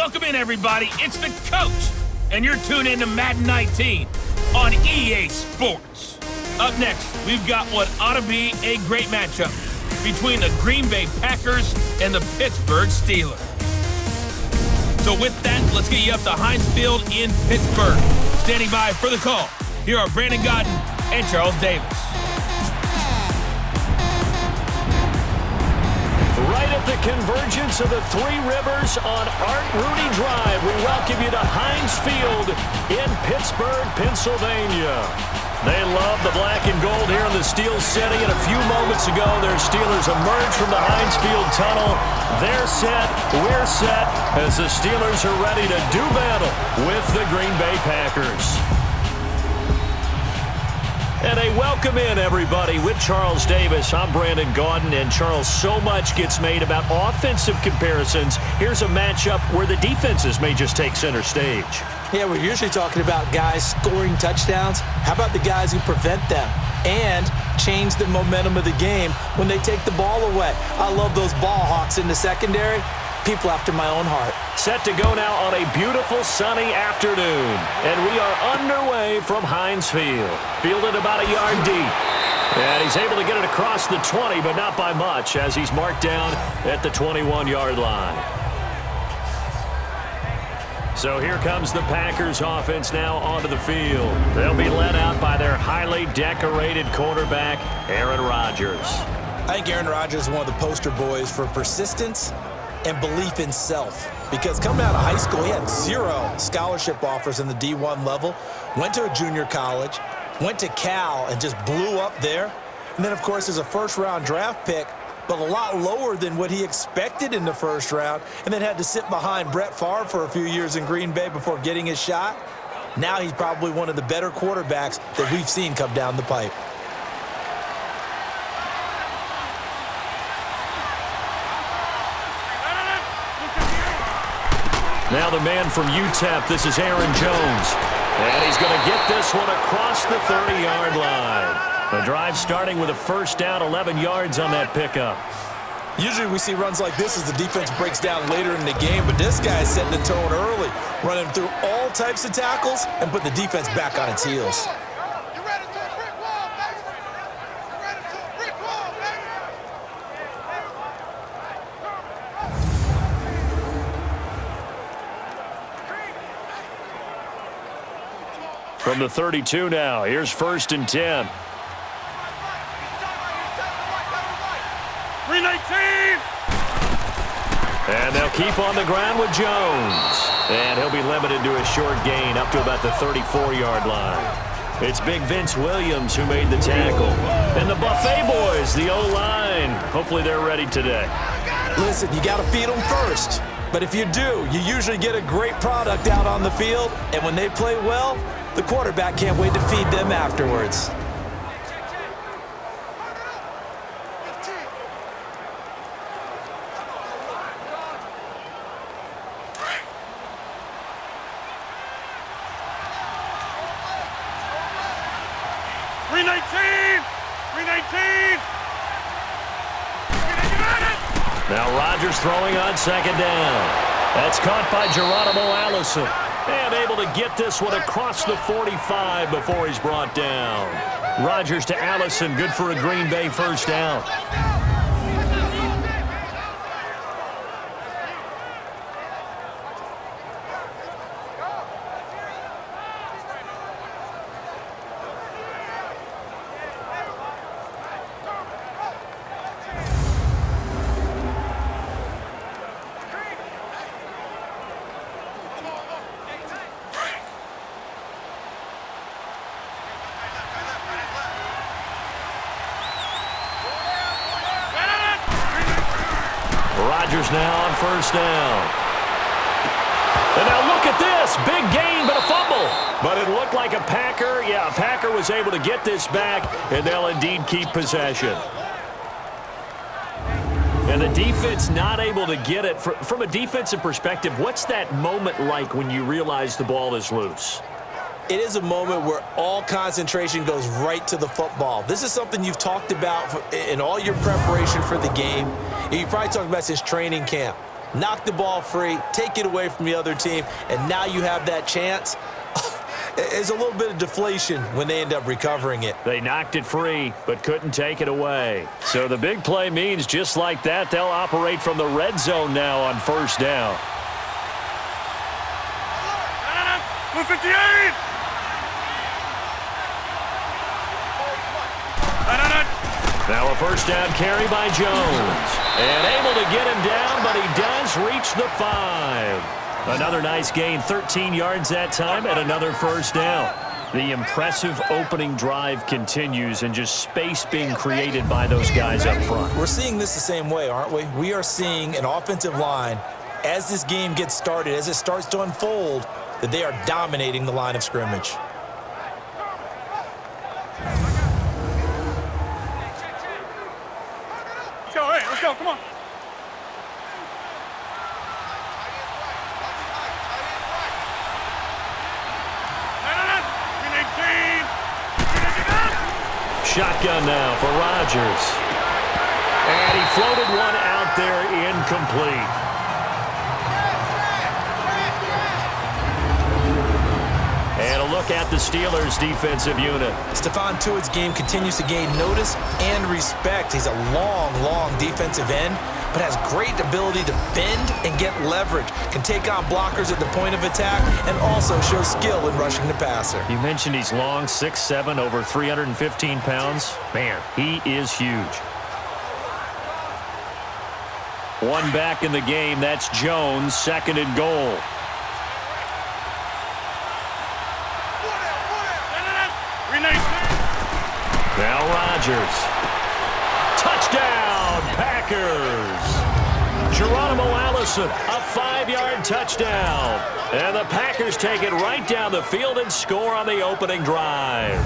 Welcome in, everybody. It's the coach, and you're tuned in to Madden 19 on EA Sports. Up next, we've got what ought to be a great matchup between the Green Bay Packers and the Pittsburgh Steelers. So with that, let's get you up to Heinz Field in Pittsburgh. Standing by for the call, here are Brandon Godden and Charles Davis. Right at the convergence of the Three Rivers on Art Rooney Drive, we welcome you to Heinz Field in Pittsburgh, Pennsylvania. They love the black and gold here in the Steel City, and a few moments ago, their Steelers emerged from the Heinz Field tunnel. They're set, we're set, as the Steelers are ready to do battle with the Green Bay Packers. And a welcome in, everybody, with Charles Davis. I'm Brandon Gaudin, and Charles, so much gets made about offensive comparisons. Here's a matchup where the defenses may just take center stage. Yeah, we're usually talking about guys scoring touchdowns. How about the guys who prevent them and change the momentum of the game when they take the ball away? I love those ball hawks in the secondary. People after my own heart. Set to go now on a beautiful sunny afternoon. And we are underway from Heinz Field. Fielded about a yard deep. And he's able to get it across the 20, but not by much, as he's marked down at the 21-yard line. So here comes the Packers offense now onto the field. They'll be led out by their highly decorated quarterback, Aaron Rodgers. I think Aaron Rodgers is one of the poster boys for persistence and belief in self. Because coming out of high school, he had 0 scholarship offers in the D1 level, went to a junior college, went to Cal and just blew up there. And then, of course, as a first-round draft pick, but a lot lower than what he expected in the first round, and then had to sit behind Brett Favre for a few years in Green Bay before getting his shot. Now he's probably one of the better quarterbacks that we've seen come down the pipe. Now the man from UTEP, this is Aaron Jones. And he's going to get this one across the 30-yard line. The drive starting with a first down, 11 yards on that pickup. Usually we see runs like this as the defense breaks down later in the game, but this guy is setting the tone early, running through all types of tackles and put the defense back on its heels. From the 32 now, here's 1st and 10. 319! And they'll keep on the ground with Jones. And he'll be limited to a short gain up to about the 34-yard line. It's Big Vince Williams who made the tackle. And the Buffet boys, the O-line, hopefully they're ready today. Listen, you got to feed them first. But if you do, you usually get a great product out on the field. And when they play well, the quarterback can't wait to feed them afterwards. Now Rodgers throwing on 2nd down. That's caught by Geronimo Allison. And able to get this one across the 45 before he's brought down. Rodgers to Allison, good for a Green Bay first down. Rodgers now on 1st down. And now look at this. Big gain, but a fumble. But it looked like a Packer. Yeah, a Packer was able to get this back, and they'll indeed keep possession. And the defense not able to get it. From a defensive perspective, what's that moment like when you realize the ball is loose? It is a moment where all concentration goes right to the football. This is something you've talked about in all your preparation for the game. You probably talked about since training camp. knock the ball free, take it away from the other team, and now you have that chance. It's a little bit of deflation when they end up recovering it. They knocked it free, but couldn't take it away. So the big play means just like that, they'll operate from the red zone now on first down. 58! Now a first down carry by Jones. And able to get him down, but he does reach the 5. Another nice gain, 13 yards that time, and another first down. The impressive opening drive continues, and just space being created by those guys up front. We're seeing this the same way, aren't we? We are seeing an offensive line, as this game gets started, as it starts to unfold, that they are dominating the line of scrimmage. Let's go, come on. Shotgun now for Rodgers. And he floated one out there, incomplete. And a look at the Steelers' defensive unit. Stephon Tuitt's game continues to gain notice and respect. He's a long defensive end, but has great ability to bend and get leverage. Can take on blockers at the point of attack and also shows skill in rushing the passer. You mentioned he's long, 6'7", over 315 pounds. Man, he is huge. One back in the game. That's Jones, 2nd and goal. Now Rodgers. Touchdown, Packers. Geronimo Allison, a 5-yard touchdown. And the Packers take it right down the field and score on the opening drive.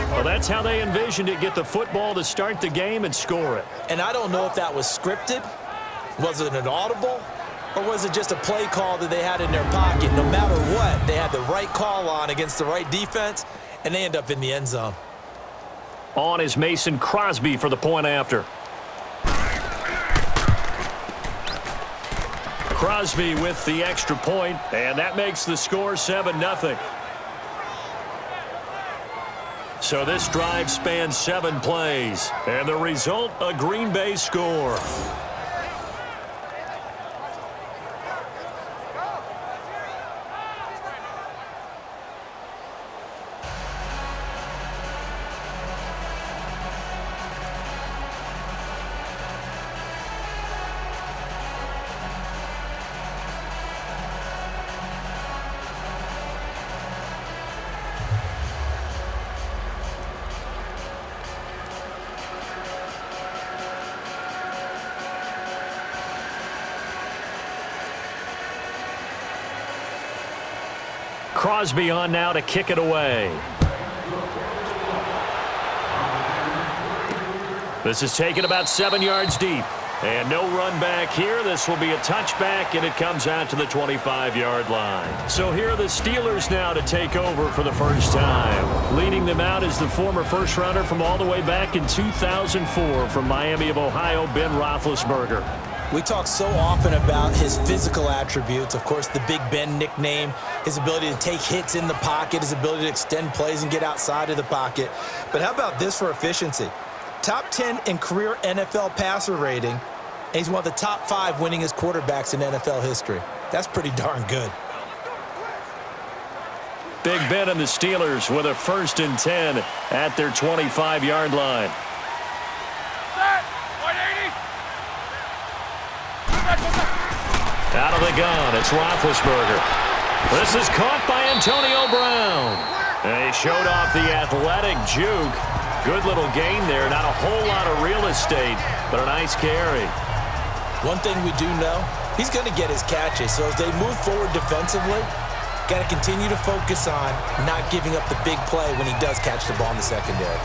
Well, that's how they envisioned it, get the football to start the game and score it. And I don't know if that was scripted. Was it an audible? Or was it just a play call that they had in their pocket? No matter what, they had the right call on against the right defense, and they end up in the end zone. On is Mason Crosby for the point after. Crosby with the extra point, and that makes the score 7-0. So this drive spans 7 plays, and the result, a Green Bay score. Crosby on now to kick it away. This is taken about 7 yards deep. And no run back here. This will be a touchback, and it comes out to the 25-yard line. So here are the Steelers now to take over for the first time. Leading them out is the former first-rounder from all the way back in 2004 from Miami of Ohio, Ben Roethlisberger. We talk so often about his physical attributes. Of course, the Big Ben nickname, his ability to take hits in the pocket, his ability to extend plays and get outside of the pocket. But how about this for efficiency? Top 10 in career NFL passer rating, and he's one of the top 5 winningest quarterbacks in NFL history. That's pretty darn good. Big Ben and the Steelers with a 1st and 10 at their 25-yard line. Out of the gun, it's Roethlisberger. This is caught by Antonio Brown. And he showed off the athletic juke. Good little gain there. Not a whole lot of real estate, but a nice carry. One thing we do know, he's going to get his catches. So as they move forward defensively, got to continue to focus on not giving up the big play when he does catch the ball in the secondary.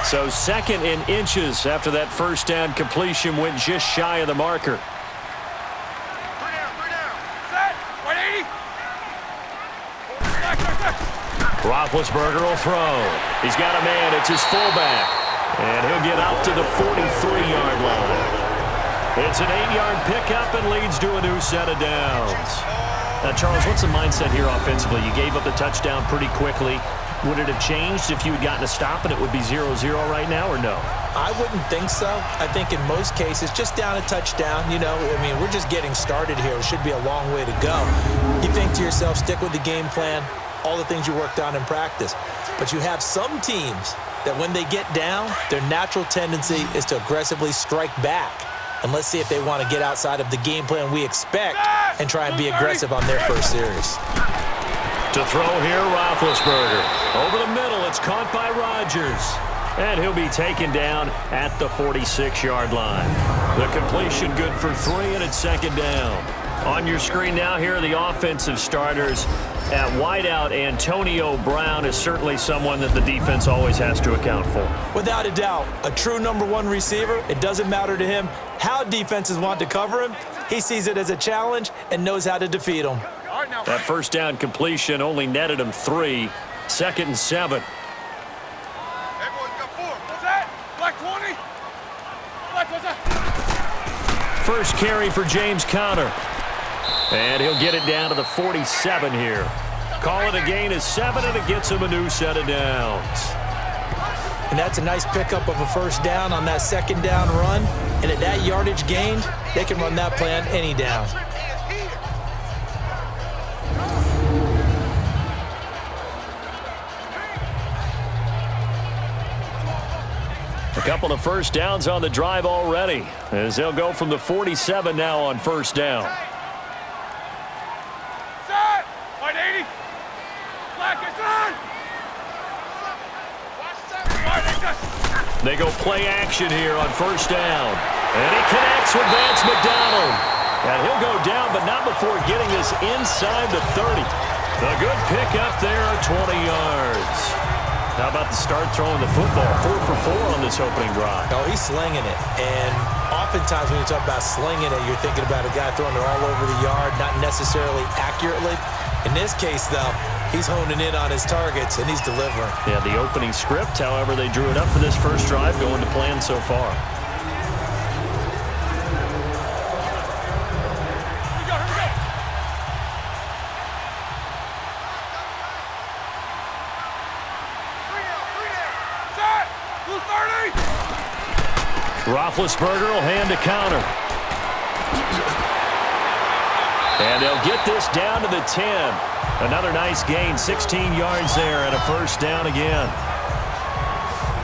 So 2nd in inches after that first down completion went just shy of the marker. Roethlisberger will throw. He's got a man. It's his fullback. And he'll get up to the 43-yard line. It's an 8-yard pickup and leads to a new set of downs. Now, Charles, what's the mindset here offensively? You gave up the touchdown pretty quickly. Would it have changed if you had gotten a stop and it would be 0-0 right now, or no? I wouldn't think so. I think in most cases, just down a touchdown, you know, I mean, we're just getting started here. It should be a long way to go. You think to yourself, stick with the game plan, all the things you worked on in practice. But you have some teams that when they get down, their natural tendency is to aggressively strike back. And let's see if they want to get outside of the game plan we expect and try and be aggressive on their first series. To throw here, Roethlisberger. Over the middle, it's caught by Rodgers. And he'll be taken down at the 46-yard line. The completion good for 3, and it's second down. On your screen now, here are the offensive starters. At wideout, Antonio Brown is certainly someone that the defense always has to account for. Without a doubt, a true number 1 receiver. It doesn't matter to him how defenses want to cover him. He sees it as a challenge and knows how to defeat them. That first down completion only netted him 3. 2nd and 7. First carry for James Conner. And he'll get it down to the 47 here. Call it a gain of 7, and it gets him a new set of downs. And that's a nice pickup of a first down on that second down run. And at that yardage gained, they can run that play on any down. A couple of first downs on the drive already, as they'll go from the 47 now on first down. They go play action here on first down. And he connects with Vance McDonald. And he'll go down, but not before getting this inside the 30. A good pickup there, 20 yards. How about the start throwing the football? 4 for 4 on this opening drive. Oh, he's slinging it. And oftentimes when you talk about slinging it, you're thinking about a guy throwing it all over the yard, not necessarily accurately. In this case, though, he's honing in on his targets, and he's delivering. Yeah, the opening script, however, they drew it up for this first drive, going to plan so far. Roethlisberger will hand to Conner. And they'll get this down to the 10. Another nice gain, 16 yards there, and a first down again.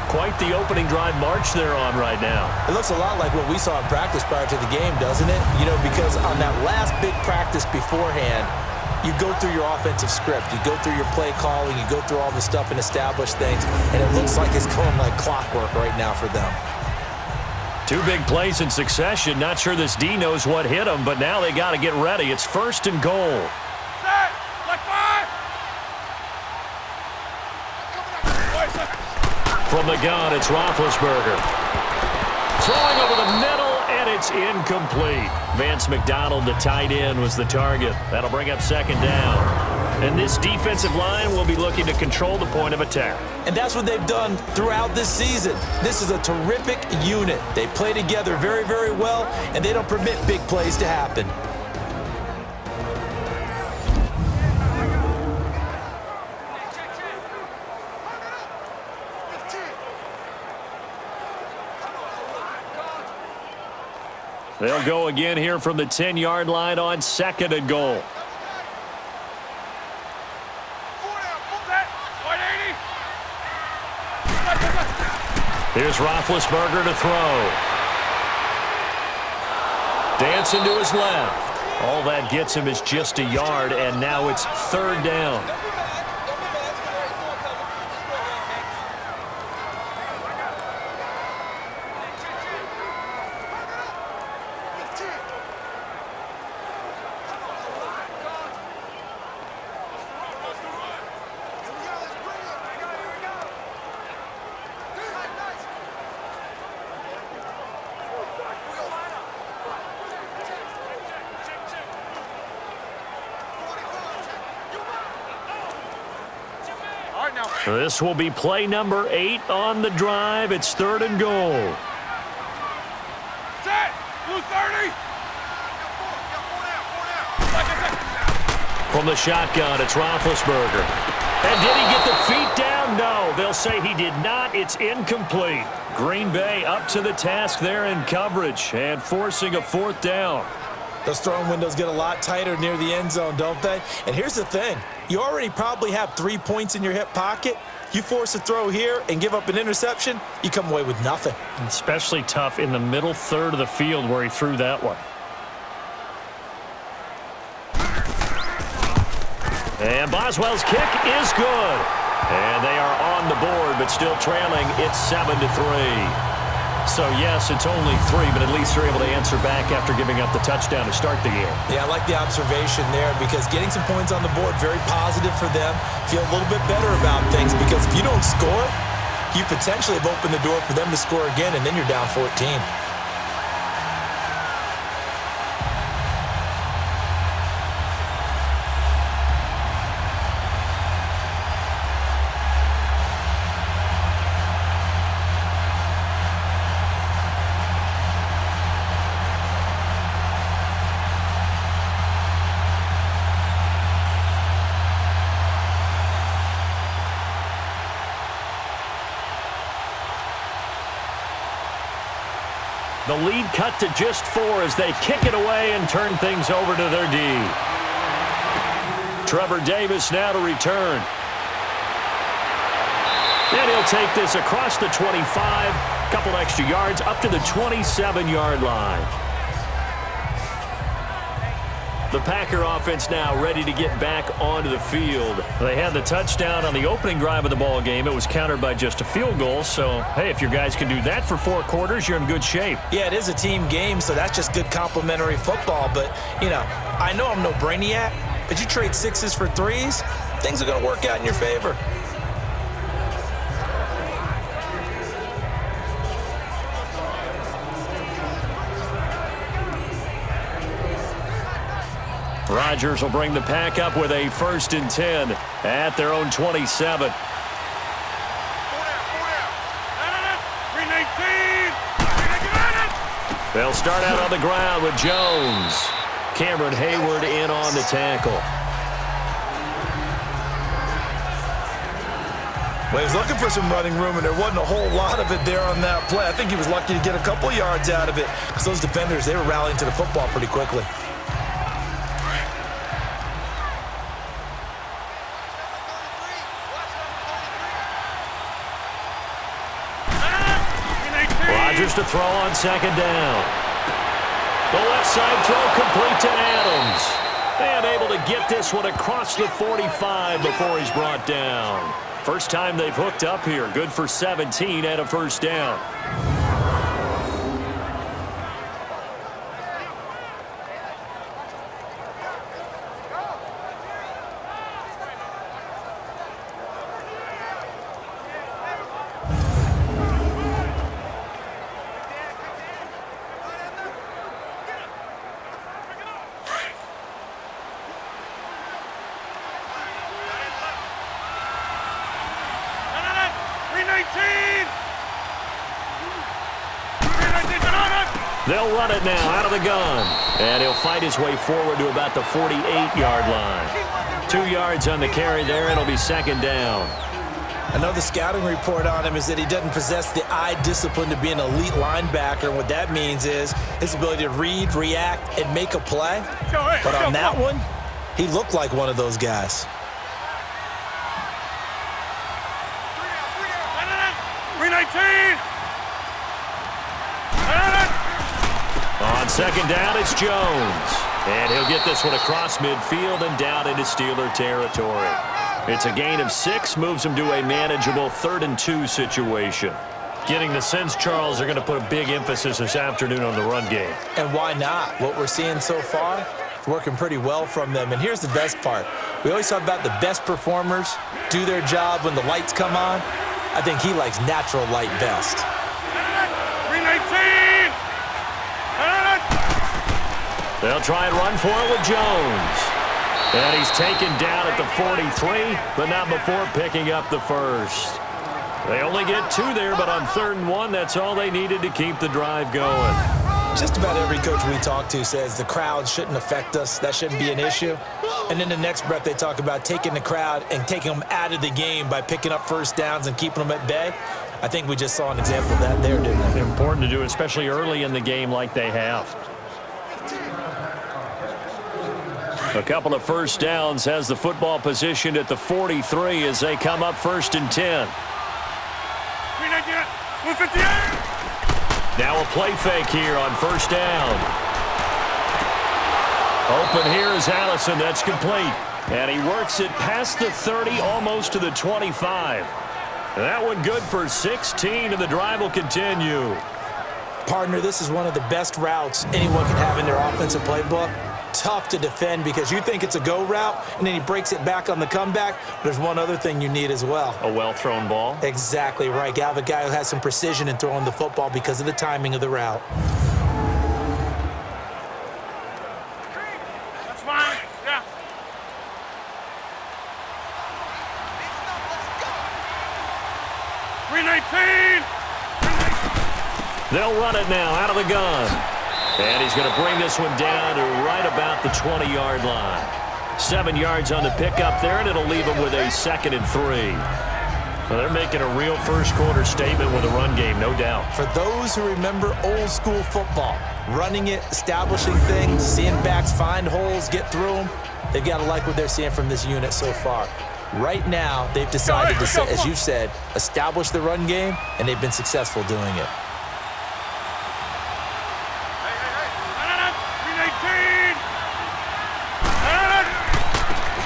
Quite the opening drive march they're on right now. It looks a lot like what we saw in practice prior to the game, doesn't it? You know, because on that last big practice beforehand, you go through your offensive script. You go through your play calling. You go through all the stuff and establish things. And it looks like it's going like clockwork right now for them. 2 big plays in succession. Not sure this D knows what hit them, but now they got to get ready. It's first and goal. From the gun, it's Roethlisberger. Throwing over the middle, and it's incomplete. Vance McDonald, the tight end, was the target. That'll bring up second down. And this defensive line will be looking to control the point of attack. And that's what they've done throughout this season. This is a terrific unit. They play together very, very well, and they don't permit big plays to happen. They'll go again here from the 10-yard line on second and goal. Here's Roethlisberger to throw. Dancing to his left. All that gets him is just a yard, and now it's third down. This will be play number 8 on the drive. It's third and goal. Set! Blue 30! From the shotgun, it's Roethlisberger. And did he get the feet down? No, they'll say he did not. It's incomplete. Green Bay up to the task there in coverage and forcing a fourth down. Those throwing windows get a lot tighter near the end zone, don't they? And here's the thing. You already probably have 3 points in your hip pocket. You force a throw here and give up an interception, you come away with nothing. Especially tough in the middle third of the field where he threw that one. And Boswell's kick is good. And they are on the board, but still trailing. It's 7-3. So, yes, it's only 3, but at least they're able to answer back after giving up the touchdown to start the game. Yeah, I like the observation there because getting some points on the board, very positive for them. Feel a little bit better about things because if you don't score, you potentially have opened the door for them to score again, and then you're down 14. The lead cut to just 4 as they kick it away and turn things over to their D. Trevor Davis now to return. And he'll take this across the 25. Couple extra yards up to the 27-yard line. The Packer offense now ready to get back onto the field. They had the touchdown on the opening drive of the ball game. It was countered by just a field goal. So, hey, if your guys can do that for 4 quarters, you're in good shape. Yeah, it is a team game, so that's just good complimentary football. But, you know, I know I'm no brainiac, but you trade 6s for 3s, things are going to work out in your favor. Rodgers will bring the pack up with a 1st and 10 at their own 27. They'll start out on the ground with Jones. Cameron Hayward in on the tackle. Well, he was looking for some running room, and there wasn't a whole lot of it there on that play. I think he was lucky to get a couple yards out of it because those defenders, they were rallying to the football pretty quickly. Rodgers to throw on 2nd down. The left side throw complete to Adams. And able to get this one across the 45 before he's brought down. First time they've hooked up here. Good for 17 and a 1st down. They'll run it now out of the gun. And he'll fight his way forward to about the 48-yard line. 2 yards on the carry there, and it'll be 2nd down. I know the scouting report on him is that he doesn't possess the eye discipline to be an elite linebacker. And what that means is his ability to read, react, and make a play. But on that one, he looked like one of those guys. On 2nd down, it's Jones. And he'll get this one across midfield and down into Steeler territory. It's a gain of 6, moves him to a manageable 3rd and 2 situation. Getting the sense, Charles, they're going to put a big emphasis this afternoon on the run game. And why not? What we're seeing so far, it's working pretty well from them. And here's the best part. We always talk about the best performers do their job when the lights come on. I think he likes natural light best. 319! They'll try and run for it with Jones. And he's taken down at the 43, but not before picking up the 1st. They only get 2 there, but on 3rd and 1, that's all they needed to keep the drive going. Just about every coach we talk to says the crowd shouldn't affect us. That shouldn't be an issue. And then the next breath they talk about taking the crowd and taking them out of the game by picking up first downs and keeping them at bay. I think we just saw an example of that there, didn't we? Important to do, especially early in the game like they have. A couple of first downs has the football positioned at the 43 as they come up 1st and 10. Now a play fake here on 1st down. Open here is Allison. That's complete. And he works it past the 30, almost to the 25. And that one good for 16, and the drive will continue. Partner, this is one of the best routes anyone can have in their offensive playbook. Tough to defend because you think it's a go route, and then he breaks it back on the comeback. But there's one other thing you need as well. A well-thrown ball? Exactly right. You have a guy who has some precision in throwing the football because of the timing of the route. That's fine. Yeah. They'll run it now out of the gun. And he's going to bring this one down to right about the 20-yard line. 7 yards on the pickup there, and it'll leave him with a 2nd and 3. Well, they're making a real first-quarter statement with a run game, no doubt. For those who remember old-school football, running it, establishing things, seeing backs find holes, get through them, they've got to like what they're seeing from this unit so far. Right now, they've decided to, as you said, establish the run game, and they've been successful doing it.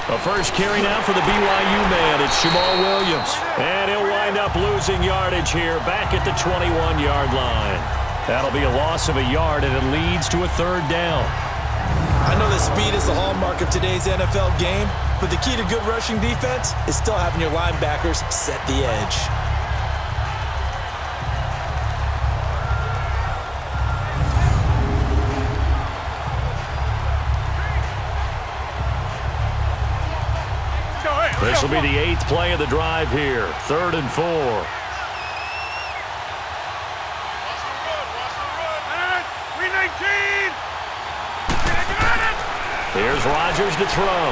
A first carry now for the BYU man. It's Jamal Williams. And he'll wind up losing yardage here back at the 21-yard line. That'll be a loss of a yard, and it leads to a 3rd down. I know that speed is the hallmark of today's NFL game, but the key to good rushing defense is still having your linebackers set the edge. This will be the 8th play of the drive here. 3rd and 4. Here's Rodgers to throw.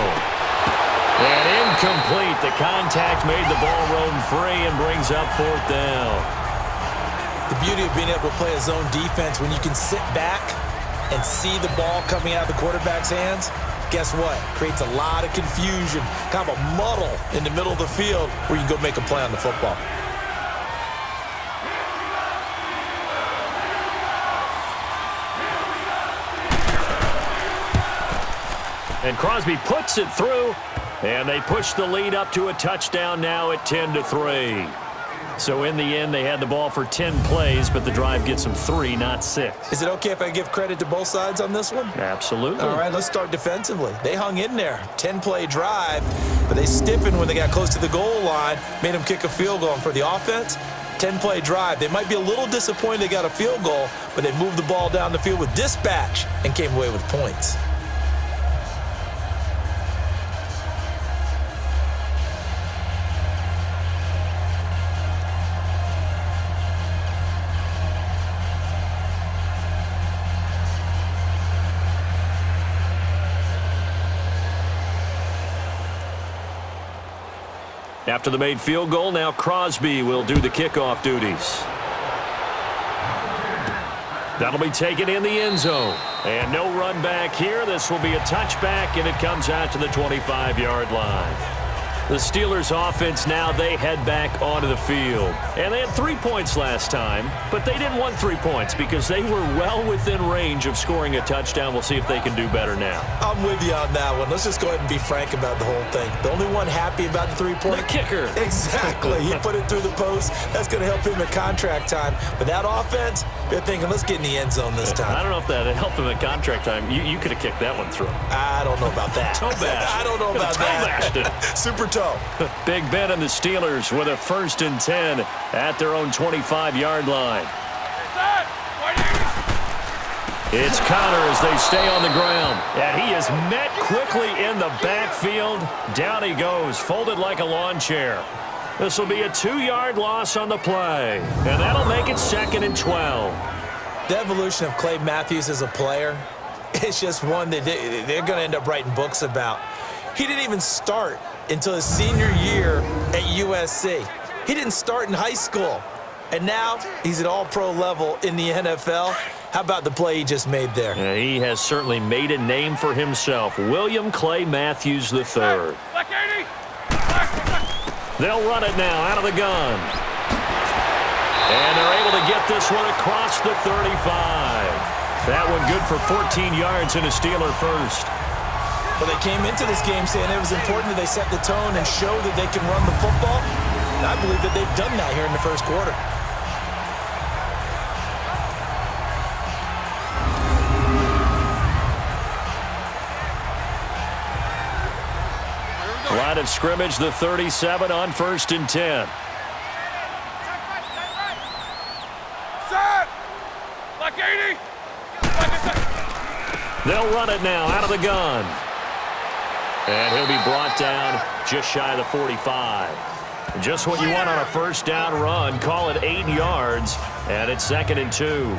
And incomplete. The contact made the ball roam free and brings up 4th down. The beauty of being able to play a zone defense when you can sit back and see the ball coming out of the quarterback's hands, guess what? Creates a lot of confusion, kind of a muddle in the middle of the field where you can go make a play on the football. And Crosby puts it through, and they push the lead up to a touchdown now at 10-3. So in the end, they had the ball for 10 plays, but the drive gets them 3, not 6. Is it okay if I give credit to both sides on this one? Absolutely. All right, let's start defensively. They hung in there. 10-play drive, but they stiffened when they got close to the goal line, made them kick a field goal. And for the offense, 10-play drive. They might be a little disappointed they got a field goal, but they moved the ball down the field with dispatch and came away with points. After the made field goal, now Crosby will do the kickoff duties. That'll be taken in the end zone. And no run back here. This will be a touchback, and it comes out to the 25-yard line. The Steelers offense now, they head back onto the field. And they had 3 points last time, but they didn't want 3 points because they were well within range of scoring a touchdown. We'll see if they can do better now. I'm with you on that one. Let's just go ahead and be frank about the whole thing. The only one happy about the 3-point? The kicker. Exactly. He put it through the post. That's going to help him at contract time. But that offense, they're thinking, let's get in the end zone this time. I don't know if that helped him at contract time. You could have kicked that one through. I don't know about that. Toe bash. I don't know about that. Super toe. Big Ben and the Steelers with a 1st and 10 at their own 25-yard line. It's Connor as they stay on the ground. And he is met quickly in the backfield. Down he goes, folded like a lawn chair. This will be a 2-yard loss on the play. And that'll make it 2nd and 12. The evolution of Clay Matthews as a player, it's just one that they're going to end up writing books about. He didn't even start until his senior year at USC. He didn't start in high school. And now he's at all-pro level in the NFL. How about the play he just made there? Yeah, he has certainly made a name for himself. William Clay Matthews III. They'll run it now out of the gun. And they're able to get this one across the 35. That one good for 14 yards and a Steeler first. Well, they came into this game saying it was important that they set the tone and show that they can run the football. And I believe that they've done that here in the first quarter. Line of scrimmage, the 37 on 1st and 10. They'll run it now out of the gun. And he'll be brought down just shy of the 45. Just what you want on a first down run. Call it 8 yards, and it's 2nd and 2.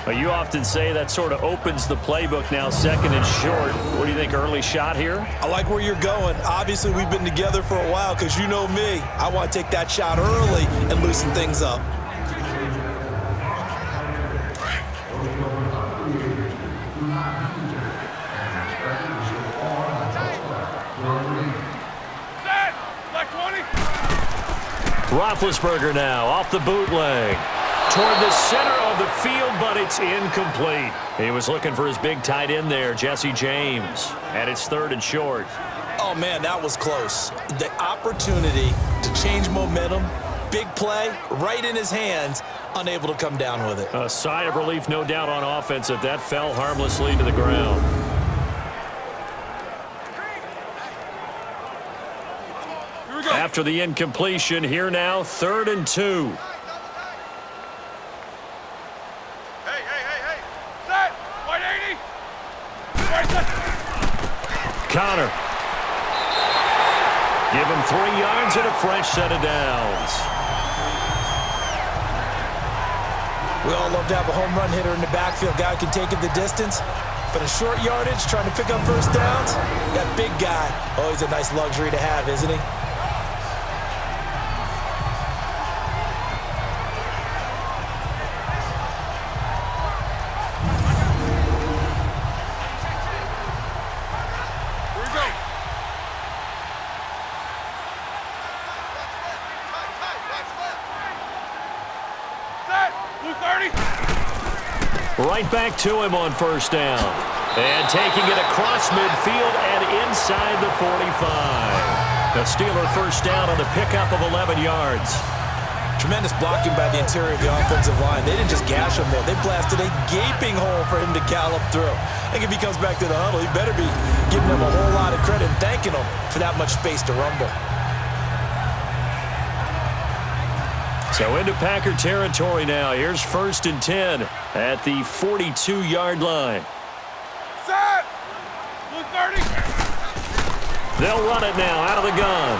Well, you often say that sort of opens the playbook now, 2nd and short. What do you think, early shot here? I like where you're going. Obviously, we've been together for a while because you know me. I want to take that shot early and loosen things up. Roethlisberger now off the bootleg. Toward the center of the field, but it's incomplete. He was looking for his big tight end there, Jesse James. And it's 3rd and short. Oh, man, that was close. The opportunity to change momentum, big play, right in his hands, unable to come down with it. A sigh of relief, no doubt, on offense that that fell harmlessly to the ground. After the incompletion, here now, 3rd and 2. Set! 180! Connor. Give him 3 yards and a fresh set of downs. We all love to have a home run hitter in the backfield. Guy who can take it the distance. But a short yardage, trying to pick up first downs, that big guy, always a nice luxury to have, isn't he? Right back to him on first down. And taking it across midfield and inside the 45. The Steeler first down on the pickup of 11 yards. Tremendous blocking by the interior of the offensive line. They didn't just gash him there. They blasted a gaping hole for him to gallop through. I think if he comes back to the huddle, he better be giving them a whole lot of credit and thanking them for that much space to rumble. So into Packer territory now. Here's 1st and 10 at the 42-yard line. Set! 30. They'll run it now out of the gun.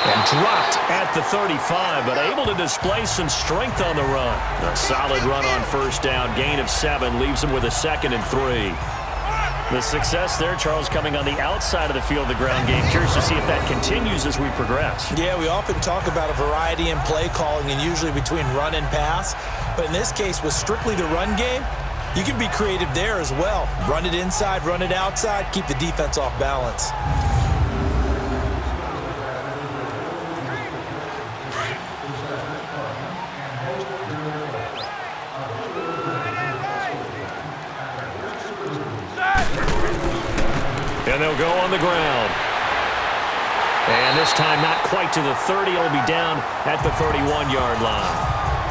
And dropped at the 35, but able to display some strength on the run. A solid run on first down. Gain of 7 leaves him with a 2nd and 3. The success there, Charles, coming on the outside of the field, the ground game. Curious to see if that continues as we progress. Yeah, we often talk about a variety in play calling and usually between run and pass. But in this case, with strictly the run game, you can be creative there as well. Run it inside, run it outside, keep the defense off balance. And they'll go on the ground. And this time not quite to the 30. It'll be down at the 31-yard line.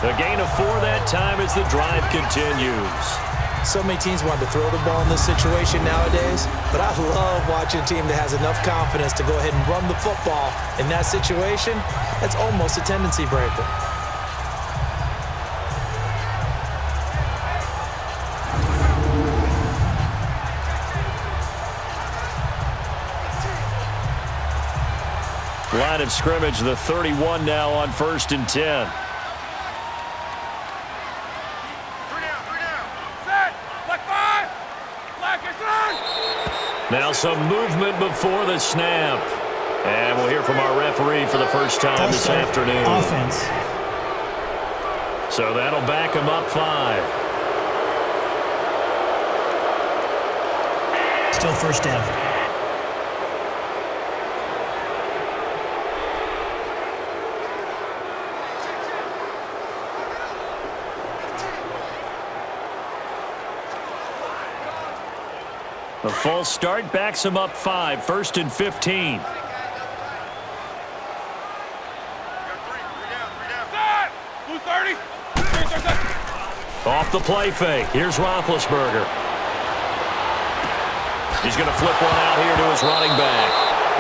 The gain of 4 that time as the drive continues. So many teams want to throw the ball in this situation nowadays, but I love watching a team that has enough confidence to go ahead and run the football in that situation. That's almost a tendency breaker. Line of scrimmage, the 31 now on 1st and 10. Now some movement before the snap. And we'll hear from our referee for the first time this afternoon. Offense. So that'll back him up 5. Still first down. The false start backs him up 5. First and 15. Off the play fake. Here's Roethlisberger. He's going to flip one out here to his running back.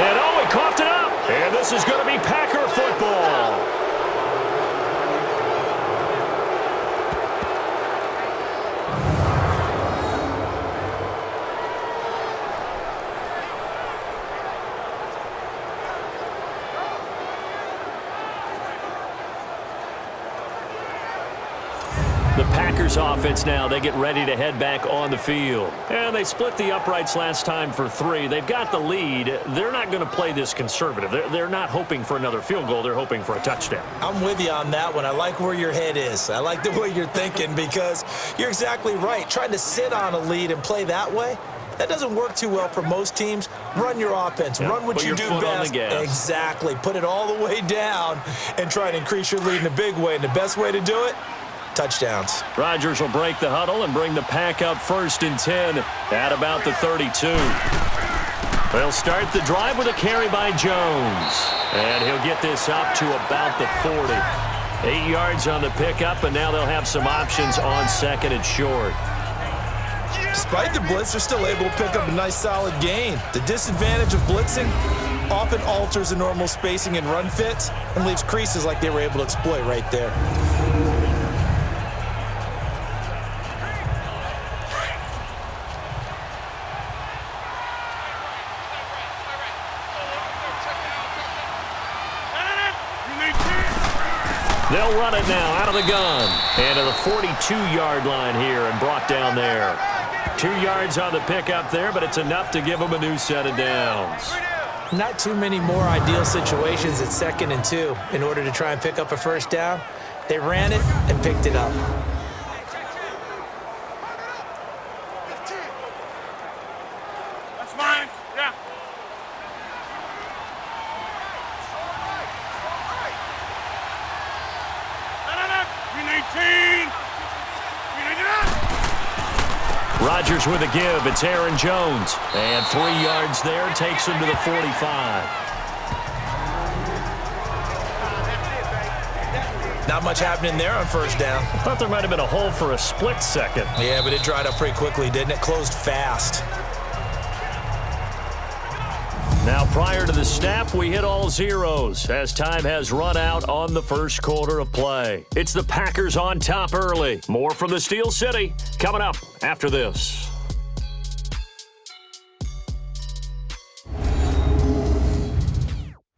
And oh, he coughed it up. And this is going to be Packer football. The Packers offense now, they get ready to head back on the field. And they split the uprights last time for 3. They've got the lead. They're not going to play this conservative. They're not hoping for another field goal. They're hoping for a touchdown. I'm with you on that one. I like where your head is. I like the way you're thinking because you're exactly right. Trying to sit on a lead and play that way, that doesn't work too well for most teams. Run your offense. Run what you do best. Exactly. Put it all the way down and try to increase your lead in a big way. And the best way to do it, touchdowns. Rodgers will break the huddle and bring the pack up first and 10 at about the 32. They'll start the drive with a carry by Jones. And he'll get this up to about the 40. 8 yards on the pickup, and now they'll have some options on second and short. Despite the blitz, they're still able to pick up a nice solid gain. The disadvantage of blitzing often alters the normal spacing and run fits and leaves creases like they were able to exploit right there. They'll run it now out of the gun. And to the 42-yard line here and brought down there. 2 yards on the pickup there, but it's enough to give them a new set of downs. Not too many more ideal situations at 2nd and 2 in order to try and pick up a first down. They ran it and picked it up. That's fine. Yeah. Rodgers with a give. It's Aaron Jones. And 3 yards there takes him to the 45. Not much happening there on first down. I thought there might have been a hole for a split second. Yeah, but it dried up pretty quickly, didn't it? Closed fast. Now, prior to the snap, we hit all zeros as time has run out on the first quarter of play. It's the Packers on top early. More from the Steel City coming up after this.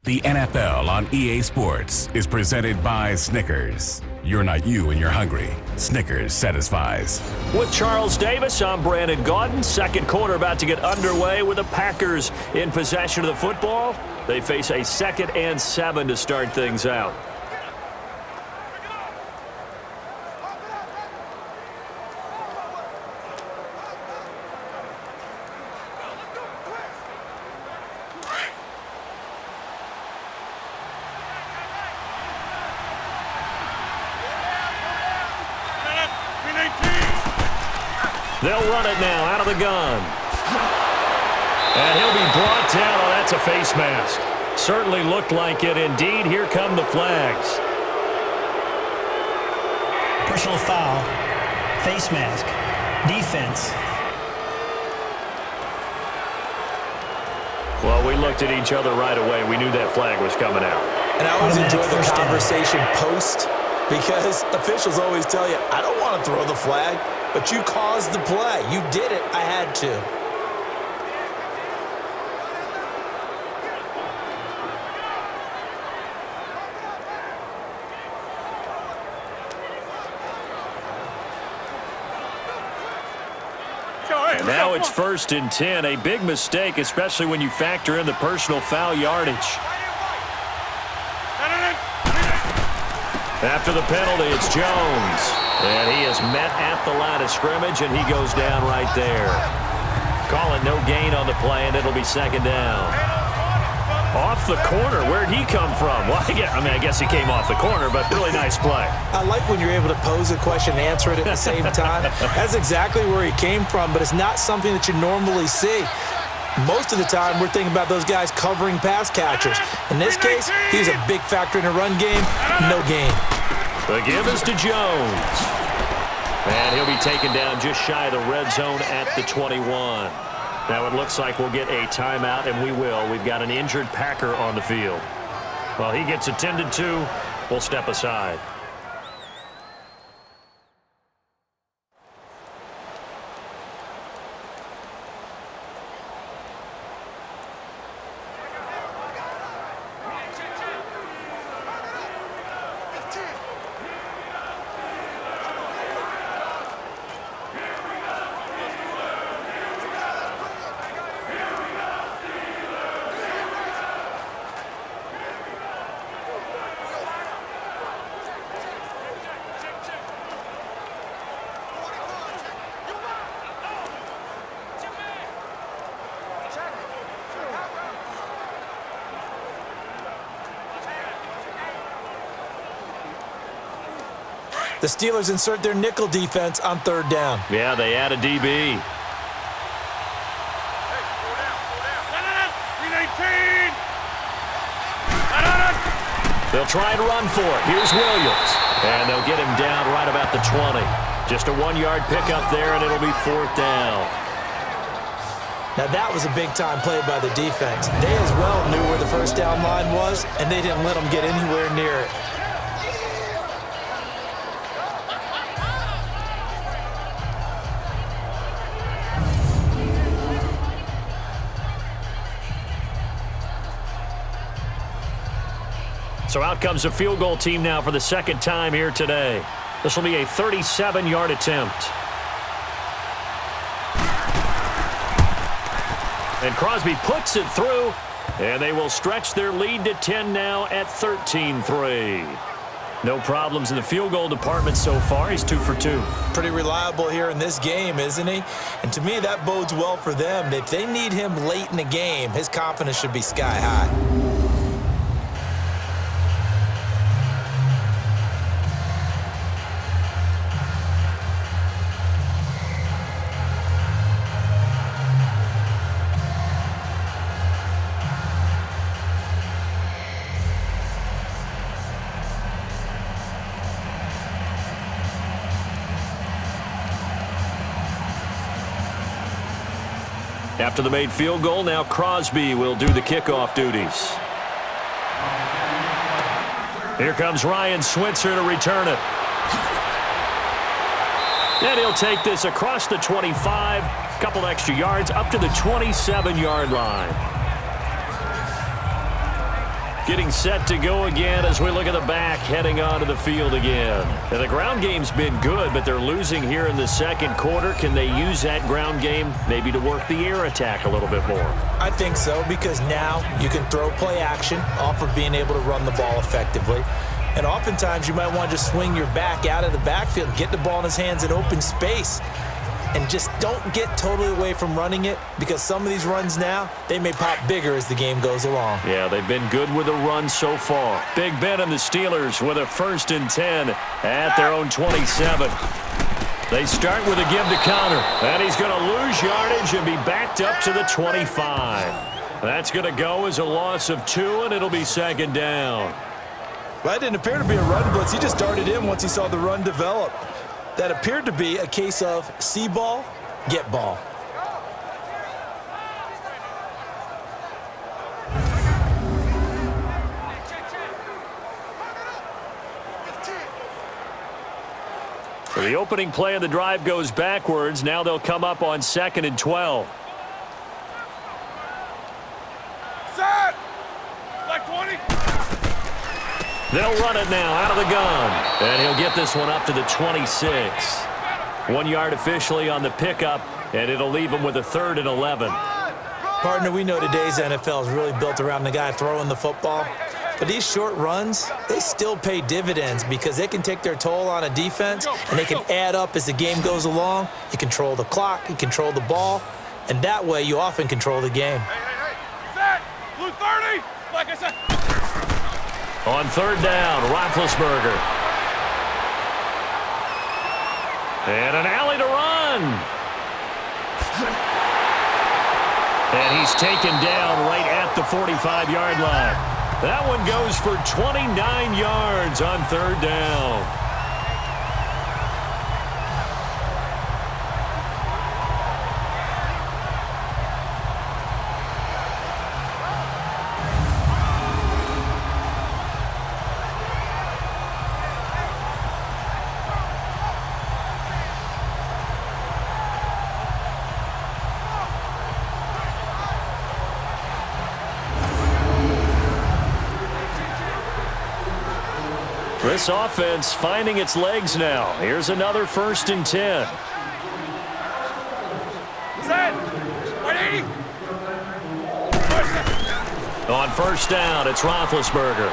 The NFL on EA Sports is presented by Snickers. You're not you when you're hungry. Snickers satisfies. With Charles Davis, I'm Brandon Gaudin. Second quarter about to get underway with the Packers in possession of the football. They face a 2nd and 7 to start things out. They'll run it now out of the gun. And he'll be brought down. Oh, that's a face mask. Certainly looked like it. Indeed, here come the flags. Personal foul. Face mask. Defense. Well, we looked at each other right away. We knew that flag was coming out. And I always enjoy the First down. conversation post because officials always tell you, I don't want to throw the flag. But you caused the play. You did it. I had to. And now it's 1st and 10. A big mistake, especially when you factor in the personal foul yardage. After the penalty, it's Jones. And he is met at the line of scrimmage, and he goes down right there. Call it no gain on the play, and it'll be 2nd down. Off the corner. Where'd he come from? Well, I guess he came off the corner, but really nice play. I like when you're able to pose a question and answer it at the same time. That's exactly where he came from, but it's not something that you normally see. Most of the time, we're thinking about those guys covering pass catchers. In this case, he's a big factor in the run game. No gain. The give is to Jones. And he'll be taken down just shy of the red zone at the 21. Now it looks like we'll get a timeout, and we will. We've got an injured Packer on the field. Well, he gets attended to. We'll step aside. The Steelers insert their nickel defense on 3rd down. Yeah, they add a DB. They'll try and run for it. Here's Williams. And they'll get him down right about the 20. Just a 1-yard pickup there, and it'll be 4th down. Now that was a big-time play by the defense. They as well knew where the 1st down line was, and they didn't let them get anywhere near it. So out comes a field goal team now for the 2nd time here today. This will be a 37-yard attempt. And Crosby puts it through, and they will stretch their lead to 10 now at 13-3. No problems in the field goal department so far. He's 2 for 2. Pretty reliable here in this game, isn't he? And to me, that bodes well for them. If they need him late in the game, his confidence should be sky high. After the made field goal, now Crosby will do the kickoff duties. Here comes Ryan Switzer to return it. And he'll take this across the 25, couple extra yards, up to the 27-yard line. Getting set to go again as we look at the back, heading onto the field again. And the ground game's been good, but they're losing here in the 2nd quarter. Can they use that ground game maybe to work the air attack a little bit more? I think so, because now you can throw play action off of being able to run the ball effectively. And oftentimes you might want to just swing your back out of the backfield and get the ball in his hands in open space. And just don't get totally away from running it, because some of these runs now, they may pop bigger as the game goes along. Yeah, they've been good with the run so far. Big Ben and the Steelers with a 1st and 10 at their own 27. They start with a give to Connor, and he's going to lose yardage and be backed up to the 25. That's going to go as a loss of 2, and it'll be 2nd down. Well, that didn't appear to be a run blitz. He just darted in once he saw the run develop. That appeared to be a case of see ball, get ball. So the opening play of the drive goes backwards. Now they'll come up on 2nd and 12. Set! Like 20. They'll run it now out of the gun. And he'll get this one up to the 26. 1 yard officially on the pickup. And it'll leave them with a 3rd and 11. Partner, we know today's NFL is really built around the guy throwing the football. But these short runs, they still pay dividends because they can take their toll on a defense, and they can add up as the game goes along. You control the clock, you control the ball, and that way you often control the game. Hey. Set. Blue 30. Like I said. On 3rd down, Roethlisberger. And an alley to run. And he's taken down right at the 45-yard line. That one goes for 29 yards on 3rd down. This offense finding its legs now. Here's another 1st and 10. Set. 180. On 1st down, it's Roethlisberger.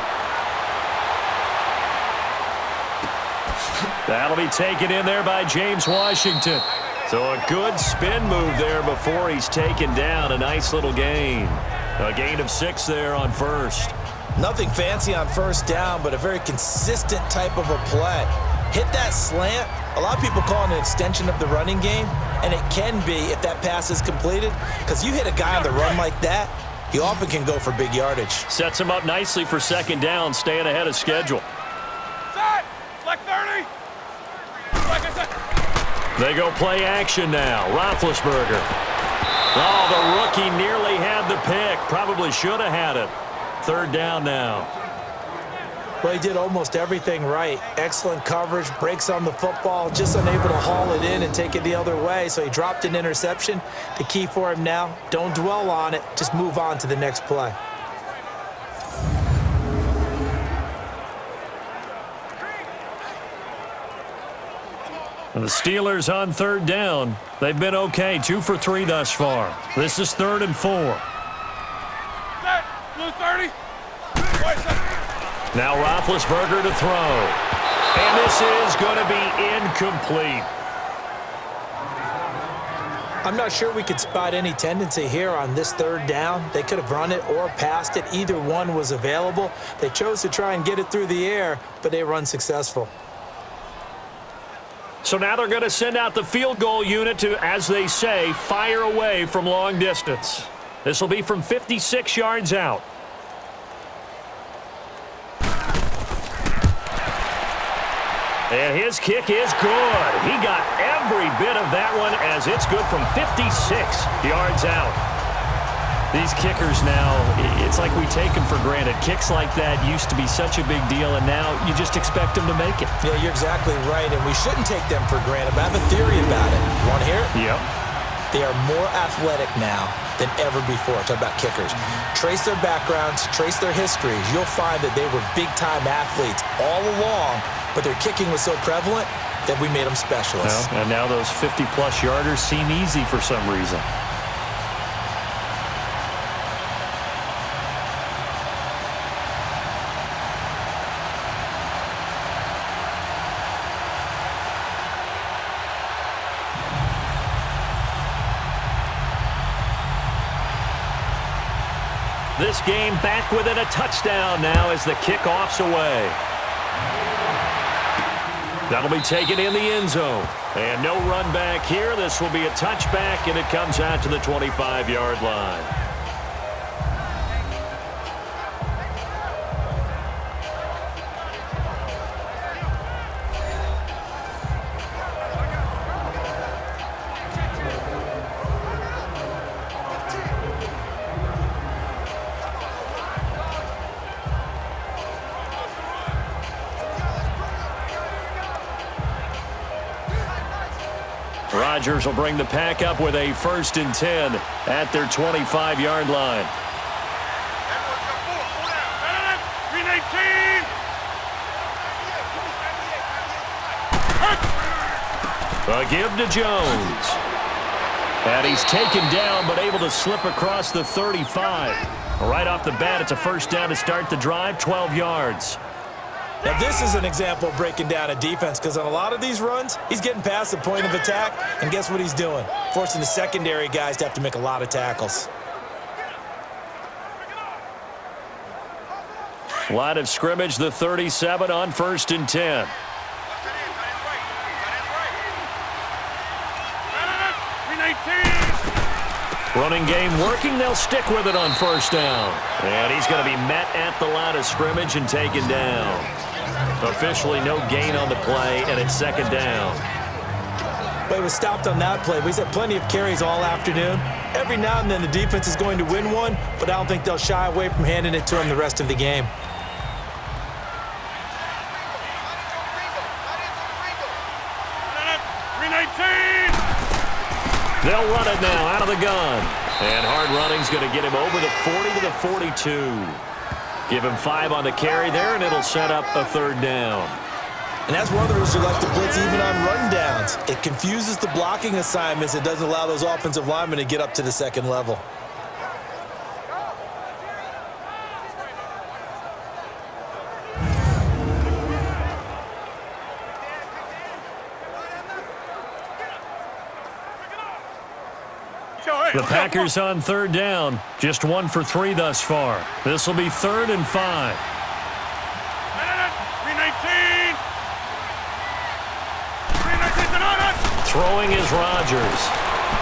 That'll be taken in there by James Washington. So a good spin move there before he's taken down. A nice little gain. A gain of 6 there on 1st. Nothing fancy on 1st down, but a very consistent type of a play. Hit that slant. A lot of people call it an extension of the running game, and it can be if that pass is completed, because you hit a guy on the run like that, he often can go for big yardage. Sets him up nicely for 2nd down, staying ahead of schedule. Set. Like 30. Like I said. They go play action now. Roethlisberger. Oh, the rookie nearly had the pick. Probably should have had it. 3rd down now. Well, he did almost everything right. Excellent coverage, breaks on the football, just unable to haul it in and take it the other way, so he dropped an interception. The key for him now, don't dwell on it, just move on to the next play. And the Steelers on 3rd down. They've been okay, 2 for 3 thus far. This is 3rd and 4. Set. Blue 30. Now Roethlisberger to throw. And this is going to be incomplete. I'm not sure we could spot any tendency here on this 3rd down. They could have run it or passed it. Either one was available. They chose to try and get it through the air, but they were unsuccessful. So now they're going to send out the field goal unit to, as they say, fire away from long distance. This will be from 56 yards out. And his kick is good. He got every bit of that one as it's good from 56 yards out. These kickers now, it's like we take them for granted. Kicks like that used to be such a big deal, and now you just expect them to make it. Yeah, you're exactly right, and we shouldn't take them for granted, but I have a theory about it. You want to hear it? Yep. They are more athletic now than ever before. Talk about kickers. Trace their backgrounds, trace their histories. You'll find that they were big-time athletes all along, but their kicking was so prevalent that we made them specialists. Well, and now those 50-plus yarders seem easy for some reason. This game back within a touchdown now as the kickoff's away. That'll be taken in the end zone. And no run back here. This will be a touchback, and it comes out to the 25-yard line. Rodgers will bring the pack up with a 1st and 10 at their 25-yard line. A give to Jones. And he's taken down, but able to slip across the 35. Right off the bat, it's a first down to start the drive, 12 yards. Now, this is an example of breaking down a defense because on a lot of these runs, he's getting past the point of attack, and guess what he's doing? Forcing the secondary guys to have to make a lot of tackles. Line of scrimmage, the 37 on 1st and 10. Running game working. They'll stick with it on 1st down. And he's going to be met at the line of scrimmage and taken down. Officially no gain on the play, and it's 2nd down. But he was stopped on that play. But he's had plenty of carries all afternoon. Every now and then the defense is going to win one, but I don't think they'll shy away from handing it to him the rest of the game. They'll run it now out of the gun. And hard running's going to get him over the 40 to the 42. Give him 5 on the carry there, and it'll set up a 3rd down. And that's one of the reasons we like to blitz even on run downs. It confuses the blocking assignments. It doesn't allow those offensive linemen to get up to the 2nd level. The Packers on 3rd down. Just 1 for 3 thus far. This will be 3rd and 5. Throwing is Rodgers.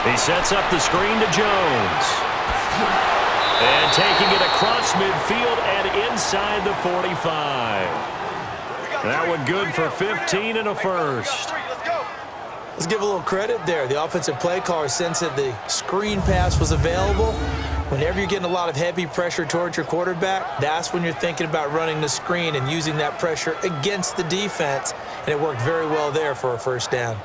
He sets up the screen to Jones. And taking it across midfield and inside the 45. That one good for 15 and a first. Let's give a little credit there. The offensive play caller sensed that the screen pass was available. Whenever you're getting a lot of heavy pressure towards your quarterback, that's when you're thinking about running the screen and using that pressure against the defense. And it worked very well there for a 1st down.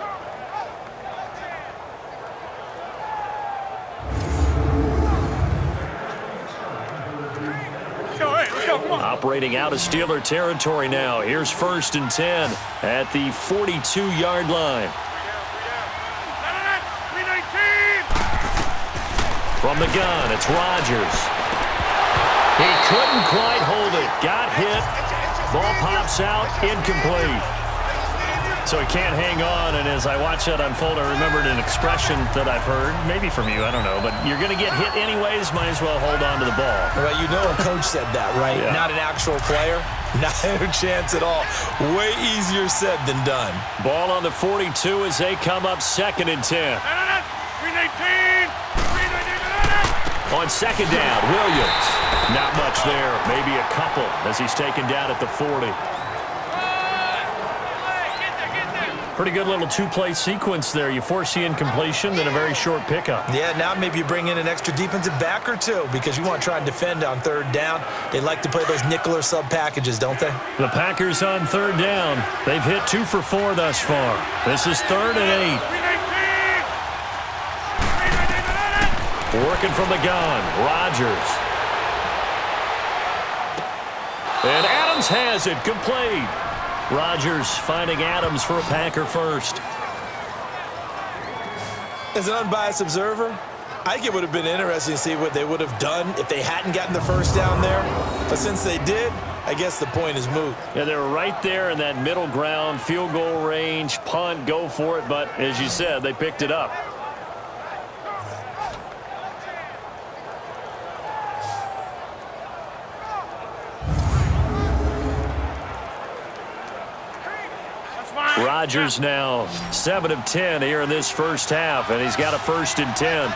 Operating out of Steeler territory now. Here's 1st and 10 at the 42-yard line. From the gun, it's Rodgers. He couldn't quite hold it. Got hit. Ball pops out. Incomplete. So he can't hang on, and as I watch that unfold, I remembered an expression that I've heard, maybe from you, I don't know, but you're going to get hit anyways, might as well hold on to the ball. Right, you know a coach said that, right? Yeah. Not an actual player. Not a chance at all. Way easier said than done. Ball on the 42 as they come up 2nd and 10. On 2nd down, Williams. Not much there, maybe a couple as he's taken down at the 40. Pretty good little 2-play sequence there. You force the incompletion, then a very short pickup. Yeah, now maybe you bring in an extra defensive back or 2 because you want to try and defend on 3rd down. They like to play those nickel or sub packages, don't they? The Packers on 3rd down. They've hit 2 for 4 thus far. This is 3rd and 8. Working from the gun, Rodgers. And Adams has it, complete. Rodgers finding Adams for a Packer first. As an unbiased observer, I think it would have been interesting to see what they would have done if they hadn't gotten the 1st down there. But since they did, I guess the point is moot. Yeah, they were right there in that middle ground, field goal range, punt, go for it. But as you said, they picked it up. Rodgers now 7 of 10 here in this first half, and he's got a 1st and 10.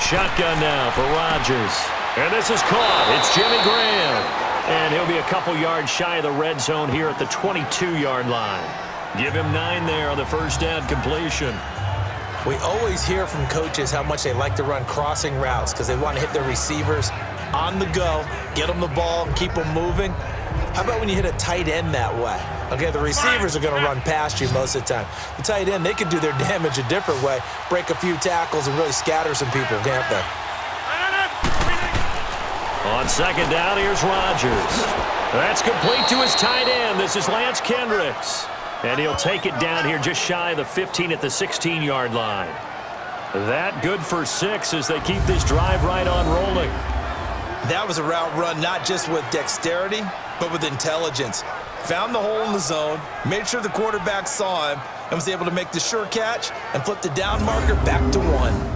Shotgun now for Rodgers. And this is caught. It's Jimmy Graham. And he'll be a couple yards shy of the red zone here at the 22-yard line. Give him 9 there on the 1st down completion. We always hear from coaches how much they like to run crossing routes because they want to hit their receivers on the go, get them the ball, and keep them moving. How about when you hit a tight end that way? Okay, the receivers are going to run past you most of the time. The tight end, they can do their damage a different way, break a few tackles, and really scatter some people, can't they? On second down, here's Rodgers. That's complete to his tight end. This is Lance Kendricks. And he'll take it down here just shy of the 15 at the 16-yard line. That good for 6 as they keep this drive right on rolling. That was a route run not just with dexterity, but with intelligence. Found the hole in the zone, made sure the quarterback saw him, and was able to make the sure catch and flip the down marker back to 1.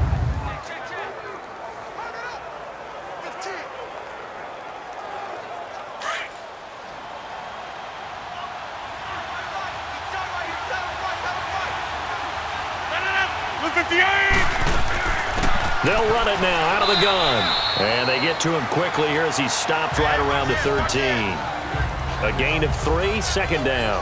They'll run it now out of the gun. And they get to him quickly here as he stopped right around the 13. A gain of 3, second down.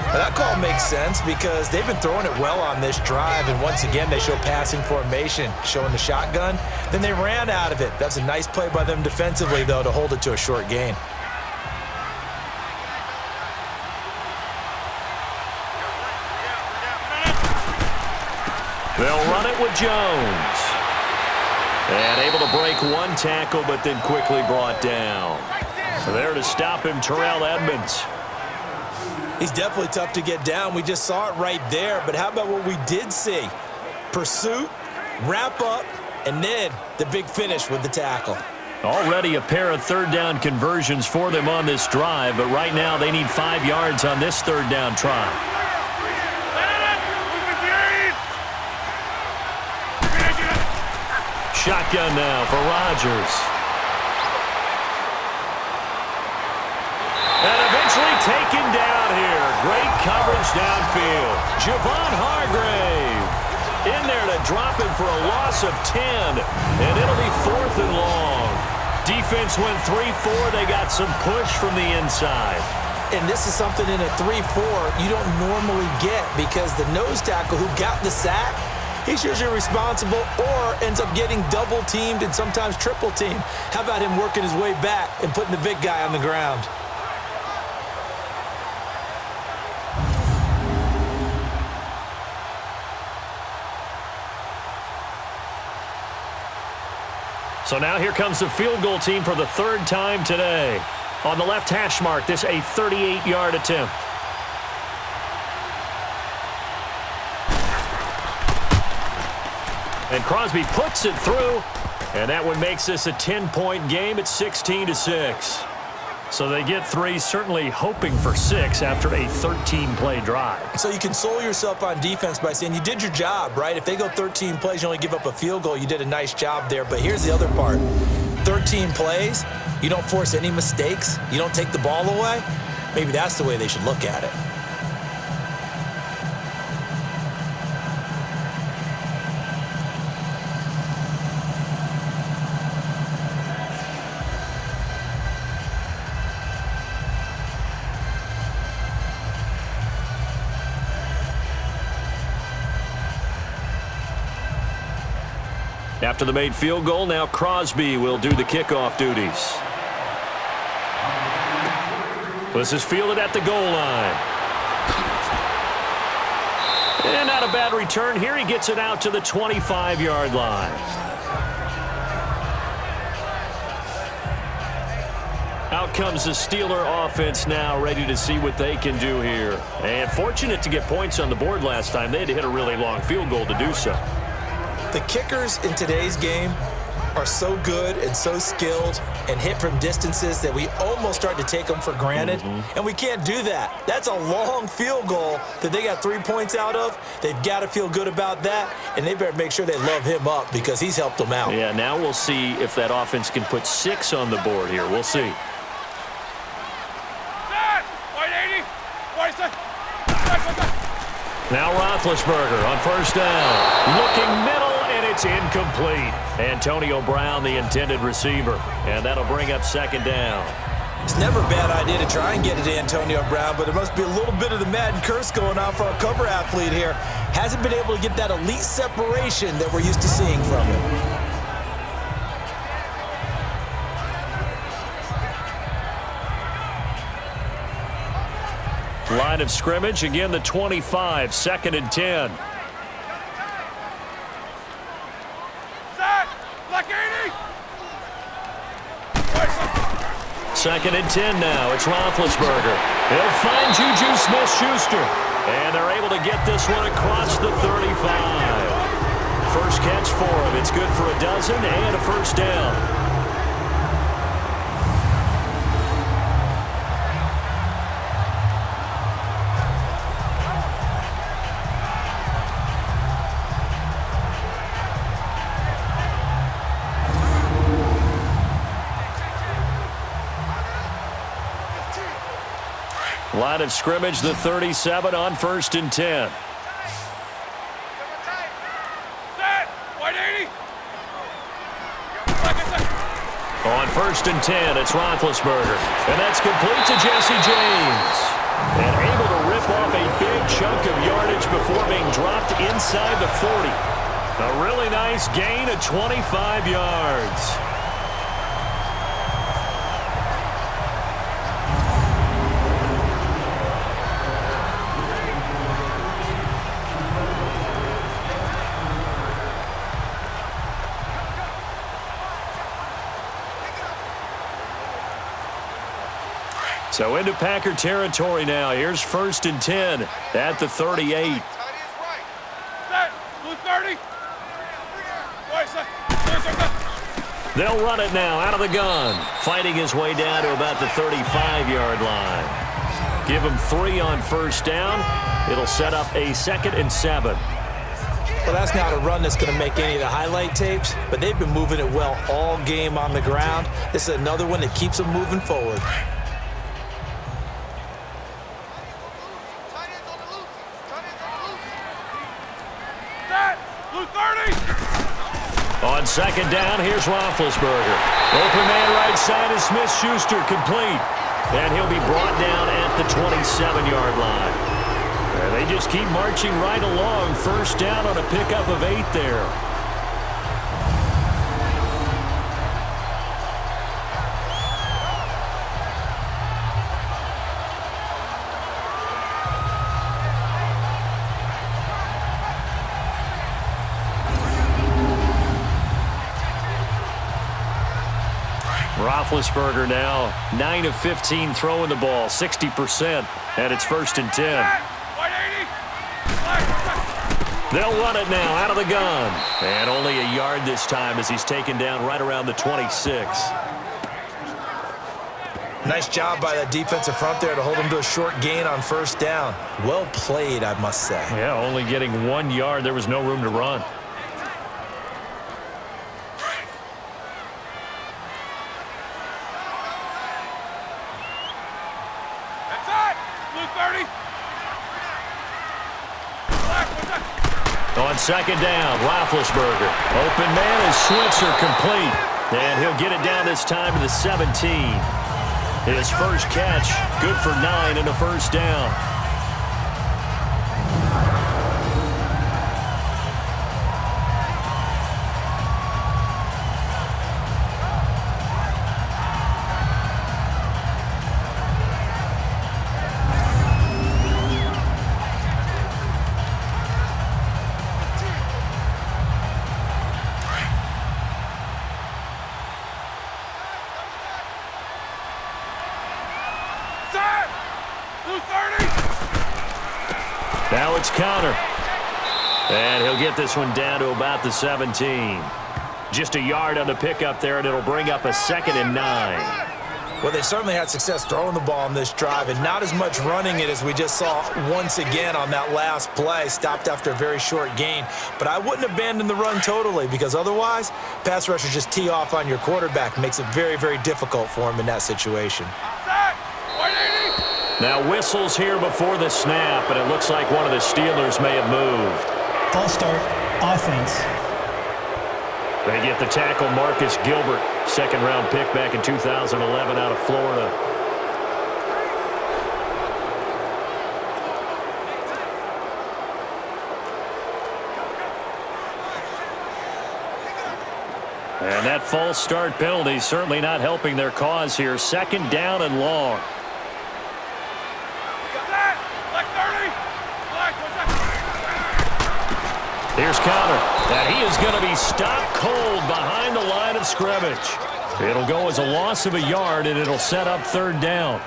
Well, that call makes sense because they've been throwing it well on this drive, and once again they show passing formation, showing the shotgun. Then they ran out of it. That's a nice play by them defensively, though, to hold it to a short gain. They'll run it with Jones. And able to break one tackle, but then quickly brought down. So there to stop him, Terrell Edmonds. He's definitely tough to get down. We just saw it right there. But how about what we did see? Pursuit, wrap up, and then the big finish with the tackle. Already a pair of third down conversions for them on this drive, but right now they need 5 yards on this third down try. Shotgun now for Rodgers. And eventually taken down here. Great coverage downfield. Javon Hargrave in there to drop him for a loss of 10. And it'll be 4th and long. Defense went 3-4. They got some push from the inside. And this is something in a 3-4 you don't normally get because the nose tackle who got the sack, he's usually responsible or ends up getting double-teamed and sometimes triple-teamed. How about him working his way back and putting the big guy on the ground? So now here comes the field goal team for the 3rd time today. On the left hash mark, this a 38-yard attempt. And Crosby puts it through, and that one makes this a 10-point game at 16-6. So they get 3, certainly hoping for 6 after a 13-play drive. So you console yourself on defense by saying you did your job, right? If they go 13 plays, you only give up a field goal, you did a nice job there. But here's the other part. 13 plays, you don't force any mistakes, you don't take the ball away. Maybe that's the way they should look at it. After the made field goal, now Crosby will do the kickoff duties. This is fielded at the goal line. And not a bad return here. He gets it out to the 25-yard line. Out comes the Steeler offense now, ready to see what they can do here. And fortunate to get points on the board last time. They had to hit a really long field goal to do so. The kickers in today's game are so good and so skilled and hit from distances that we almost start to take them for granted. And we can't do that. That's a long field goal that they got 3 points out of. They've got to feel good about that, and they better make sure they love him up because he's helped them out. Yeah, now we'll see if that offense can put 6 on the board here. We'll see. Now Roethlisberger on first down. Looking middle, and it's incomplete. Antonio Brown, the intended receiver. And that'll bring up second down. It's never a bad idea to try and get it to Antonio Brown, but there must be a little bit of the Madden curse going on for our cover athlete here. Hasn't been able to get that elite separation that we're used to seeing from him. Line of scrimmage, again the 25, 2nd and 10. Zach, black 80. 2nd and 10 now. It's Roethlisberger. He'll find Juju Smith-Schuster. And they're able to get this one across the 35. First catch for him. It's good for a dozen and a first down. Line of scrimmage, the 37 on 1st and 10. On 1st and 10, it's Roethlisberger. And that's complete to Jesse James. And able to rip off a big chunk of yardage before being dropped inside the 40. A really nice gain of 25 yards. So into Packer territory now. Here's 1st and 10 at the 38. They'll run it now out of the gun. Fighting his way down to about the 35-yard line. Give him 3 on 1st down. It'll set up a 2nd and 7. Well, that's not a run that's going to make any of the highlight tapes, but they've been moving it well all game on the ground. This is another one that keeps them moving forward. On 2nd down, here's Roethlisberger. Open man right side is Smith-Schuster, complete. And he'll be brought down at the 27-yard line. And they just keep marching right along. 1st down on a pickup of 8 there. Roethlisberger now 9 of 15 throwing the ball, 60%, and it's 1st and 10. They'll run it now out of the gun, and only a yard this time as he's taken down right around the 26. Nice job by that defensive front there to hold him to a short gain on 1st down. Well played, I must say. Yeah, only getting 1 yard. There was no room to run. On 2nd down, Roethlisberger. Open man is Switzer, complete. And he'll get it down this time to the 17. His first catch, good for 9 and a 1st down. Now it's Connor. And he'll get this one down to about the 17. Just a yard on the pickup there, and it'll bring up a 2nd and 9. Well, they certainly had success throwing the ball on this drive, and not as much running it as we just saw once again on that last play. Stopped after a very short gain. But I wouldn't abandon the run totally, because otherwise, pass rushers just tee off on your quarterback. Makes it very, very difficult for him in that situation. Now whistles here before the snap, and it looks like one of the Steelers may have moved. False start, offense. They get the tackle, Marcus Gilbert, 2nd-round pick back in 2011 out of Florida. And that false start penalty certainly not helping their cause here. 2nd down and long. Here's Connor. And he is going to be stopped cold behind the line of scrimmage. It'll go as a loss of a yard, and it'll set up third down.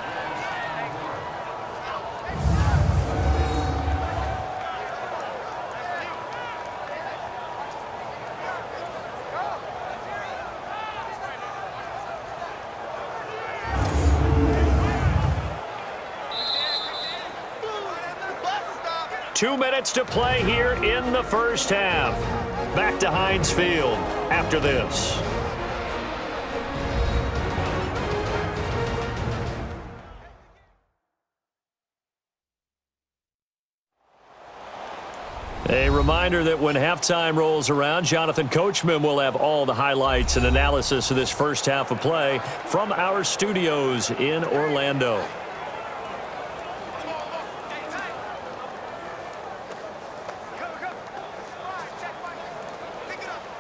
Two minutes to play here in the first half. Back to Heinz Field after this. A reminder that when halftime rolls around, Jonathan Coachman will have all the highlights and analysis of this first half of play from our studios in Orlando.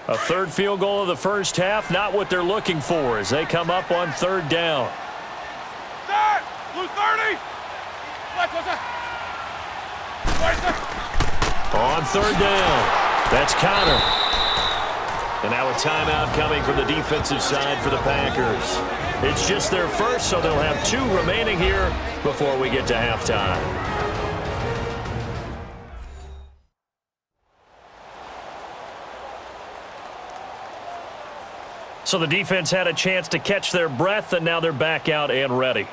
A third field goal of the first half, not what they're looking for as they come up on third down. Start! Blue 30! Left, what's that? On third down, that's Connor. And now a timeout coming from the defensive side for the Packers. It's just their first, so they'll have two remaining here before we get to halftime. So the defense had a chance to catch their breath, and now they're back out and ready.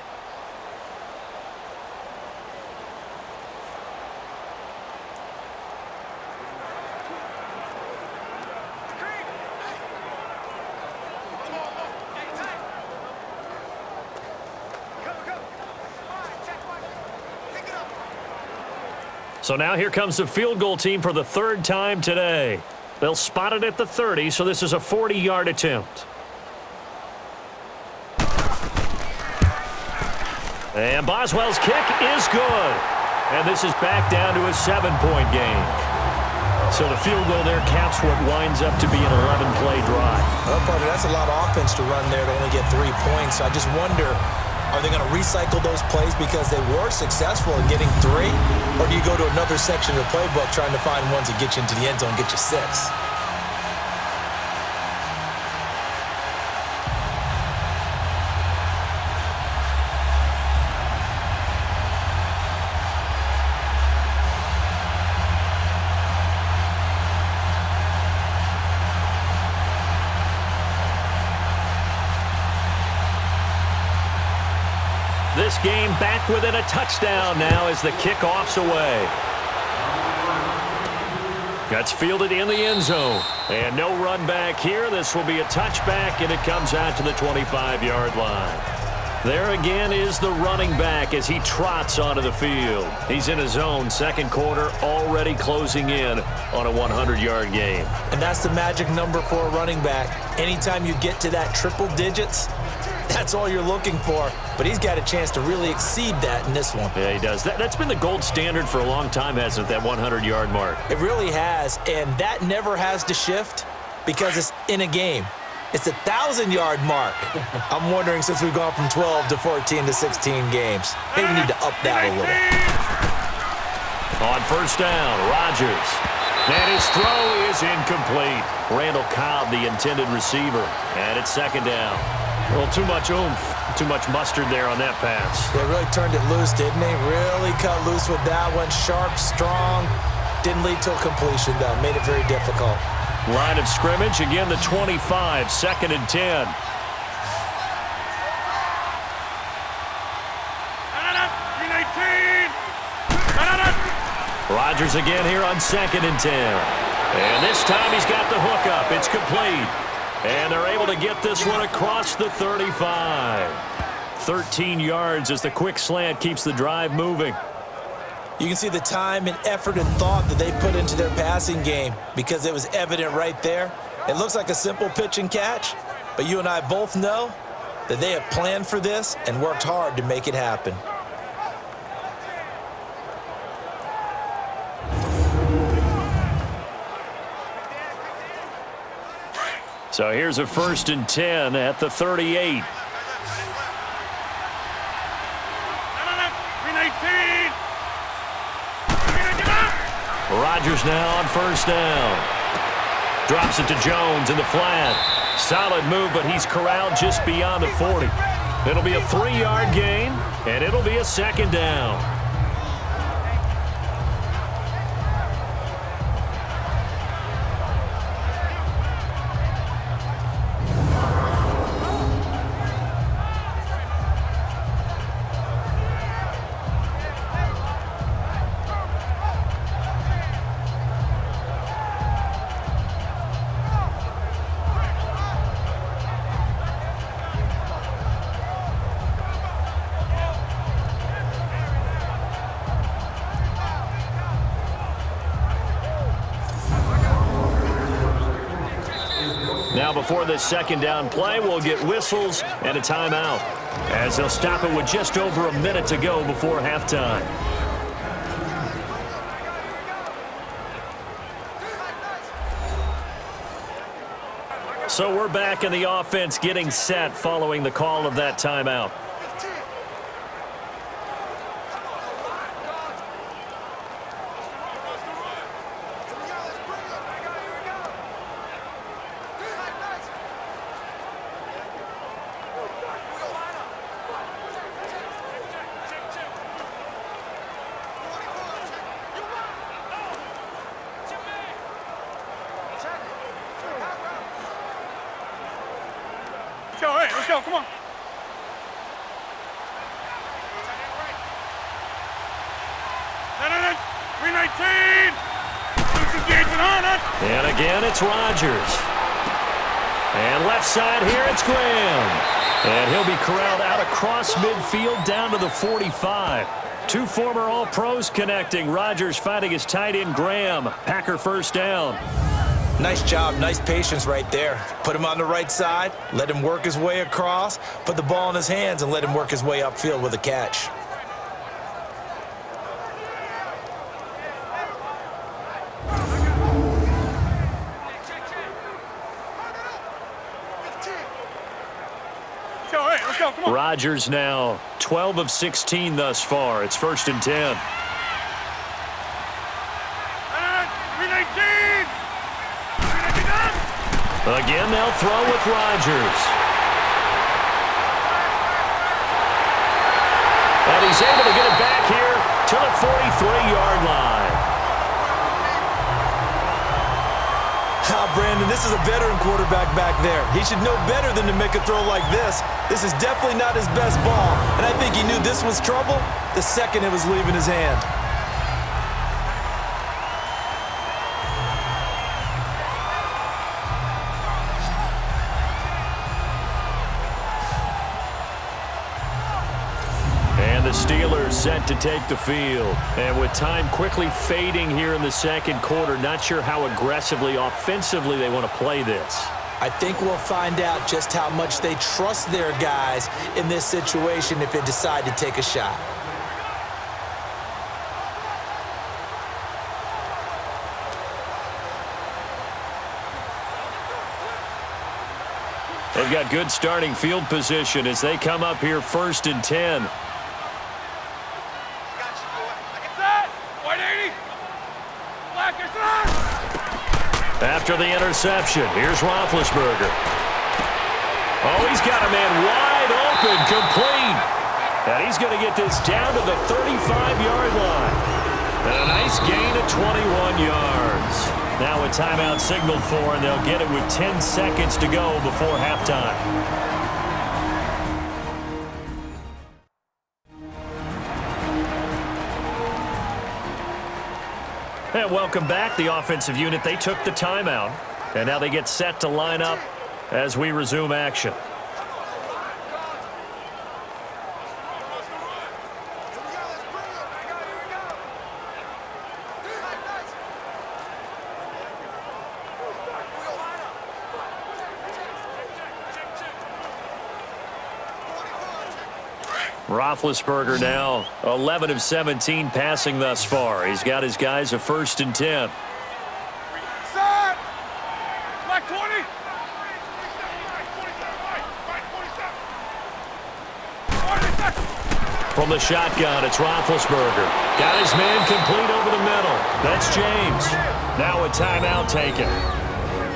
So now here comes the field goal team for the third time today. They'll spot it at the 30, so this is a 40-yard attempt. And Boswell's kick is good. And this is back down to a 7-point game. So the field goal there caps what winds up to be an 11-play drive. Well, partner, that's a lot of offense to run there to only get 3 points. So I just wonder, are they going to recycle those plays because they were successful in getting 3? Or do you go to another section of the playbook trying to find ones that get you into the end zone and get you 6? This game back within a touchdown now as the kickoff's away. That's fielded in the end zone. And no run back here. This will be a touchback, and it comes out to the 25-yard line. There again is the running back as he trots onto the field. He's in his zone, second quarter, already closing in on a 100-yard game. And that's the magic number for a running back. Anytime you get to that triple digits, that's all you're looking for. But he's got a chance to really exceed that in this one. Yeah, he does. That's been the gold standard for a long time, hasn't it, that 100-yard mark? It really has, and that never has to shift because it's in a game. It's a 1,000-yard mark. I'm wondering, since we've gone from 12 to 14 to 16 games, maybe we need to up that a little. On first down, Rodgers. And his throw is incomplete. Randall Cobb, the intended receiver. And it's second down. Well, too much oomph, too much mustard there on that pass. They really turned it loose, didn't they? Really cut loose with that one. Sharp, strong. Didn't lead to a completion, though. Made it very difficult. Line of scrimmage, again the 25, second and 10. Rodgers again here on second and 10. And this time he's got the hook up. It's complete. And they're able to get this one across the 35. 13 yards as the quick slant keeps the drive moving. You can see the time and effort and thought that they put into their passing game because it was evident right there. It looks like a simple pitch and catch, but you and I both know that they have planned for this and worked hard to make it happen. So here's a first and 10 at the 38. Rodgers now on first down. Drops it to Jones in the flat. Solid move, but he's corralled just beyond the 40. It'll be a 3-yard gain, and it'll be a second down. Now before this second down play, we'll get whistles and a timeout, as they'll stop it with just over a minute to go before halftime. So we're back in the offense getting set following the call of that timeout. Let's go, come on. No. 319. Lose engagement on it. And again, it's Rodgers. And left side here, it's Graham. And he'll be corralled out across midfield down to the 45. Two former All-Pros connecting. Rodgers fighting his tight end, Graham. Packer first down. Nice job, nice patience right there. Put him on the right side, let him work his way across, put the ball in his hands, and let him work his way upfield with a catch. Let's go, come on. Rodgers now 12 of 16 thus far. It's 1st and 10. 319. Again, they'll throw with Rodgers. And he's able to get it back here to the 43-yard line. Brandon, this is a veteran quarterback back there. He should know better than to make a throw like this. This is definitely not his best ball, and I think he knew this was trouble the second it was leaving his hand. The Steelers set to take the field. And with time quickly fading here in the second quarter, not sure how aggressively, offensively they want to play this. I think we'll find out just how much they trust their guys in this situation if they decide to take a shot. They've got good starting field position as they come up here 1st and 10. After the interception, here's Roethlisberger. Oh, he's got a man wide open, complete. And he's going to get this down to the 35-yard line. And a nice gain of 21 yards. Now a timeout signaled for, and they'll get it with 10 seconds to go before halftime. And welcome back, the offensive unit. They took the timeout, and now they get set to line up as we resume action. Roethlisberger now 11 of 17 passing thus far. He's got his guys a 1st and 10. Set. Black 20. From the shotgun, it's Roethlisberger. Got his man complete over the middle. That's James. Now a timeout taken.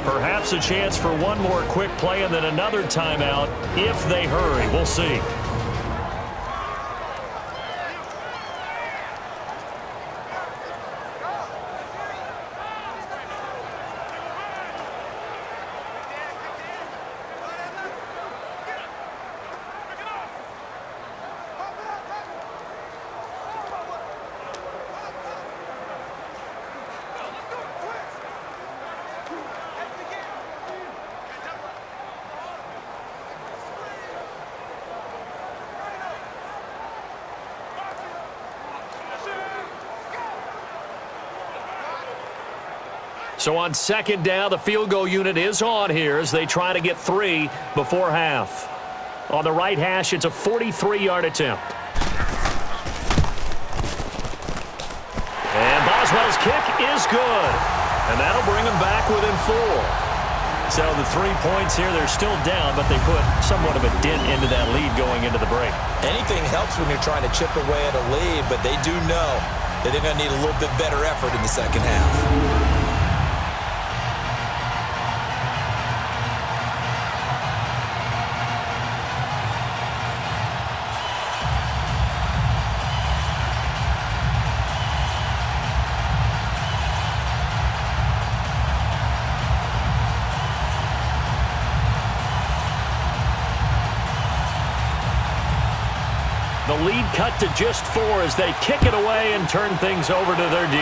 Perhaps a chance for one more quick play and then another timeout if they hurry. We'll see. So on second down, the field goal unit is on here as they try to get 3 before half. On the right hash, it's a 43-yard attempt. And Boswell's kick is good. And that'll bring them back within 4. So the 3 points here, they're still down, but they put somewhat of a dent into that lead going into the break. Anything helps when you're trying to chip away at a lead, but they do know that they're going to need a little bit better effort in the second half. The lead cut to just 4 as they kick it away and turn things over to their D.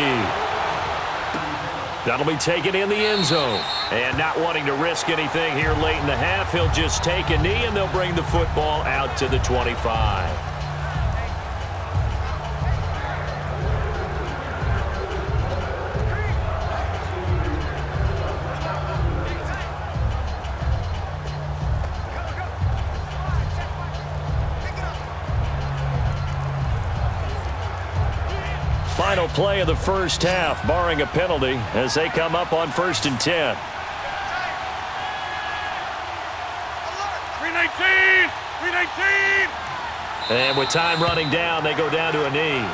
That'll be taken in the end zone. And not wanting to risk anything here late in the half, he'll just take a knee and they'll bring the football out to the 25. Final play of the first half, barring a penalty, as they come up on 1st and 10. 319! 319! And with time running down, they go down to a knee.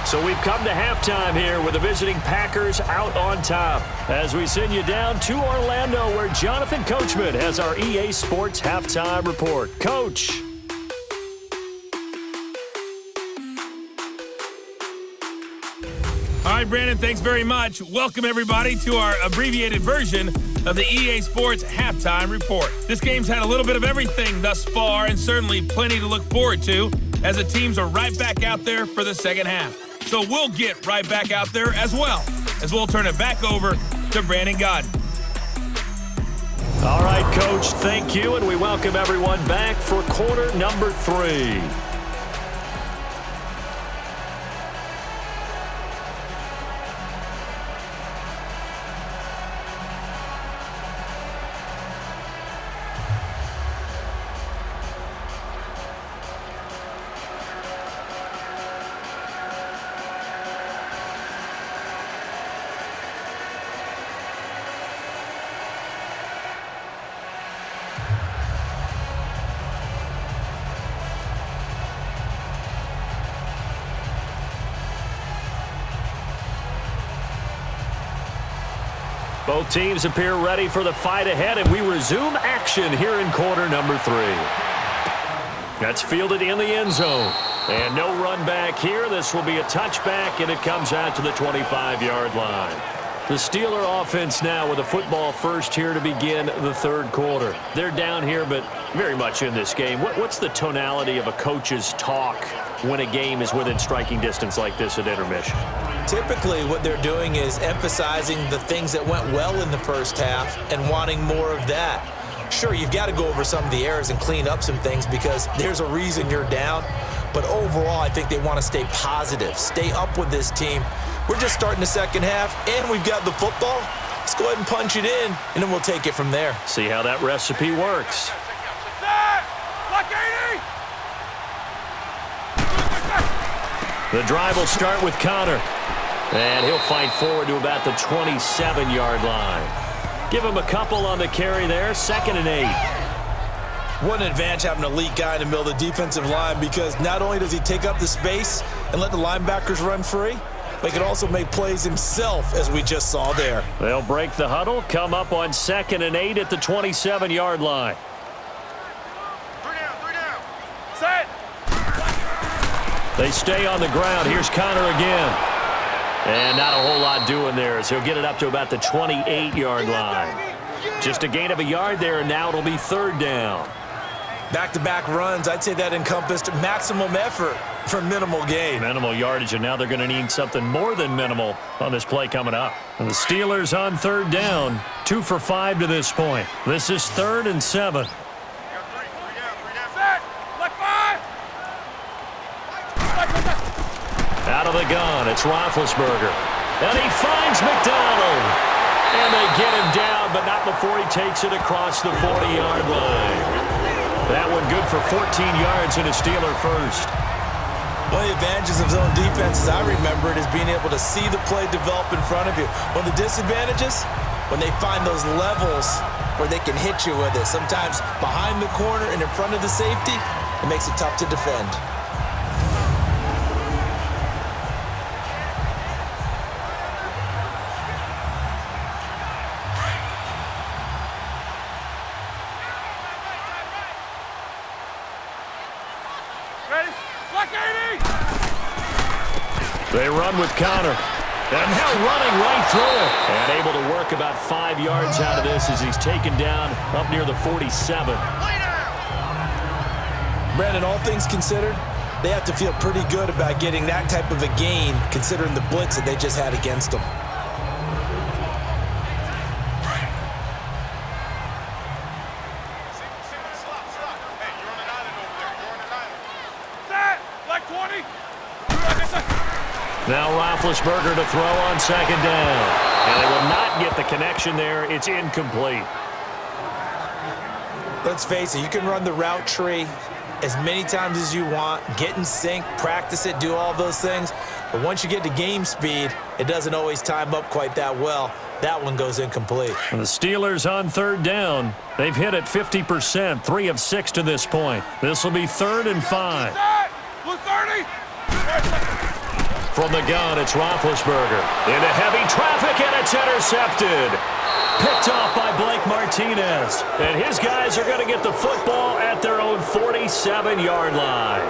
So we've come to halftime here with the visiting Packers out on top. As we send you down to Orlando, where Jonathan Coachman has our EA Sports halftime report. Coach. All right, Brandon, thanks very much. Welcome, everybody, to our abbreviated version of the EA Sports Halftime Report. This game's had a little bit of everything thus far and certainly plenty to look forward to as the teams are right back out there for the second half. So we'll get right back out there as well, as we'll turn it back over to Brandon Godden. All right, Coach, thank you, and we welcome everyone back for quarter number 3. Both teams appear ready for the fight ahead, and we resume action here in quarter number 3. That's fielded in the end zone. And no run back here. This will be a touchback, and it comes out to the 25-yard line. The Steeler offense now with a football first here to begin the third quarter. They're down here, but very much in this game. What's the tonality of a coach's talk when a game is within striking distance like this at intermission? Typically, what they're doing is emphasizing the things that went well in the first half and wanting more of that. Sure, you've got to go over some of the errors and clean up some things because there's a reason you're down. But overall, I think they want to stay positive, stay up with this team. We're just starting the second half, and we've got the football. Let's go ahead and punch it in, and then we'll take it from there. See how that recipe works. Block 80! The drive will start with Connor. And he'll fight forward to about the 27-yard line. Give him a couple on the carry there, 2nd and 8. What an advantage having an elite guy in the middle of the defensive line because not only does he take up the space and let the linebackers run free, but he can also make plays himself, as we just saw there. They'll break the huddle, come up on 2nd and 8 at the 27-yard line. Three down. Set. They stay on the ground. Here's Connor again. And not a whole lot doing there, as he'll get it up to about the 28-yard line. Just a gain of a yard there, and now it'll be 3rd down. Back-to-back runs, I'd say that encompassed maximum effort for minimal gain. Minimal yardage, and now they're going to need something more than minimal on this play coming up. And the Steelers on 3rd down, 2 for 5 to this point. This is 3rd and 7. Three down. Set. Like 5. Out of the gun, it's Roethlisberger. And he finds McDonald. And they get him down, but not before he takes it across the 40-yard line. That one good for 14 yards and a Steeler first. One of the advantages of zone defense, as I remember it, is being able to see the play develop in front of you. One of the disadvantages, when they find those levels where they can hit you with it. Sometimes behind the corner and in front of the safety, it makes it tough to defend. They run with Connor. And now running right through it. And able to work about 5 yards out of this as he's taken down up near the 47. Brandon, all things considered, they have to feel pretty good about getting that type of a gain, considering the blitz that they just had against them. Now Roethlisberger to throw on 2nd down. And they will not get the connection there. It's incomplete. Let's face it, you can run the route tree as many times as you want, get in sync, practice it, do all those things. But once you get to game speed, it doesn't always time up quite that well. That one goes incomplete. And the Steelers on 3rd down. They've hit it 50%, 3 of 6 to this point. This will be 3rd and 5. Blue 30. From the gun, it's Roethlisberger. Into heavy traffic, and it's intercepted. Picked off by Blake Martinez. And his guys are going to get the football at their own 47-yard line.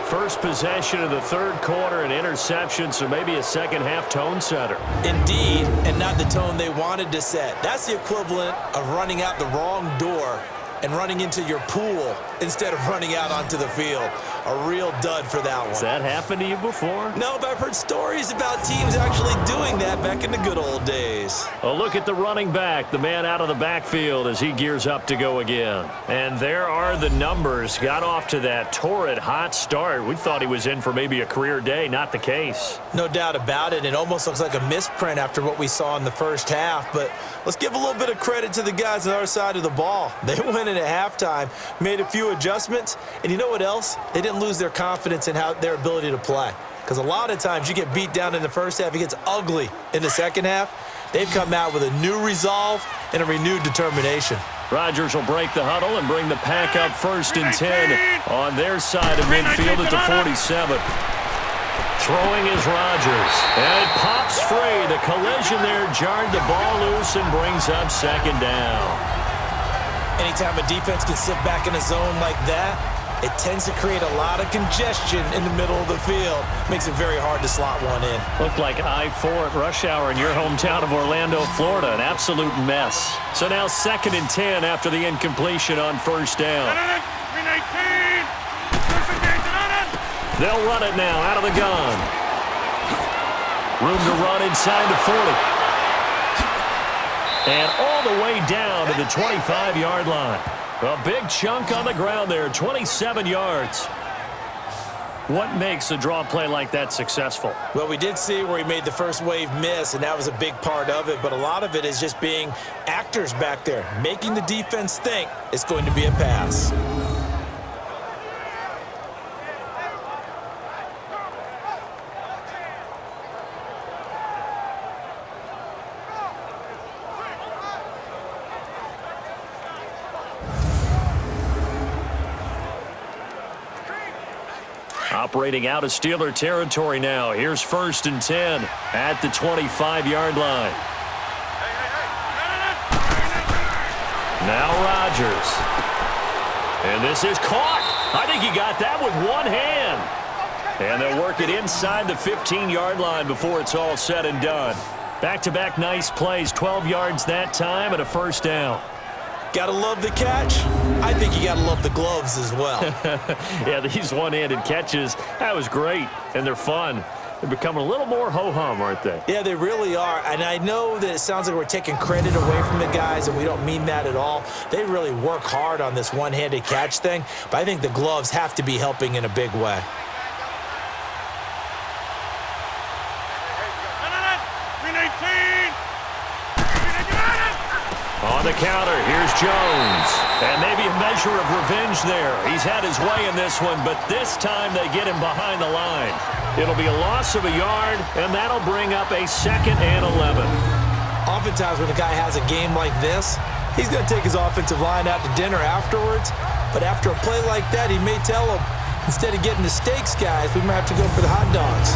First possession of the 3rd quarter, an interception, so maybe a second-half tone setter. Indeed, and not the tone they wanted to set. That's the equivalent of running out the wrong door and running into your pool instead of running out onto the field. A real dud for that one. Has that happened to you before? No, but I've heard stories about teams actually doing that back in the good old days. A look at the running back, the man out of the backfield as he gears up to go again. And there are the numbers. Got off to that torrid hot start. We thought he was in for maybe a career day. Not the case. No doubt about it. It almost looks like a misprint after what we saw in the first half. But let's give a little bit of credit to the guys on the other side of the ball. They went in at halftime, made a few adjustments, and you know what else? They didn't lose their confidence in their ability to play. Because a lot of times you get beat down in the first half, it gets ugly in the second half. They've come out with a new resolve and a renewed determination. Rodgers will break the huddle and bring the pack up 1st and 10 on their side of midfield at the 47. Throwing is Rodgers. And it pops free. The collision there jarred the ball loose and brings up 2nd down. Anytime a defense can sit back in a zone like that, it tends to create a lot of congestion in the middle of the field. Makes it very hard to slot one in. Looked like I-4 at rush hour in your hometown of Orlando, Florida. An absolute mess. So now 2nd and 10 after the incompletion on 1st down. They'll run it now out of the gun. Room to run inside the 40. And all the way down to the 25-yard line. A big chunk on the ground there, 27 yards. What makes a draw play like that successful? Well, we did see where he made the first wave miss, and that was a big part of it. But a lot of it is just being actors back there, making the defense think it's going to be a pass. Operating out of Steeler territory now. Here's 1st and 10 at the 25-yard line. Now Rodgers. And this is caught. I think he got that with one hand. And they'll work it inside the 15-yard line before it's all said and done. Back-to-back nice plays, 12 yards that time and a first down. Gotta love the catch. I think you gotta love the gloves as well. Yeah, these one-handed catches, that was great, and they're fun. They're becoming a little more ho-hum, aren't they? Yeah, they really are. And I know that it sounds like we're taking credit away from the guys, and we don't mean that at all. They really work hard on this one-handed catch thing, but I think the gloves have to be helping in a big way. On the counter, here's Jones. And maybe a measure of revenge there. He's had his way in this one, but this time they get him behind the line. It'll be a loss of a yard, and that'll bring up a 2nd and 11. Oftentimes when a guy has a game like this, he's going to take his offensive line out to dinner afterwards. But after a play like that, he may tell them, instead of getting the steaks, guys, we might have to go for the hot dogs.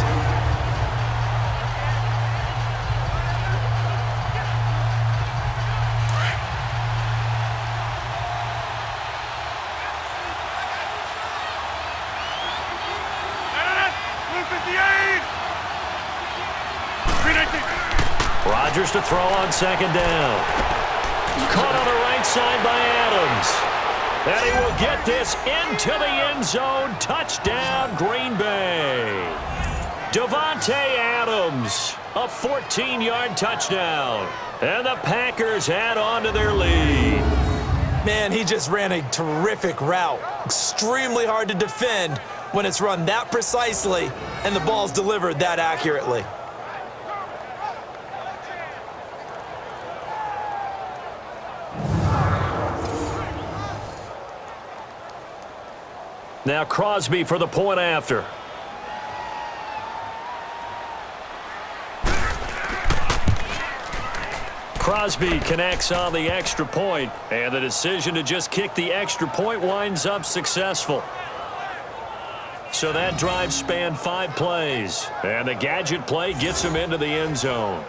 Rodgers to throw on 2nd down. Caught on the right side by Adams. And he will get this into the end zone. Touchdown, Green Bay. Davante Adams, a 14-yard touchdown. And the Packers add on to their lead. Man, he just ran a terrific route. Extremely hard to defend when it's run that precisely and the ball's delivered that accurately. Now Crosby for the point after. Crosby connects on the extra point, and the decision to just kick the extra point winds up successful. So that drive spanned 5 plays, and the gadget play gets him into the end zone.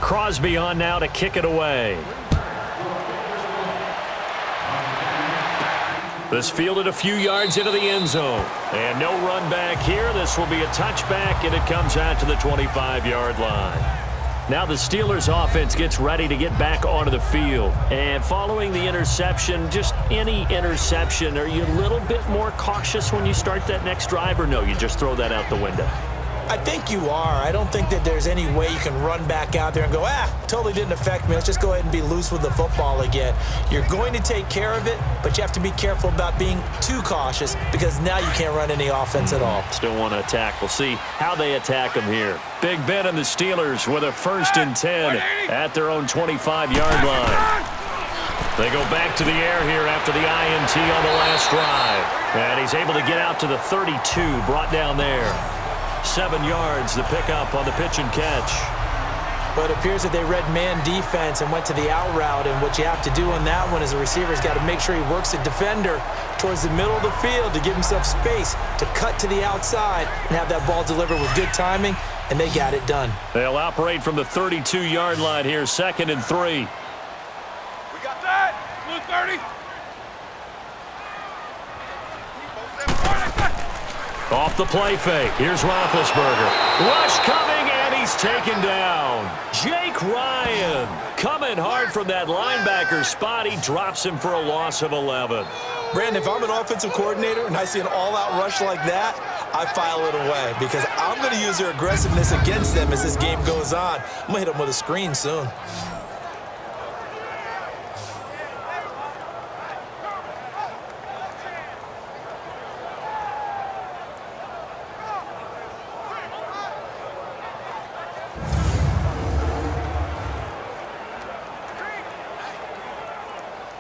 Crosby on now to kick it away. This fielded a few yards into the end zone. And no run back here. This will be a touchback, and it comes out to the 25-yard line. Now the Steelers offense gets ready to get back onto the field. And following the interception, just any interception, are you a little bit more cautious when you start that next drive, or no, you just throw that out the window? I think you are. I don't think that there's any way you can run back out there and go, totally didn't affect me. Let's just go ahead and be loose with the football again. You're going to take care of it, but you have to be careful about being too cautious because now you can't run any offense at all. Still want to attack. We'll see how they attack them here. Big Ben and the Steelers with a 1st and 10 at their own 25-yard line. They go back to the air here after the INT on the last drive. And he's able to get out to the 32, brought down there. 7 yards, the pickup on the pitch and catch. But it appears that they read man defense and went to the out route, and what you have to do on that one is the receiver's got to make sure he works the defender towards the middle of the field to give himself space to cut to the outside and have that ball delivered with good timing, and they got it done. They'll operate from the 32-yard line here, 2nd and 3. We got that. Blue 30. Off the play fake. Here's Roethlisberger. Rush coming, and he's taken down. Jake Ryan coming hard from that linebacker spot. He drops him for a loss of 11. Brandon, if I'm an offensive coordinator and I see an all-out rush like that, I file it away because I'm going to use their aggressiveness against them as this game goes on. I'm going to hit them with a screen soon.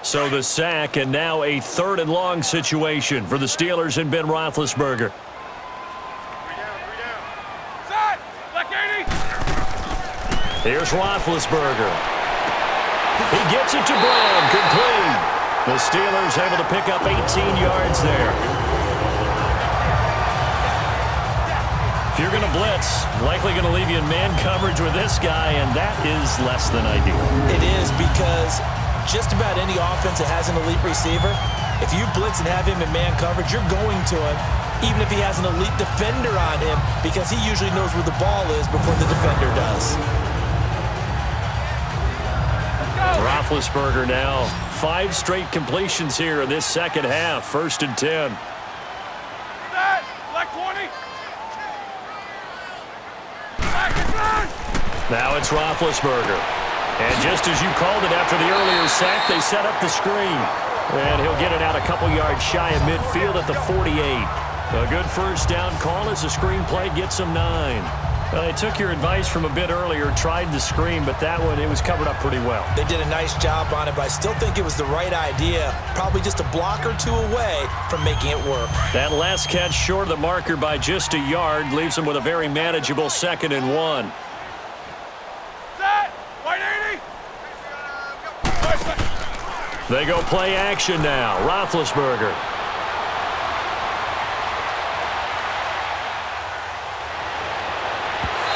So the sack, and now a 3rd and long situation for the Steelers and Ben Roethlisberger. Set! Black 80! Here's Roethlisberger. He gets it to Brown, complete. The Steelers able to pick up 18 yards there. If you're going to blitz, likely going to leave you in man coverage with this guy, and that is less than ideal. It is, because just about any offense that has an elite receiver, if you blitz and have him in man coverage, you're going to him, even if he has an elite defender on him, because he usually knows where the ball is before the defender does. Roethlisberger now 5 straight completions here in this second half. 1st and 10. Set! Black 20! Black is on! Now it's Roethlisberger. And just as you called it after the earlier sack, they set up the screen. And he'll get it out a couple yards shy of midfield at the 48. A good first down call as the screen play gets him 9. They took your advice from a bit earlier, tried the screen, but that one, it was covered up pretty well. They did a nice job on it, but I still think it was the right idea. Probably just a block or 2 away from making it work. That last catch short of the marker by just a yard leaves them with a very manageable 2nd and 1. Set! White 80! They go play action now. Roethlisberger.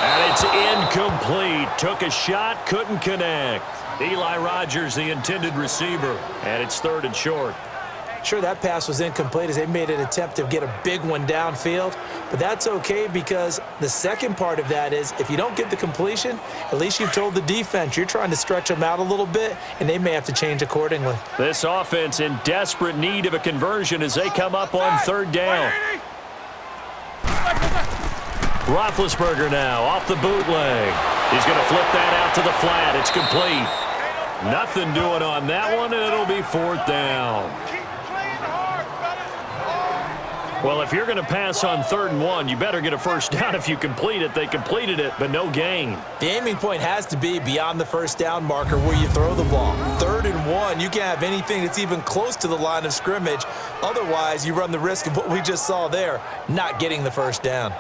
And it's incomplete. Took a shot, couldn't connect. Eli Rodgers, the intended receiver. And it's 3rd and short. Sure, that pass was incomplete as they made an attempt to get a big one downfield, but that's okay, because the second part of that is if you don't get the completion, at least you've told the defense you're trying to stretch them out a little bit, and they may have to change accordingly. This offense in desperate need of a conversion as they come up on 3rd down. Roethlisberger now off the bootleg. He's going to flip that out to the flat. It's complete. Nothing doing on that one, and it'll be 4th down. Well, if you're going to pass on 3rd and 1, you better get a first down if you complete it. They completed it, but no gain. The aiming point has to be beyond the first down marker where you throw the ball. 3rd and 1, you can't have anything that's even close to the line of scrimmage. Otherwise, you run the risk of what we just saw there, not getting the first down.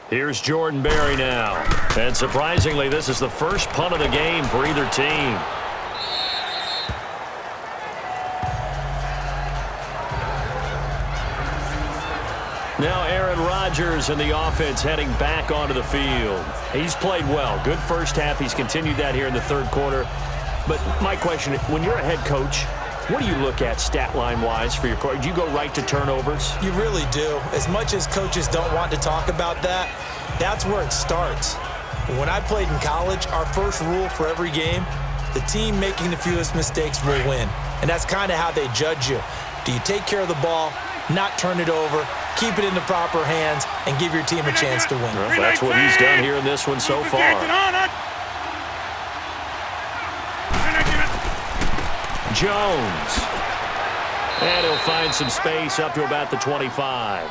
Here's Jordan Berry now. And surprisingly, this is the first punt of the game for either team. Now Aaron Rodgers and the offense heading back onto the field. He's played well. Good first half. He's continued that here in the 3rd quarter. But my question, when you're a head coach, what do you look at stat line-wise for your coach? Do you go right to turnovers? You really do. As much as coaches don't want to talk about that, that's where it starts. When I played in college, our first rule for every game, the team making the fewest mistakes will win. And that's kind of how they judge you. Do you take care of the ball, not turn it over, keep it in the proper hands, and give your team a chance to win? Well, that's what he's done here in this one so far. Jones. And he'll find some space up to about the 25.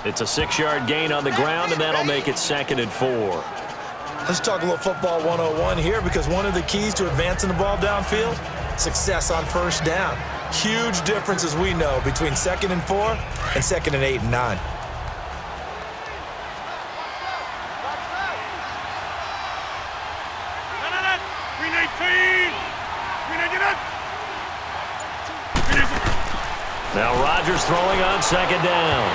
It's a 6-yard gain on the ground, and that'll make it 2nd and 4. Let's talk a little football 101 here, because one of the keys to advancing the ball downfield, success on first down. Huge difference, as we know, between 2nd and 4 and 2nd and 8 and 9. Now Rodgers throwing on 2nd down.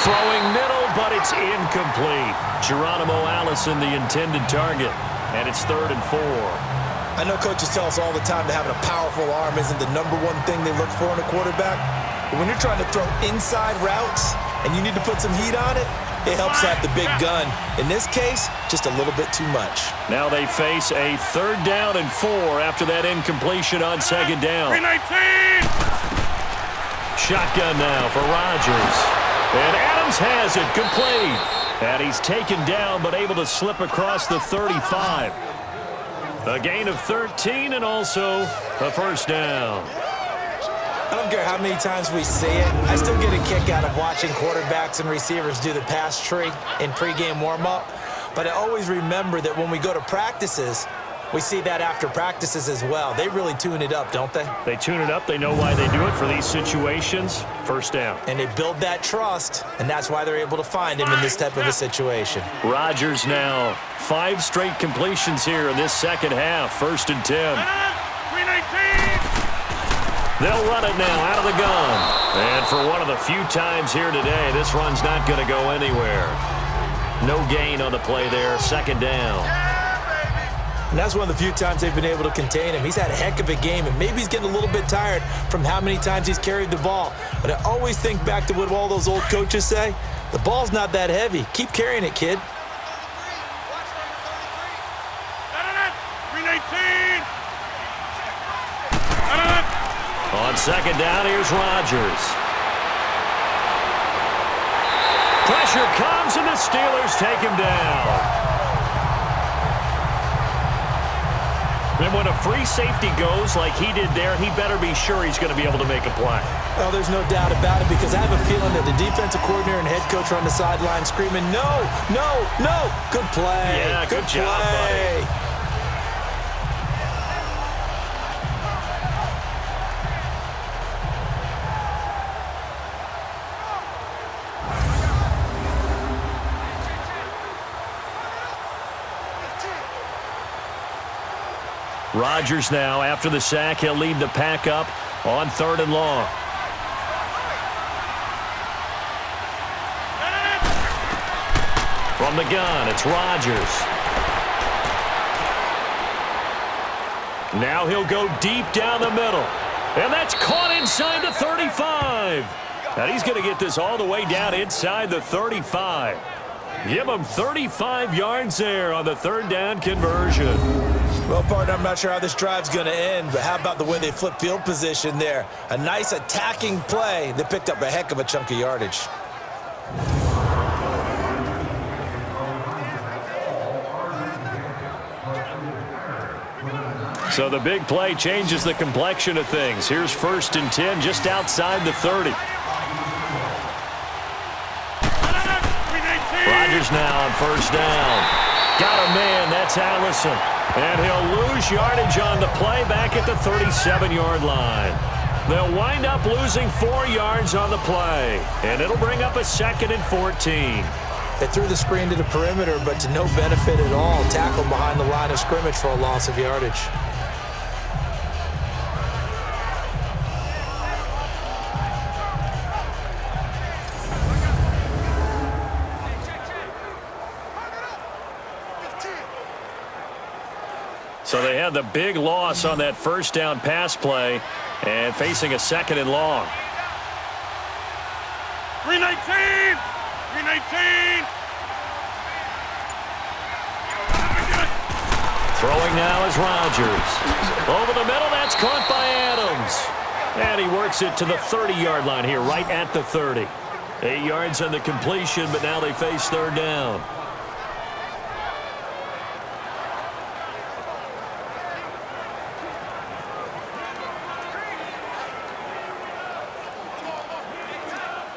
Throwing middle, but it's incomplete. Geronimo Allison, the intended target. And it's 3rd and 4. I know coaches tell us all the time that having a powerful arm isn't the #1 thing they look for in a quarterback. But when you're trying to throw inside routes and you need to put some heat on it, it helps have the big gun. In this case, just a little bit too much. Now they face a 3rd down and 4 after that incompletion on 2nd down. 319! Shotgun now for Rodgers. And Adams has it complete. And he's taken down but able to slip across the 35. A gain of 13 and also a first down. I don't care how many times we see it. I still get a kick out of watching quarterbacks and receivers do the pass tree in pregame warm-up. But I always remember that when we go to practices, we see that after practices as well. They really tune it up, don't they? They tune it up. They know why they do it for these situations. First down. And they build that trust, and that's why they're able to find him in this type of a situation. Rodgers now 5 straight completions here in this second half. 1st and 10. 319. They'll run it now out of the gun. And for one of the few times here today, this run's not going to go anywhere. No gain on the play there. 2nd down. And that's one of the few times they've been able to contain him. He's had a heck of a game, and maybe he's getting a little bit tired from how many times he's carried the ball. But I always think back to what all those old coaches say. The ball's not that heavy. Keep carrying it, kid. 319. On 2nd down, here's Rodgers. Pressure comes, and the Steelers take him down. And when a free safety goes like he did there, he better be sure he's going to be able to make a play. Well, there's no doubt about it, because I have a feeling that the defensive coordinator and head coach are on the sideline screaming, no, no, no. Good play. Yeah, good job, buddy. Rodgers now, after the sack, he'll lead the pack up on 3rd and long. From the gun, it's Rodgers. Now he'll go deep down the middle. And that's caught inside the 35. And he's going to get this all the way down inside the 35. Give him 35 yards there on the 3rd down conversion. Well, partner, I'm not sure how this drive's going to end, but how about the way they flip field position there? A nice attacking play that picked up a heck of a chunk of yardage. So the big play changes the complexion of things. Here's 1st and 10 just outside the 30. Rodgers now on 1st down. Got a man, that's Allison. And he'll lose yardage on the play back at the 37-yard line. They'll wind up losing 4 yards on the play. And it'll bring up a 2nd and 14. They threw the screen to the perimeter, but to no benefit at all. Tackled behind the line of scrimmage for a loss of yardage. So they had the big loss on that 1st down pass play and facing a 2nd and long. 319. 319. Throwing now is Rodgers. Over the middle, that's caught by Adams. And he works it to the 30-yard line here, right at the 30. 8 yards on the completion, but now they face 3rd down.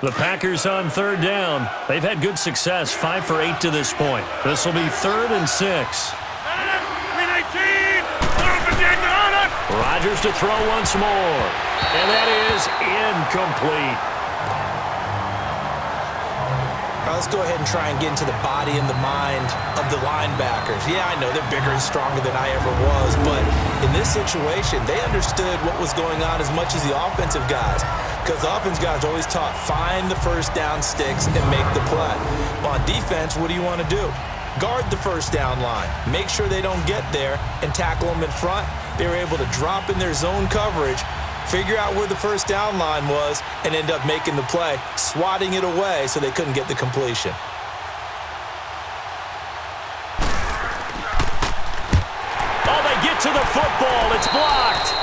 The Packers on 3rd down. They've had good success, 5 for 8 to this point. This will be 3rd and 6. 319. Rodgers to throw once more. And that is incomplete. Let's go ahead and try and get into the body and the mind of the linebackers. Yeah, I know they're bigger and stronger than I ever was, but in this situation, they understood what was going on as much as the offensive guys. Because the offense guys are always taught, find the 1st down sticks and make the play. Well, on defense, what do you want to do? Guard the 1st down line. Make sure they don't get there and tackle them in front. They were able to drop in their zone coverage, figure out where the 1st down line was, and end up making the play, swatting it away so they couldn't get the completion. Oh, they get to the football. It's blocked.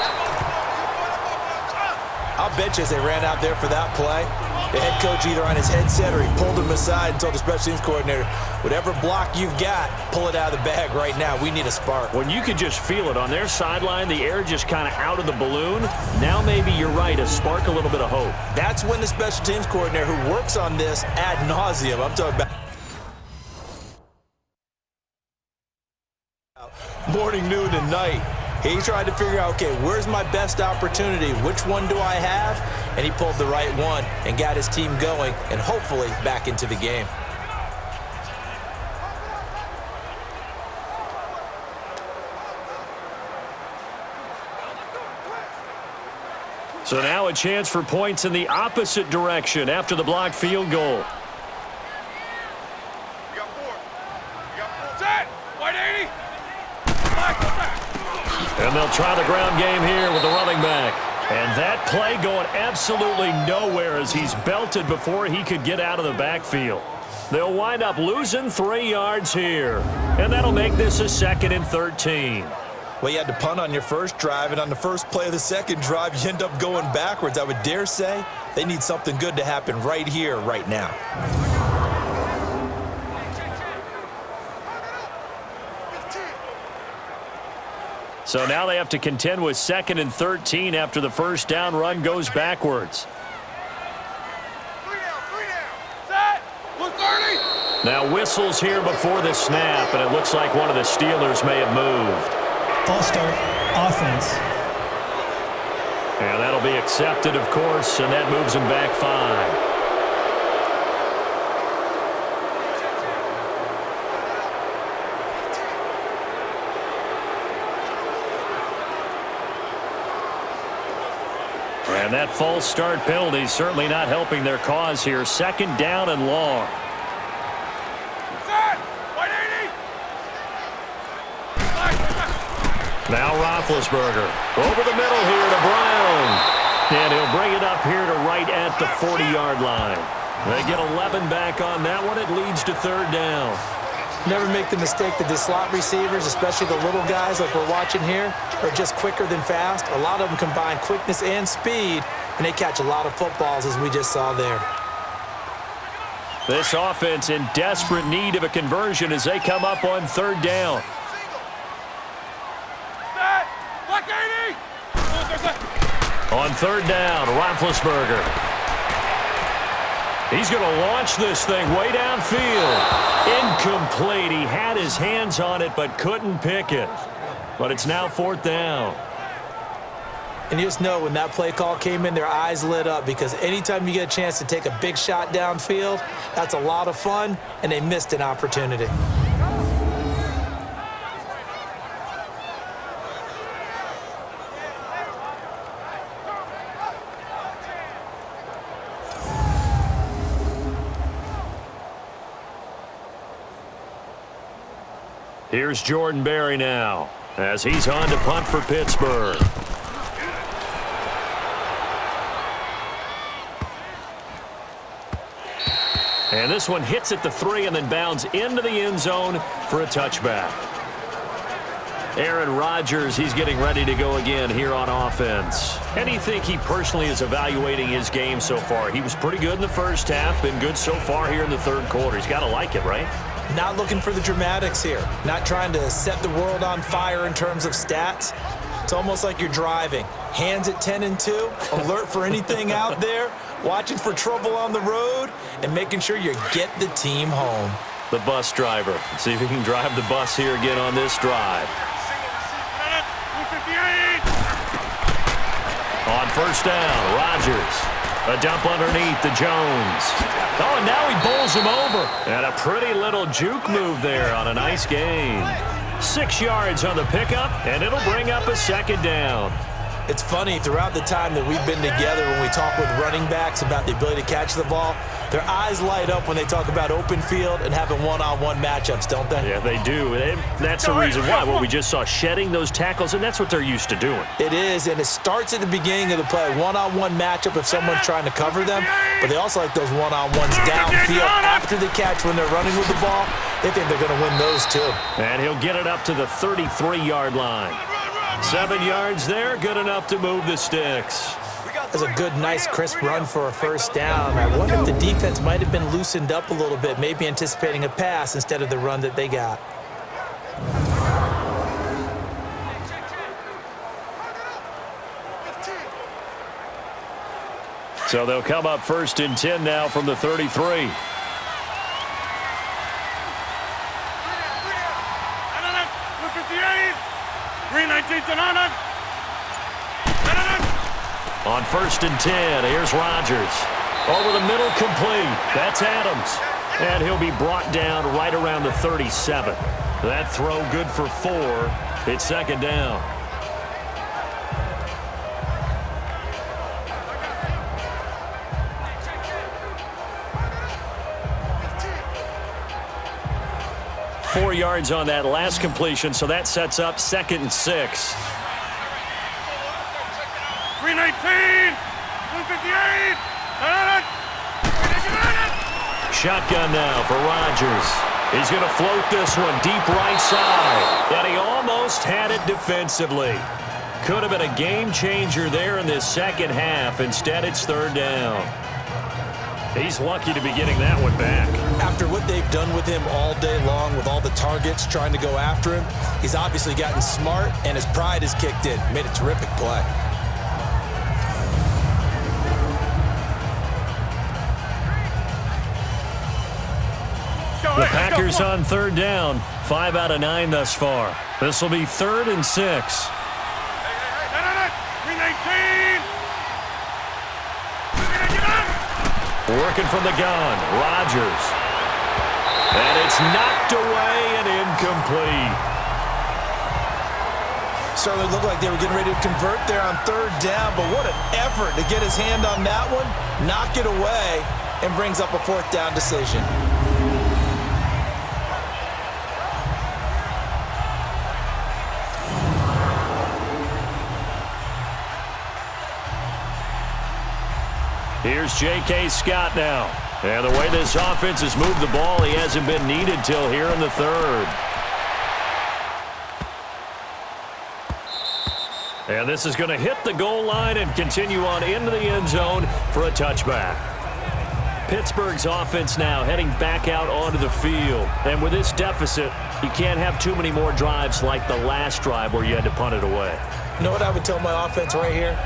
I'll bet you as they ran out there for that play, the head coach either on his headset or he pulled him aside and told the special teams coordinator, whatever block you've got, pull it out of the bag right now. We need a spark. When you could just feel it on their sideline, the air just kind of out of the balloon. Now maybe you're right, a spark, a little bit of hope. That's when the special teams coordinator who works on this ad nauseum, I'm talking about morning, noon, and night. He tried to figure out, okay, where's my best opportunity? Which one do I have? And he pulled the right one and got his team going and hopefully back into the game. So now a chance for points in the opposite direction after the blocked field goal. And they'll try the ground game here with the running back. And that play going absolutely nowhere as he's belted before he could get out of the backfield. They'll wind up losing 3 yards here. And that'll make this a 2nd and 13. Well, you had to punt on your first drive, and on the first play of the second drive, you end up going backwards. I would dare say they need something good to happen right here, right now. So now they have to contend with 2nd and 13 after the first down run goes backwards. Now whistles here before the snap, and it looks like one of the Steelers may have moved. False start, offense. And that'll be accepted, of course, and that moves them back 5. And that false start penalty certainly not helping their cause here. 2nd down and long. Now Roethlisberger over the middle here to Brown. And he'll bring it up here to right at the 40-yard line. They get 11 back on that one. It leads to 3rd down. Never make the mistake that the slot receivers, especially the little guys like we're watching here, are just quicker than fast. A lot of them combine quickness and speed, and they catch a lot of footballs, as we just saw there. This offense in desperate need of a conversion as they come up on 3rd down. On 3rd down, Roethlisberger. He's going to launch this thing way downfield. Incomplete. He had his hands on it but couldn't pick it. But it's now 4th down. And you just know when that play call came in, their eyes lit up, because anytime you get a chance to take a big shot downfield, that's a lot of fun, and they missed an opportunity. Here's Jordan Berry now as he's on to punt for Pittsburgh. And this one hits at the 3 and then bounds into the end zone for a touchback. Aaron Rodgers, he's getting ready to go again here on offense. And you think he personally is evaluating his game so far? He was pretty good in the first half, been good so far here in the 3rd quarter. He's got to like it, right? Not looking for the dramatics here. Not trying to set the world on fire in terms of stats. It's almost like you're driving. Hands at 10 and 2, alert for anything out there, watching for trouble on the road, and making sure you get the team home. The bus driver. See if he can drive the bus here again on this drive. On 1st down, Rodgers. A dump underneath to Jones. Oh, and now he bowls him over. And a pretty little juke move there on a nice gain. 6 yards on the pickup, and it'll bring up a 2nd down. It's funny, throughout the time that we've been together, when we talk with running backs about the ability to catch the ball, their eyes light up when they talk about open field and having one-on-one matchups, don't they? Yeah, they do. That's the reason why. What we just saw, shedding those tackles, and that's what they're used to doing. It is, and it starts at the beginning of the play. One-on-one matchup if someone's trying to cover them, but they also like those one-on-ones downfield after the catch when they're running with the ball. They think they're going to win those too. And he'll get it up to the 33-yard line. 7 yards there, good enough to move the sticks. That was a good, nice, crisp run for a first down. I wonder if the defense might have been loosened up a little bit, maybe anticipating a pass instead of the run that they got. So they'll come up 1st and 10 now from the 33. On 1st and 10, here's Rodgers. Over the middle, complete. That's Adams. And he'll be brought down right around the 37. That throw good for 4. It's 2nd down. Four yards on that last completion, so that sets up 2nd and 6. 319, 158. Shotgun now for Rodgers. He's going to float this one deep right side. And he almost had it defensively. Could have been a game changer there in this second half. Instead, it's 3rd down. He's lucky to be getting that one back. After what they've done with him all day long, with all the targets trying to go after him, he's obviously gotten smart, and his pride has kicked in. Made a terrific play. The Packers on 3rd down. 5 out of 9 thus far. This will be 3rd and 6. 319. Working from the gun, Rodgers. And it's knocked away and incomplete. Certainly looked like they were getting ready to convert there on 3rd down, but what an effort to get his hand on that one, knock it away, and brings up a 4th down decision. Here's J.K. Scott now. And the way this offense has moved the ball, he hasn't been needed till here in the 3rd. And this is going to hit the goal line and continue on into the end zone for a touchback. Pittsburgh's offense now heading back out onto the field. And with this deficit, you can't have too many more drives like the last drive where you had to punt it away. You know what I would tell my offense right here?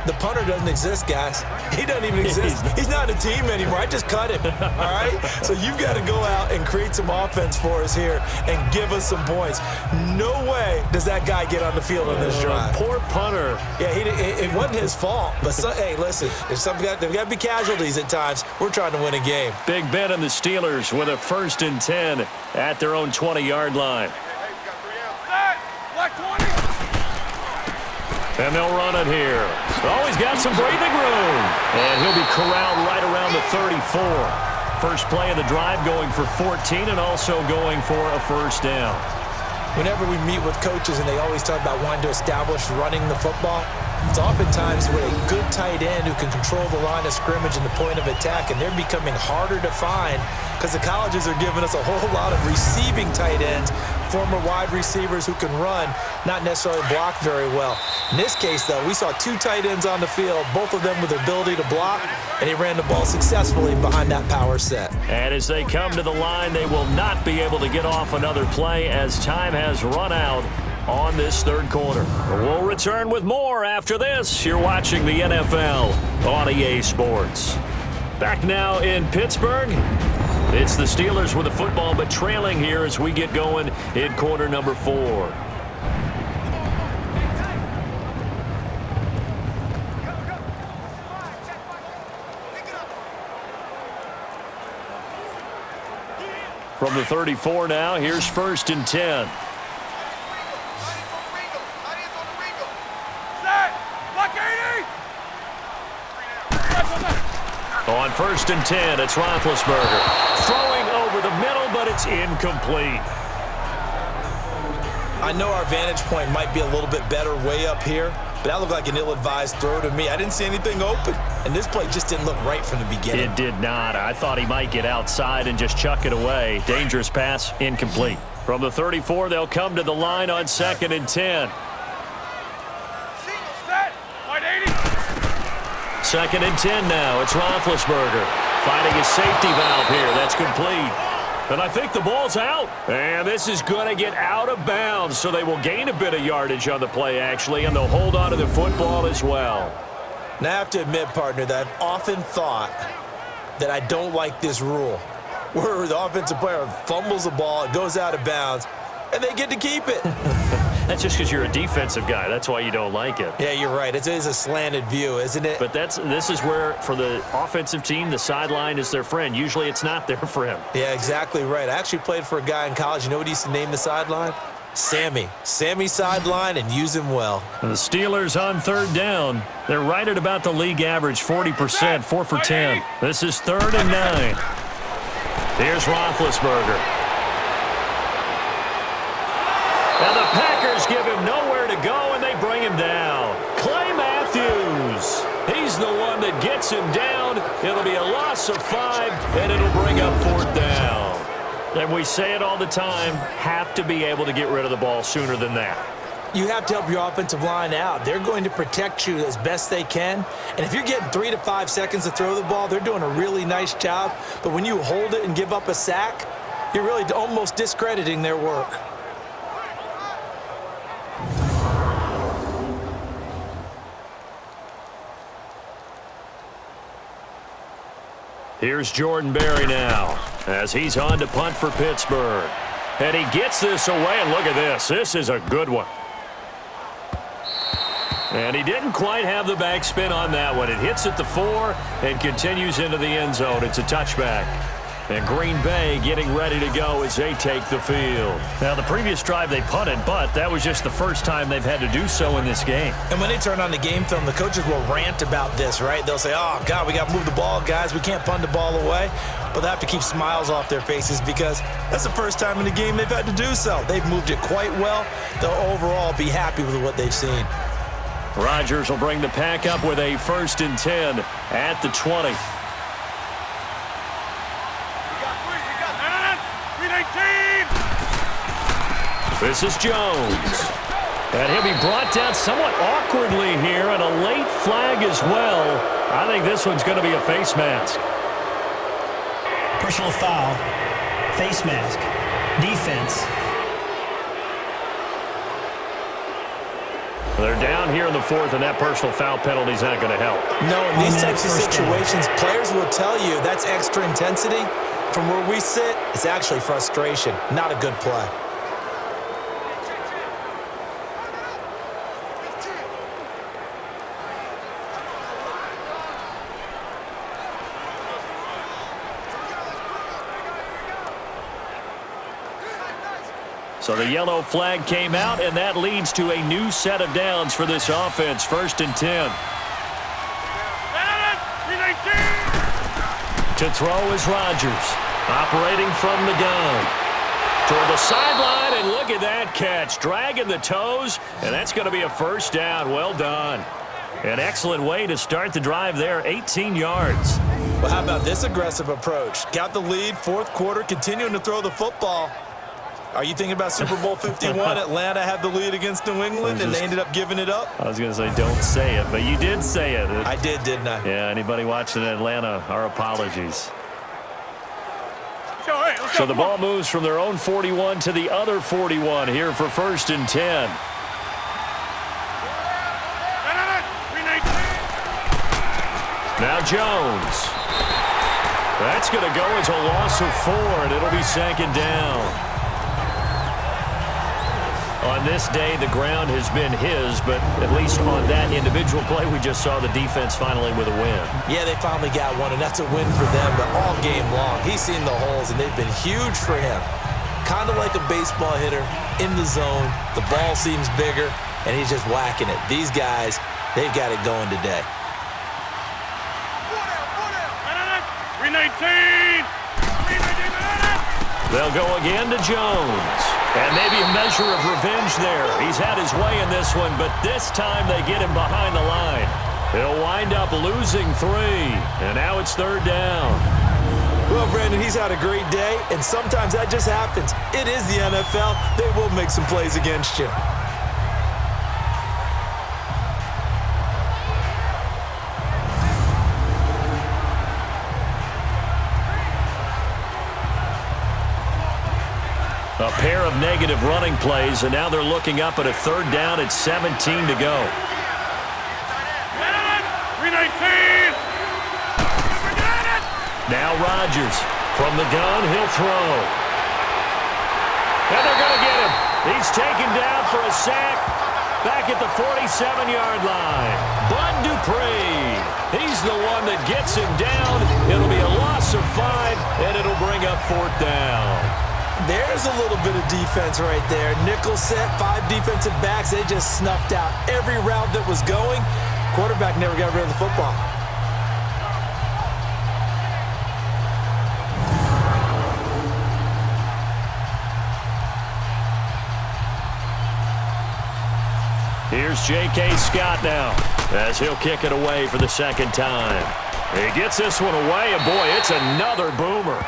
The punter doesn't exist, guys. He doesn't even exist. He's not a team anymore. I just cut him, all right? So you've got to go out and create some offense for us here and give us some points. No way does that guy get on the field on this drive. Poor punter. Yeah, it wasn't his fault. But, hey, listen, there's got to be casualties at times. We're trying to win a game. Big Ben and the Steelers with a 1st and 10 at their own 20-yard line. Black 20. And they'll run it here. Oh, he's got some breathing room. And he'll be corralled right around the 34. First play of the drive going for 14 and also going for a 1st down. Whenever we meet with coaches and they always talk about wanting to establish running the football, it's oftentimes with a good tight end who can control the line of scrimmage and the point of attack, and they're becoming harder to find because the colleges are giving us a whole lot of receiving tight ends, former wide receivers who can run, not necessarily block very well. In this case, though, we saw 2 tight ends on the field, both of them with the ability to block, and he ran the ball successfully behind that power set. And as they come to the line, they will not be able to get off another play as time has run out on this 3rd quarter. We'll return with more after this. You're watching the NFL on EA Sports. Back now in Pittsburgh. It's the Steelers with the football, but trailing here as we get going in quarter number 4. From the 34 now, here's 1st and 10. On 1st and 10, it's Roethlisberger. Throwing over the middle, but it's incomplete. I know our vantage point might be a little bit better way up here, but that looked like an ill-advised throw to me. I didn't see anything open, and this play just didn't look right from the beginning. It did not. I thought he might get outside and just chuck it away. Dangerous pass, incomplete. From the 34, they'll come to the line on 2nd and 10. Set. Wide 80. 2nd and 10 now. It's Roethlisberger finding his safety valve here. That's complete. And I think the ball's out. And this is going to get out of bounds, so they will gain a bit of yardage on the play, actually, and they'll hold on to the football as well. Now, I have to admit, partner, that I've often thought that I don't like this rule, where the offensive player fumbles the ball, it goes out of bounds, and they get to keep it. That's just because you're a defensive guy. That's why you don't like it. Yeah, you're right. It is a slanted view, isn't it? But this is where, for the offensive team, the sideline is their friend. Usually it's not their friend. Yeah, exactly right. I actually played for a guy in college. You know what he used to name the sideline? Sammy. Sammy sideline, and use him well. And the Steelers on 3rd down. They're right at about the league average, 40%, 4 for 10. This is 3rd and 9. Here's Roethlisberger. And the Packers give him nowhere to go, and they bring him down. Clay Matthews. He's the one that gets him down. It'll be a loss of 5, and it'll bring up 4th down. And we say it all the time, have to be able to get rid of the ball sooner than that. You have to help your offensive line out. They're going to protect you as best they can. And if you're getting 3 to 5 seconds to throw the ball, they're doing a really nice job. But when you hold it and give up a sack, you're really almost discrediting their work. Here's Jordan Berry now as he's on to punt for Pittsburgh. And he gets this away, and look at this. This is a good one. And he didn't quite have the backspin on that one. It hits at the 4 and continues into the end zone. It's a touchback. And Green Bay getting ready to go as they take the field. Now, the previous drive they punted, but that was just the first time they've had to do so in this game. And when they turn on the game film, the coaches will rant about this, right? They'll say, oh, God, we got to move the ball, guys. We can't punt the ball away. But they have to keep smiles off their faces because that's the first time in the game they've had to do so. They've moved it quite well. They'll overall be happy with what they've seen. Rodgers will bring the pack up with a 1st and 10 at the 20. This is Jones. And he'll be brought down somewhat awkwardly here, and a late flag as well. I think this one's going to be a face mask. Personal foul. Face mask. Defense. They're down here in the 4th, and that personal foul penalty is not going to help. No, in these types of situations, players will tell you that's extra intensity. From where we sit, it's actually frustration, not a good play. So the yellow flag came out, and that leads to a new set of downs for this offense. 1st and 10. To throw is Rodgers, operating from the gun. Toward the sideline, and look at that catch. Dragging the toes, and that's going to be a 1st down. Well done. An excellent way to start the drive there, 18 yards. Well, how about this aggressive approach? Got the lead, 4th quarter, continuing to throw the football. Are you thinking about Super Bowl 51? Atlanta had the lead against New England, and they ended up giving it up? I was going to say, don't say it, but you did say it. I did, didn't I? Yeah, anybody watching Atlanta, our apologies. So the ball moves from their own 41 to the other 41 here for 1st and 10. Now Jones. That's going to go as a loss of 4, and it'll be 2nd down. On this day, the ground has been his, but at least on that individual play, we just saw the defense finally with a win. Yeah, they finally got one, and that's a win for them, but all game long, he's seen the holes, and they've been huge for him. Kind of like a baseball hitter in the zone. The ball seems bigger, and he's just whacking it. These guys, they've got it going today. 319! They'll go again to Jones. And maybe a measure of revenge there. He's had his way in this one, but this time they get him behind the line. He'll wind up losing 3, and now it's 3rd down. Well, Brandon, he's had a great day, and sometimes that just happens. It is the NFL. They will make some plays against you. A pair of negative running plays, and now they're looking up at a third down at 17 to go. 319. Now Rodgers. From the gun, he'll throw. And they're going to get him. He's taken down for a sack back at the 47-yard line. Bud Dupree. He's the one that gets him down. It'll be a loss of 5, and it'll bring up 4th down. There's a little bit of defense right there. Nickel set, 5 defensive backs. They just snuffed out every route that was going. Quarterback never got rid of the football. Here's J.K. Scott now as he'll kick it away for the second time. He gets this one away, and boy, it's another boomer.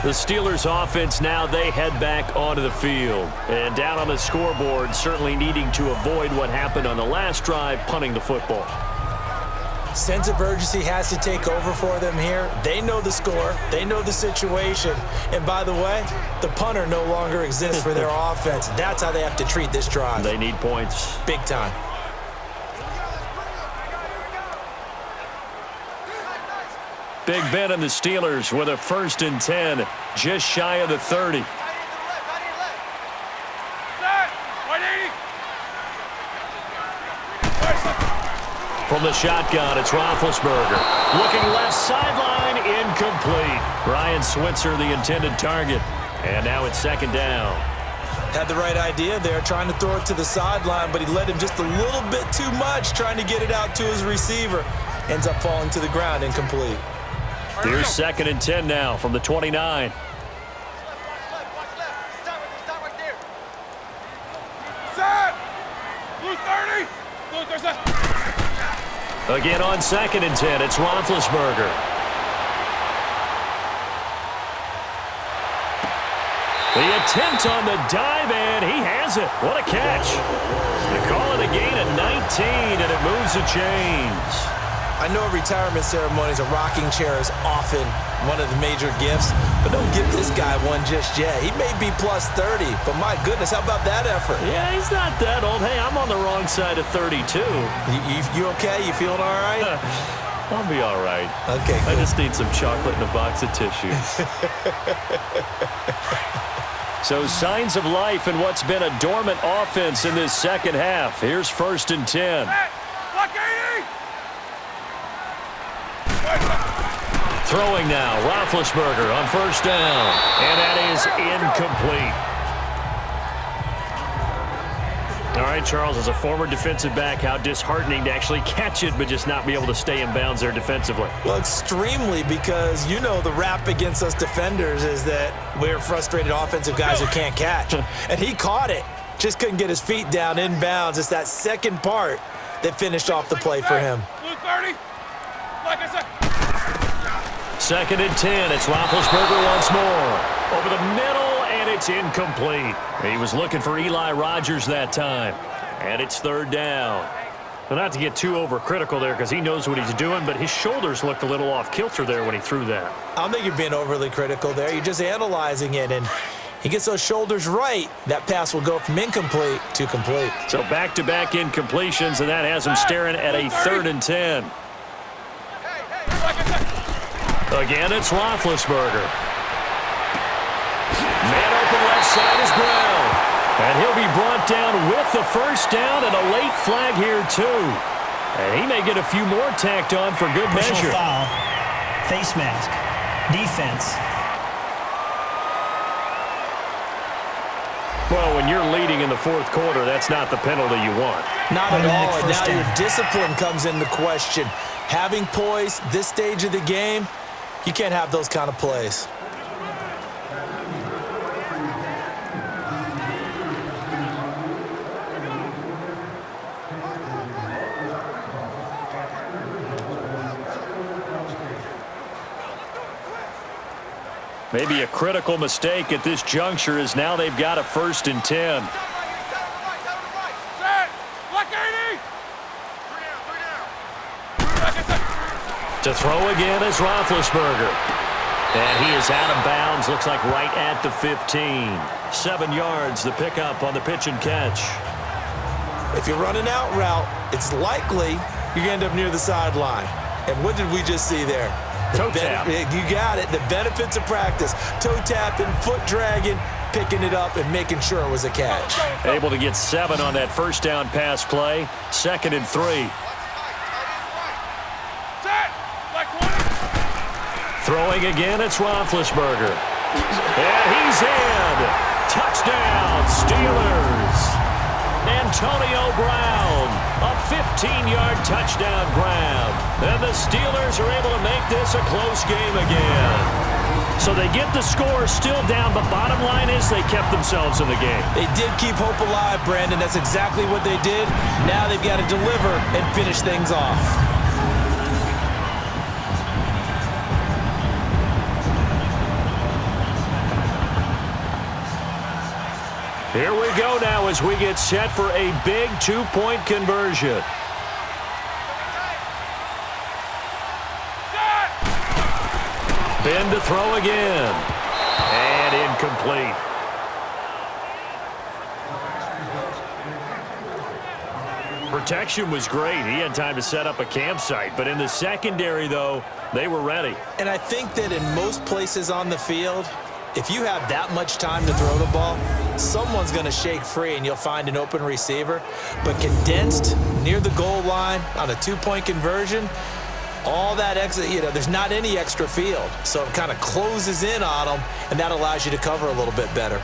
The Steelers offense now, they head back onto the field. And down on the scoreboard, certainly needing to avoid what happened on the last drive, punting the football. Sense of urgency has to take over for them here. They know the score. They know the situation. And by the way, the punter no longer exists for their offense. That's how they have to treat this drive. They need points. Big time. Big Ben and the Steelers with a 1st and 10, just shy of the 30. From the shotgun, it's Roethlisberger. Looking left sideline, incomplete. Ryan Switzer, the intended target. And now it's 2nd down. Had the right idea there, trying to throw it to the sideline, but he led him just a little bit too much, trying to get it out to his receiver. Ends up falling to the ground, incomplete. Here's 2nd and 10 now from the 29. Again on 2nd and 10, it's Roethlisberger. The attempt on the dive, and he has it. What a catch. They call it a gain of 19, and it moves the chains. I know at retirement ceremonies, a rocking chair is often one of the major gifts, but don't give this guy one just yet. He may be plus 30, but my goodness, how about that effort? Yeah, he's not that old. Hey, I'm on the wrong side of 32. You okay? You feeling all right? I'll be all right. Okay, good. I just need some chocolate and a box of tissues. So signs of life in what's been a dormant offense in this second half. Here's 1st and 10. Throwing now, Roethlisberger on 1st down, and that is incomplete. All right, Charles, as a former defensive back, how disheartening to actually catch it but just not be able to stay in bounds there defensively. Well, extremely, because you know the rap against us defenders is that we're frustrated offensive guys who can't catch. And he caught it, just couldn't get his feet down in bounds. It's that second part that finished off the play for him. 30, like I said. 2nd and 10. It's Roethlisberger once more. Over the middle, and it's incomplete. He was looking for Eli Rodgers that time. And it's 3rd down. Well, not to get too overcritical there because he knows what he's doing, but his shoulders looked a little off kilter there when he threw that. I don't think you're being overly critical there. You're just analyzing it, and he gets those shoulders right. That pass will go from incomplete to complete. So back-to-back incompletions, and that has him staring at a 3rd and 10. Again, it's Roethlisberger. Man open left side is Brown. And he'll be brought down with the 1st down and a late flag here, too. And he may get a few more tacked on for good measure. Foul. Face mask. Defense. Well, when you're leading in the 4th quarter, that's not the penalty you want. Not at all, and now down. your discipline comes into question. Having poise, this stage of the game, you can't have those kind of plays. Maybe a critical mistake at this juncture is now they've got a 1st and 10. To throw again is Roethlisberger. And he is out of bounds, looks like right at the 15. 7 yards, the pickup on the pitch and catch. If you're running out route, it's likely you're going to end up near the sideline. And what did we just see there? Toe tap. You got it. The benefits of practice. Toe tapping, foot dragging, picking it up, and making sure it was a catch. Able to get 7 on that first down pass play. 2nd and 3. Throwing again, it's Roethlisberger. And he's in. Touchdown, Steelers. Antonio Brown, a 15-yard touchdown grab. And the Steelers are able to make this a close game again. So they get the score still down, but bottom line is they kept themselves in the game. They did keep hope alive, Brandon. That's exactly what they did. Now they've got to deliver and finish things off. Here we go now as we get set for a big 2-point conversion. Ben to throw again. And incomplete. Protection was great. He had time to set up a campsite. But in the secondary, though, they were ready. And I think that in most places on the field, if you have that much time to throw the ball, someone's going to shake free and you'll find an open receiver. But condensed near the goal line on a 2-point conversion, all that extra, there's not any extra field. So it kind of closes in on them, and that allows you to cover a little bit better.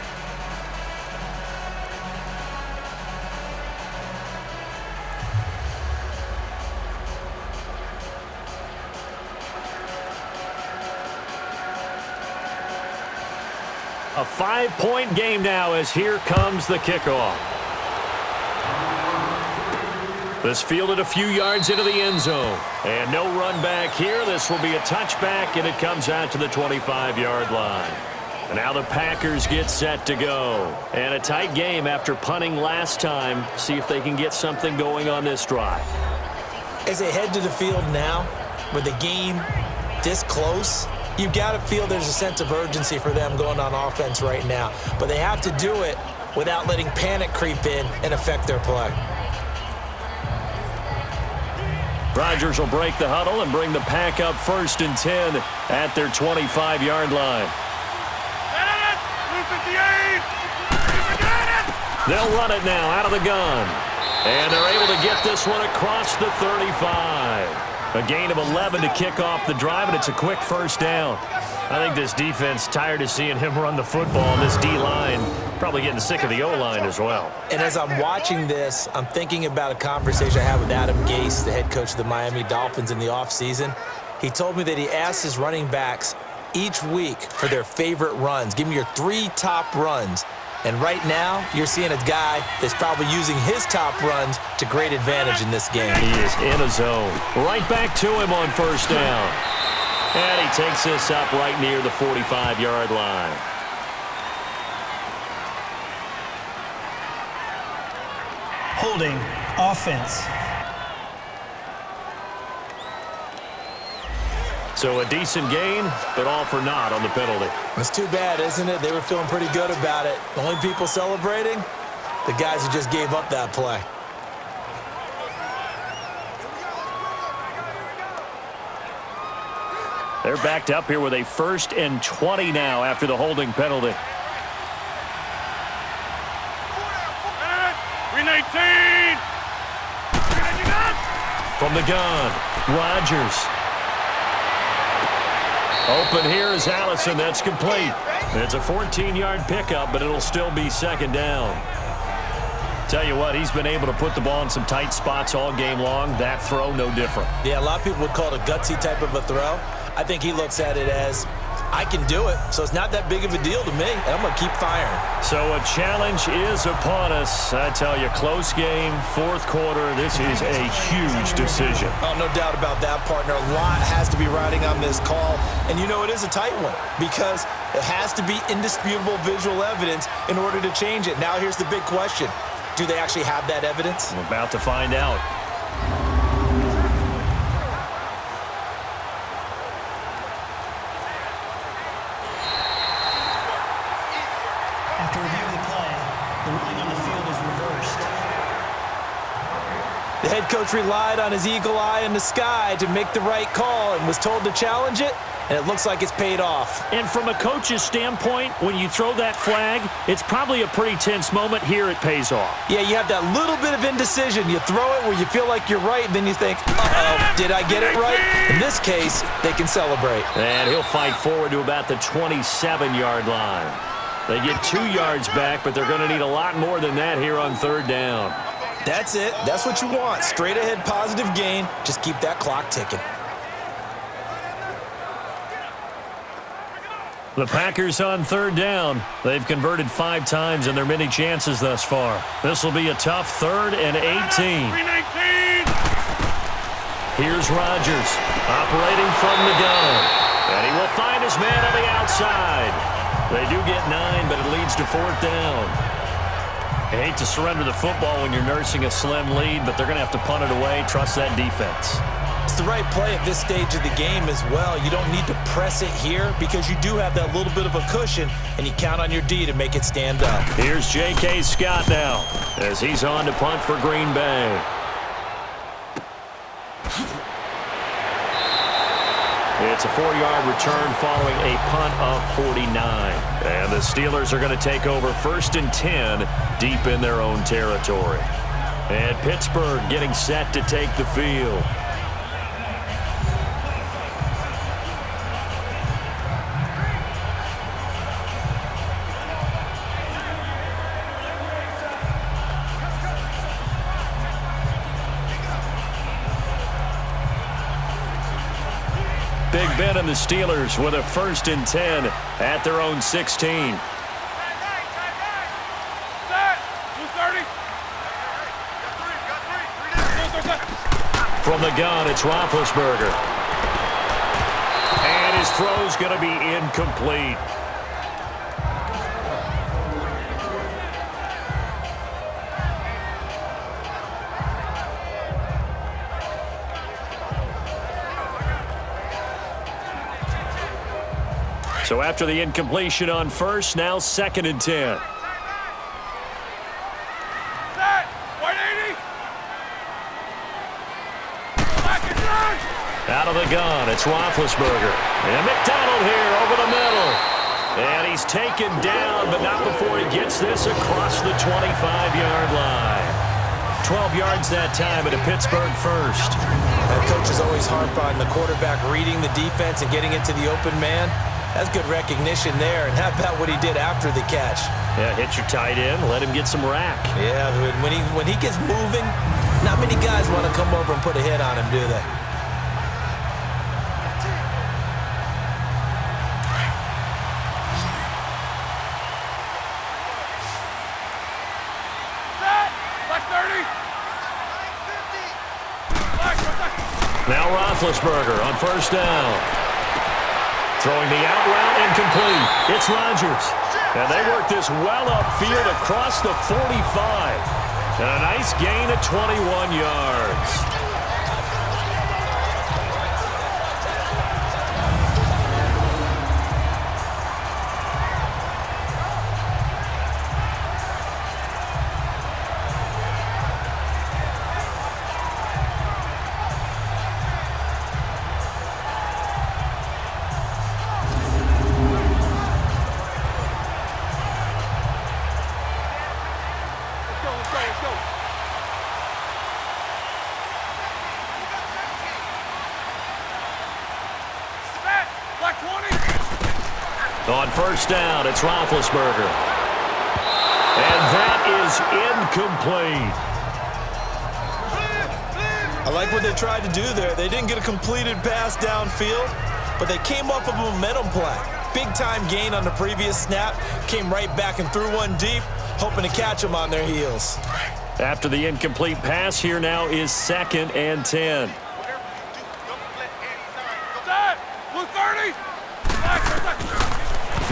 A 5-point game now as here comes the kickoff. This fielded a few yards into the end zone. And no run back here. This will be a touchback, and it comes out to the 25-yard line. And now the Packers get set to go. And a tight game after punting last time. See if they can get something going on this drive. As they head to the field now, with the game this close, you've got to feel there's a sense of urgency for them going on offense right now. But they have to do it without letting panic creep in and affect their play. Rodgers will break the huddle and bring the Pack up 1st and 10 at their 25-yard line. They'll run it now out of the gun. And they're able to get this one across the 35. A gain of 11 to kick off the drive, and it's a quick first down. I think this defense tired of seeing him run the football, and this D-line probably getting sick of the O-line as well. And as I'm watching this, I'm thinking about a conversation I had with Adam Gase, the head coach of the Miami Dolphins in the offseason. He told me that he asked his running backs each week for their favorite runs. Give me your 3 top runs. And right now, you're seeing a guy that's probably using his top runs to great advantage in this game. He is in a zone. Right back to him on first down. And he takes this up right near the 45-yard line. Holding offense. So a decent gain, but all for naught on the penalty. It's too bad, isn't it? They were feeling pretty good about it. The only people celebrating, the guys who just gave up that play. They're backed up here with a 1st and 20 now after the holding penalty. 319. From the gun, Rodgers. Open here is Allison. That's complete. It's a 14-yard pickup, but it'll still be 2nd down. Tell you what, he's been able to put the ball in some tight spots all game long. That throw, no different. Yeah, a lot of people would call it a gutsy type of a throw. I think he looks at it as, I can do it, so it's not that big of a deal to me, and I'm going to keep firing. So a challenge is upon us. I tell you, close game, 4th quarter. This is a huge decision. Oh, no doubt about that, partner. A lot has to be riding on this call, and you know it is a tight one because it has to be indisputable visual evidence in order to change it. Now here's the big question. Do they actually have that evidence? We're about to find out. coach relied on his eagle eye in the sky to make the right call and was told to challenge it, and it looks like it's paid off. And from a coach's standpoint, when you throw that flag, it's probably a pretty tense moment. Here it pays off. Yeah, you have that little bit of indecision. You throw it where you feel like you're right, and then you think, uh-oh, did I get it right? In this case, they can celebrate. And he'll fight forward to about the 27-yard line. They get 2 yards back, but they're going to need a lot more than that here on third down. That's it. That's what you want. Straight ahead positive gain. Just keep that clock ticking. The Packers on third down. They've converted 5 times in their many chances thus far. This will be a tough 3rd and 18. Here's Rodgers operating from the gun. And he will find his man on the outside. They do get 9, but it leads to 4th down. I hate to surrender the football when you're nursing a slim lead, but they're going to have to punt it away. Trust that defense. It's the right play at this stage of the game as well. You don't need to press it here because you do have that little bit of a cushion, and you count on your D to make it stand up. Here's J.K. Scott now as he's on to punt for Green Bay. It's a 4-yard return following a punt of 49. And the Steelers are going to take over 1st and 10 deep in their own territory. And Pittsburgh getting set to take the field. Big Ben and the Steelers with a 1st and 10 at their own 16. From the gun, it's Roethlisberger. And his throw's going to be incomplete. So after the incompletion on 1st, now 2nd and 10. Out of the gun, it's Roethlisberger. And McDonald here over the middle. And he's taken down, but not before he gets this across the 25-yard line. 12 yards that time at a Pittsburgh 1st. That coach is always harp on the quarterback reading the defense and getting it to the open man. That's good recognition there. And how about what he did after the catch? Yeah, hit your tight end, let him get some rack. Yeah, when he gets moving, not many guys want to come over and put a hit on him, do they? Now Roethlisberger on 1st down. Throwing the out route incomplete. It's Rodgers. And they work this well upfield across the 45. And a nice gain of 21 yards. On 1st down, it's Roethlisberger. And that is incomplete. I like what they tried to do there. They didn't get a completed pass downfield, but they came off of a momentum play. Big-time gain on the previous snap. Came right back and threw one deep, hoping to catch them on their heels. After the incomplete pass, here now is 2nd and 10.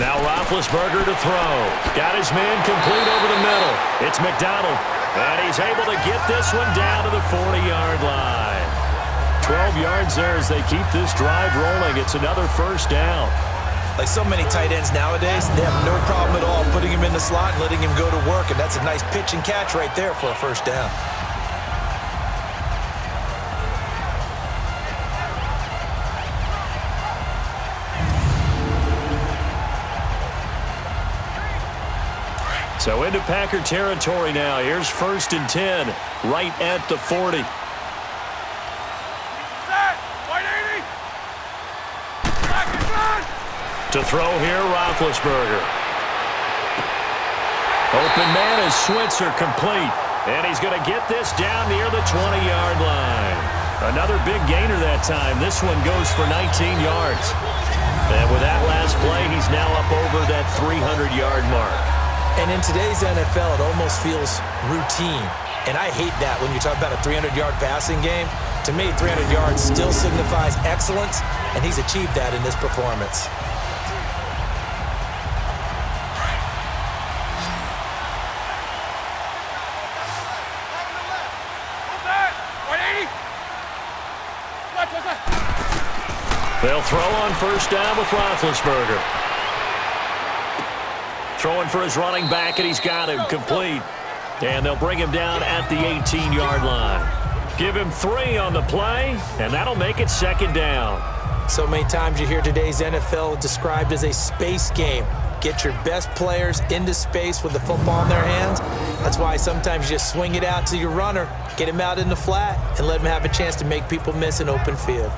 Now Roethlisberger to throw. Got his man complete over the middle. It's McDonald. And he's able to get this one down to the 40-yard line. 12 yards there as they keep this drive rolling. It's another 1st down. Like so many tight ends nowadays, they have no problem at all putting him in the slot and letting him go to work. And that's a nice pitch and catch right there for a 1st down. So into Packer territory now. Here's 1st and 10, right at the 40. Set! White 80! Back and run! To throw here, Roethlisberger. Open man is Switzer, complete. And he's going to get this down near the 20-yard line. Another big gainer that time. This one goes for 19 yards. And with that last play, he's now up over that 300-yard mark. And in today's NFL, it almost feels routine. And I hate that when you talk about a 300-yard passing game. To me, 300 yards still signifies excellence, and he's achieved that in this performance. They'll throw on 1st down with Roethlisberger. Throwing for his running back, and he's got him complete. And they'll bring him down at the 18-yard line. Give him 3 on the play, and that'll make it 2nd down. So many times you hear today's NFL described as a space game. Get your best players into space with the football in their hands. That's why sometimes you just swing it out to your runner, get him out in the flat, and let him have a chance to make people miss an open field.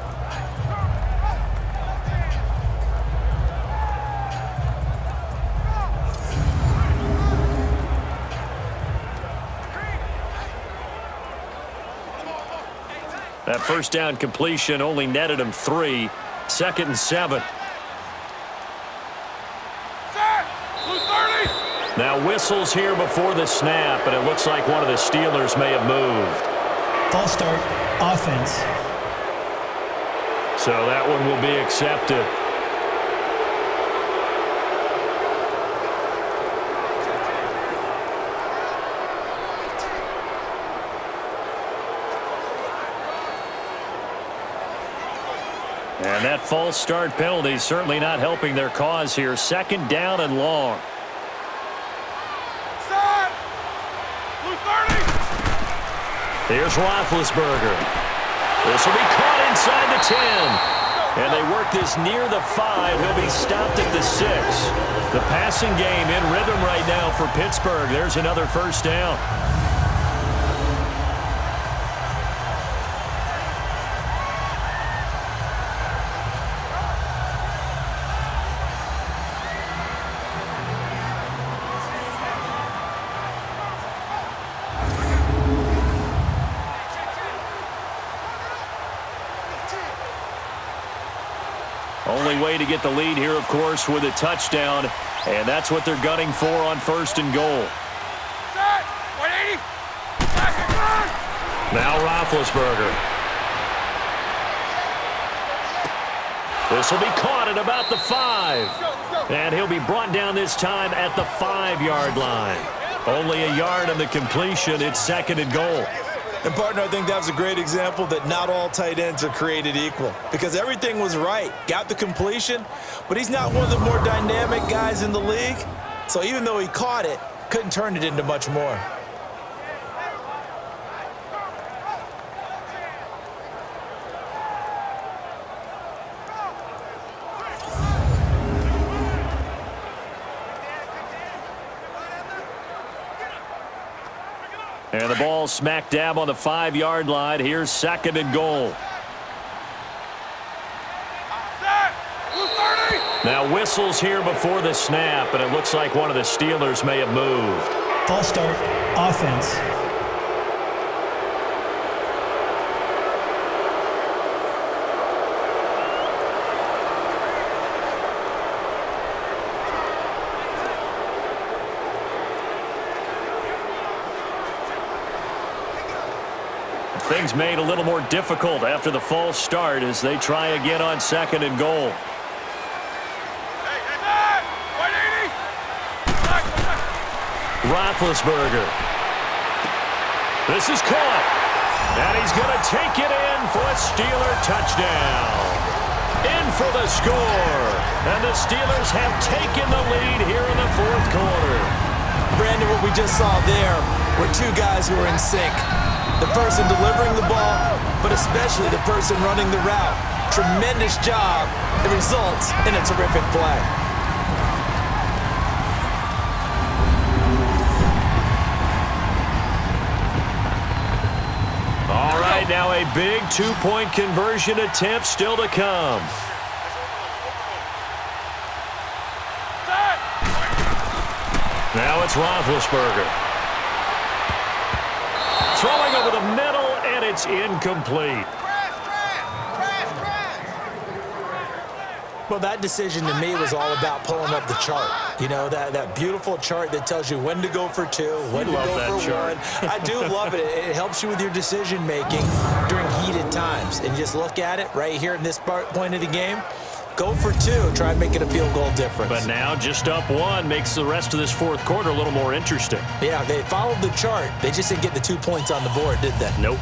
That 1st down completion only netted him 3. 2nd and 7. Set! Blue 30! Now whistles here before the snap, and it looks like one of the Steelers may have moved. False start, offense. So that one will be accepted. And that false start penalty certainly not helping their cause here. 2nd down and long. Set! Blue 30! Here's Roethlisberger. This will be caught inside the 10. And they work this near the 5. He'll be stopped at the 6. The passing game in rhythm right now for Pittsburgh. There's another 1st down. Only way to get the lead here, of course, with a touchdown. And that's what they're gunning for on 1st and goal. Set! 180! Back and run! Now Roethlisberger. This will be caught at about the 5. And he'll be brought down this time at the 5-yard line. Only a yard on the completion. It's 2nd and goal. And, partner, I think that was a great example that not all tight ends are created equal because everything was right. Got the completion, but he's not one of the more dynamic guys in the league. So even though he caught it, couldn't turn it into much more. And the ball smack dab on the 5-yard line. Here's 2nd and goal. Set! Blue 30! Now whistles here before the snap, and it looks like one of the Steelers may have moved. False start, offense. Things made a little more difficult after the false start as they try again on 2nd and goal. Roethlisberger. This is caught. And he's going to take it in for a Steeler touchdown. In for the score. And the Steelers have taken the lead here in the 4th quarter. Brandon, what we just saw there were 2 guys who were in sync. The person delivering the ball, but especially the person running the route. Tremendous job. It results in a terrific play. a big two-point conversion attempt still to come. Now it's Roethlisberger. Throwing over the middle, and it's incomplete. Well, that decision to me was all about pulling up the chart. You know, that beautiful chart that tells you when to go for two, when to go for one. I do love it. It helps you with your decision-making during heated times. And just look at it right here in this point of the game. Go for two. Try and make it a field goal difference. But now just up one makes the rest of this fourth quarter a little more interesting. Yeah, they followed the chart. They just didn't get the 2 points on the board, did they? Nope.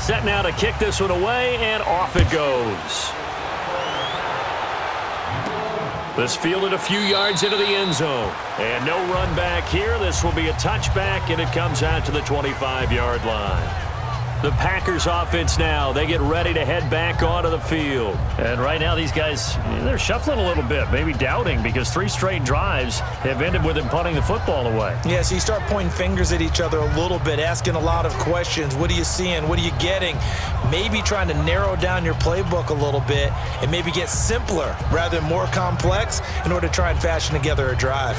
Set now to kick this one away, and off it goes. This fielded a few yards into the end zone. And no run back here. This will be a touchback, and it comes out to the 25-yard line. The Packers offense now, they get ready to head back onto the field. And right now these guys, they're shuffling a little bit, maybe doubting, because 3 straight drives have ended with them punting the football away. Yeah, so you start pointing fingers at each other a little bit, asking a lot of questions. What are you seeing? What are you getting? Maybe trying to narrow down your playbook a little bit and maybe get simpler rather than more complex in order to try and fashion together a drive.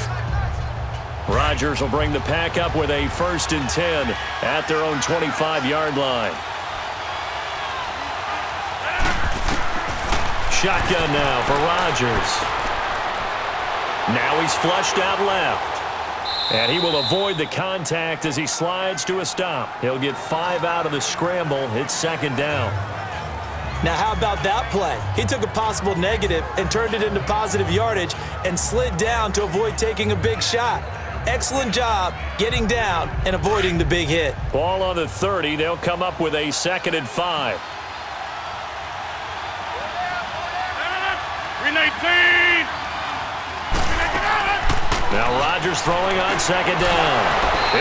Rodgers will bring the pack up with a 1st and 10 at their own 25-yard line. Shotgun now for Rodgers. Now he's flushed out left. And he will avoid the contact as he slides to a stop. He'll get 5 out of the scramble. It's 2nd down. Now, how about that play? He took a possible negative and turned it into positive yardage and slid down to avoid taking a big shot. Excellent job getting down and avoiding the big hit. Ball on the 30. They'll come up with a 2nd and 5. 319. Now Rodgers throwing on 2nd down.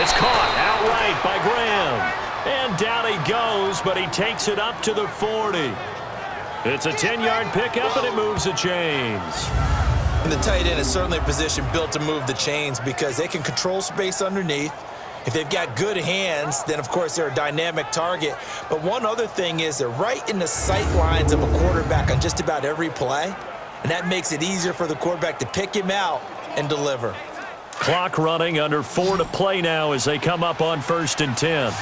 It's caught outright by Graham. And down he goes, but he takes it up to the 40. It's a 10-yard pickup, and it moves the chains. And the tight end is certainly a position built to move the chains because they can control space underneath. If they've got good hands, then, of course, they're a dynamic target. But one other thing is they're right in the sight lines of a quarterback on just about every play, and that makes it easier for the quarterback to pick him out and deliver. Clock running, under 4 to play now as they come up on 1st and 10.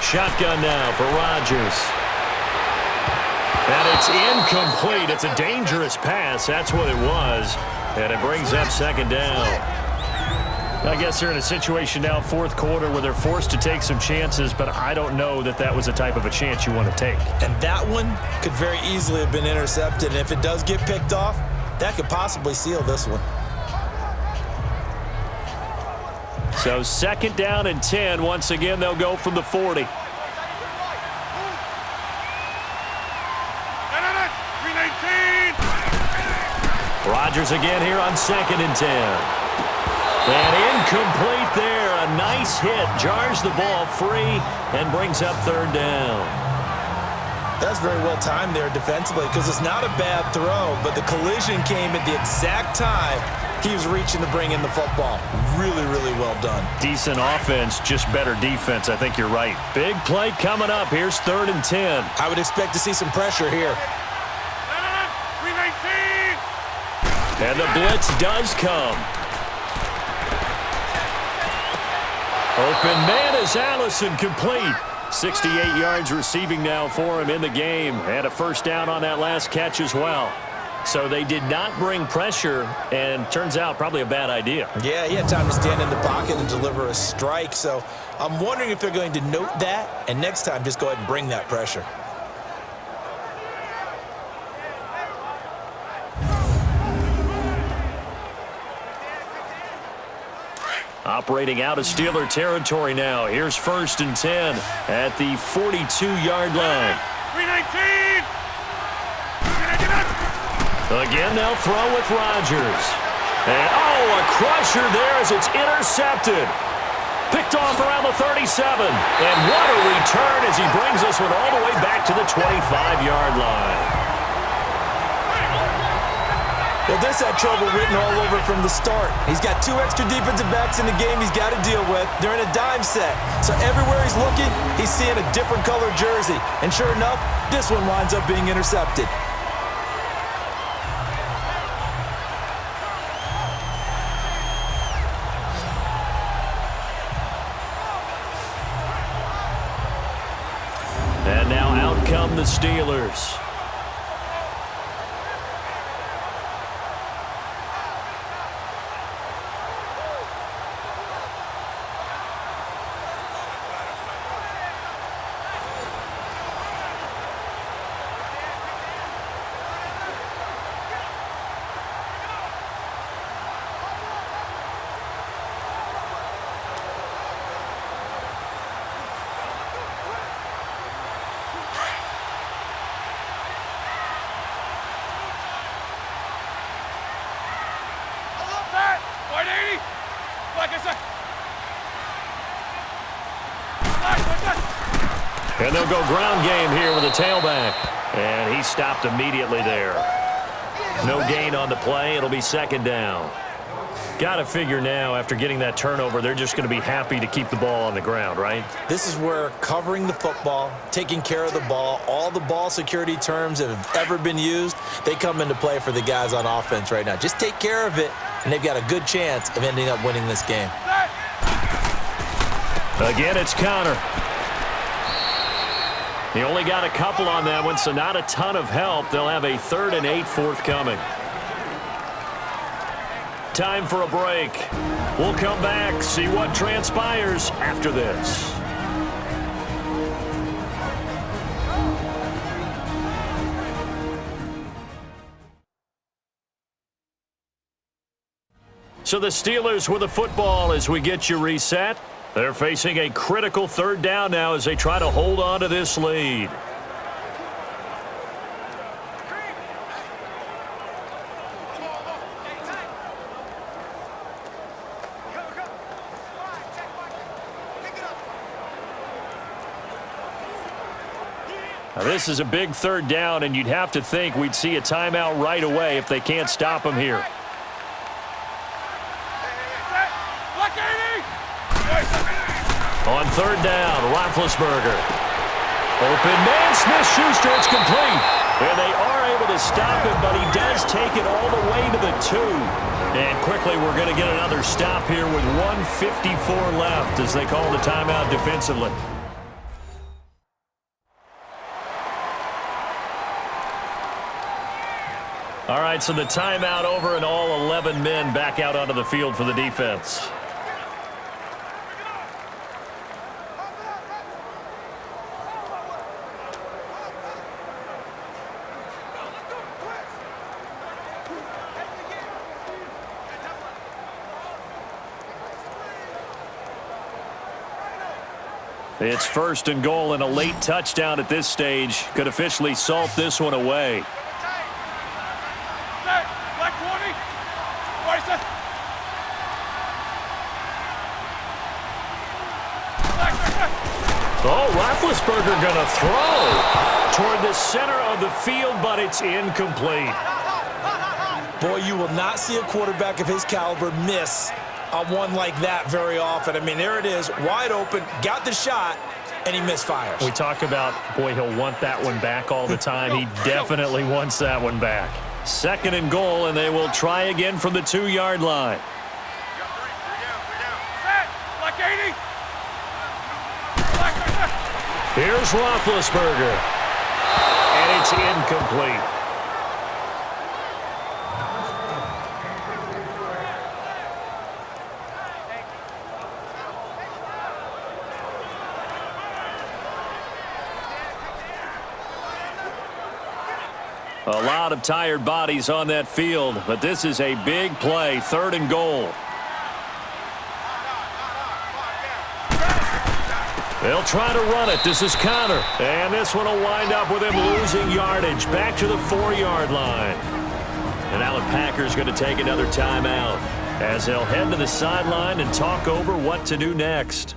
Shotgun now for Rodgers. And it's incomplete. It's a dangerous pass. That's what it was. And it brings up 2nd down. I guess they're in a situation now, 4th quarter, where they're forced to take some chances, but I don't know that that was the type of a chance you want to take. And that one could very easily have been intercepted. And if it does get picked off, that could possibly seal this one. So 2nd down and 10. Once again, they'll go from the 40. Rodgers again here on 2nd and 10. And incomplete there. A nice hit. Jars the ball free and brings up 3rd down. That's very well timed there defensively because it's not a bad throw, but the collision came at the exact time he was reaching to bring in the football. Really, really well done. Decent offense, just better defense. I think you're right. Big play coming up. Here's 3rd and 10. I would expect to see some pressure here. And the blitz does come. Open man is Allison, complete. 68 yards receiving now for him in the game. And a 1st down on that last catch as well. So they did not bring pressure, and turns out probably a bad idea. Yeah, he had time to stand in the pocket and deliver a strike. So I'm wondering if they're going to note that, and next time just go ahead and bring that pressure. Operating out of Steeler territory now. Here's 1st and 10 at the 42-yard line. 319. Again, they'll throw with Rodgers. And, a crusher there as it's intercepted. Picked off around the 37. And what a return as he brings this one all the way back to the 25-yard line. Well, this had trouble written all over from the start. He's got 2 extra defensive backs in the game he's got to deal with. They're in a dime set. So everywhere he's looking, he's seeing a different color jersey. And sure enough, this one winds up being intercepted. And now out come the Steelers. And they'll go ground game here with a tailback. And he stopped immediately there. No gain on the play. It'll be second down. Got to figure now, after getting that turnover, they're just going to be happy to keep the ball on the ground, right? This is where covering the football, taking care of the ball, all the ball security terms that have ever been used, they come into play for the guys on offense right now. Just take care of it, and they've got a good chance of ending up winning this game. Again, it's Connor. He only got a couple on that one, so not a ton of help. They'll have a 3rd and 8 forthcoming. Time for a break. We'll come back, see what transpires after this. So the Steelers with the football as we get you reset. They're facing a critical 3rd down now as they try to hold on to this lead. Now this is a big 3rd down, and you'd have to think we'd see a timeout right away if they can't stop him here. On 3rd down, Roethlisberger. Open man, Smith-Schuster, it's complete. And they are able to stop him, but he does take it all the way to the 2. And quickly, we're going to get another stop here with 1:54 left as they call the timeout defensively. All right, so the timeout over and all 11 men back out onto the field for the defense. It's 1st and goal, and a late touchdown at this stage could officially salt this one away. Roethlisberger going to throw toward the center of the field, but it's incomplete. Boy, you will not see a quarterback of his caliber miss on one like that very often. I mean, there it is, wide open, got the shot, and he misfires. We talk about, boy, he'll want that one back all the time. He definitely wants that one back. 2nd and goal, and they will try again from the 2-yard line. Here's Roethlisberger, and it's incomplete. A lot of tired bodies on that field, but this is a big play, 3rd and goal. They'll try to run it. This is Connor. And this one will wind up with him losing yardage back to the 4-yard line. And now Now the Packers going to take another timeout as they'll head to the sideline and talk over what to do next.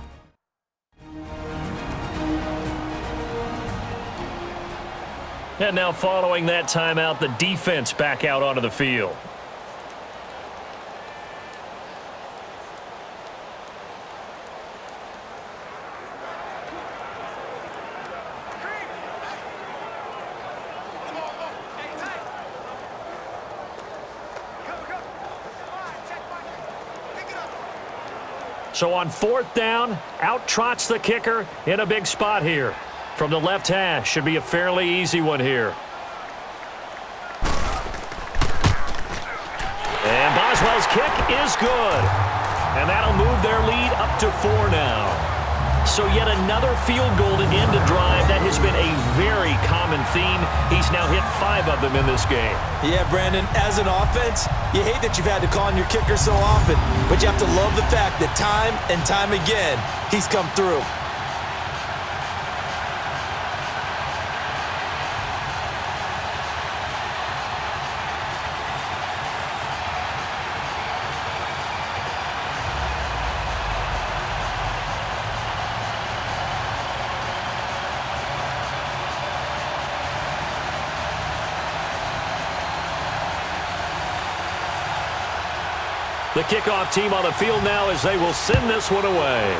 And now following that timeout, the defense back out onto the field. So on 4th down, out trots the kicker in a big spot here. From the left hash, should be a fairly easy one here. And Boswell's kick is good. And that'll move their lead up to 4 now. So yet another field goal to end a drive. That has been a very common theme. He's now hit 5 of them in this game. Yeah, Brandon, as an offense, you hate that you've had to call on your kicker so often, but you have to love the fact that time and time again, he's come through. The kickoff team on the field now as they will send this one away.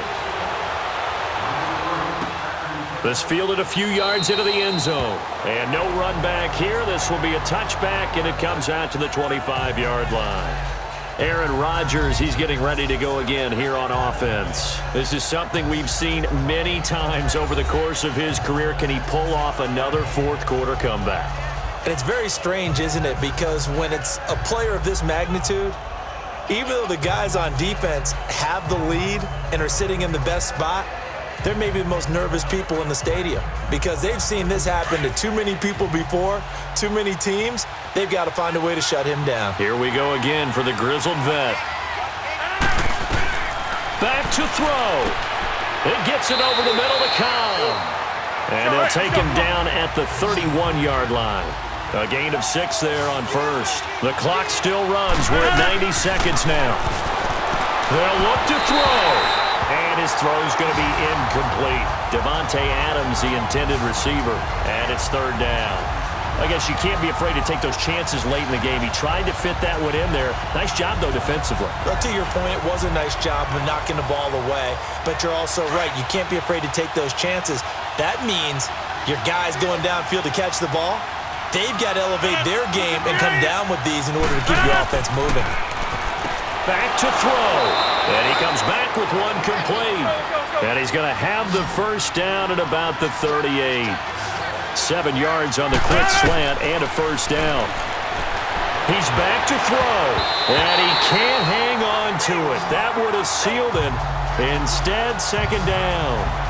This fielded a few yards into the end zone. And no run back here. This will be a touchback, and it comes out to the 25-yard line. Aaron Rodgers, he's getting ready to go again here on offense. This is something we've seen many times over the course of his career. Can he pull off another fourth-quarter comeback? And it's very strange, isn't it? Because when it's a player of this magnitude, even though the guys on defense have the lead and are sitting in the best spot, they're maybe the most nervous people in the stadium because they've seen this happen to too many people before, too many teams. They've got to find a way to shut him down. Here we go again for the grizzled vet. Back to throw. It gets it over the middle to Cobb. And they'll take him down at the 31-yard line. A gain of 6 there on first. The clock still runs. We're at 90 seconds now. They'll look to throw. And his throw's going to be incomplete. Devontae Adams, the intended receiver. And it's 3rd down. I guess you can't be afraid to take those chances late in the game. He tried to fit that one in there. Nice job, though, defensively. But to your point, it was a nice job of knocking the ball away. But you're also right. You can't be afraid to take those chances. That means your guys going downfield to catch the ball, they've got to elevate their game and come down with these in order to keep your offense moving. Back to throw. And he comes back with one complete. And he's going to have the first down at about the 38. 7 yards on the quick slant and a first down. He's back to throw. And he can't hang on to it. That would have sealed it. Instead, 2nd down.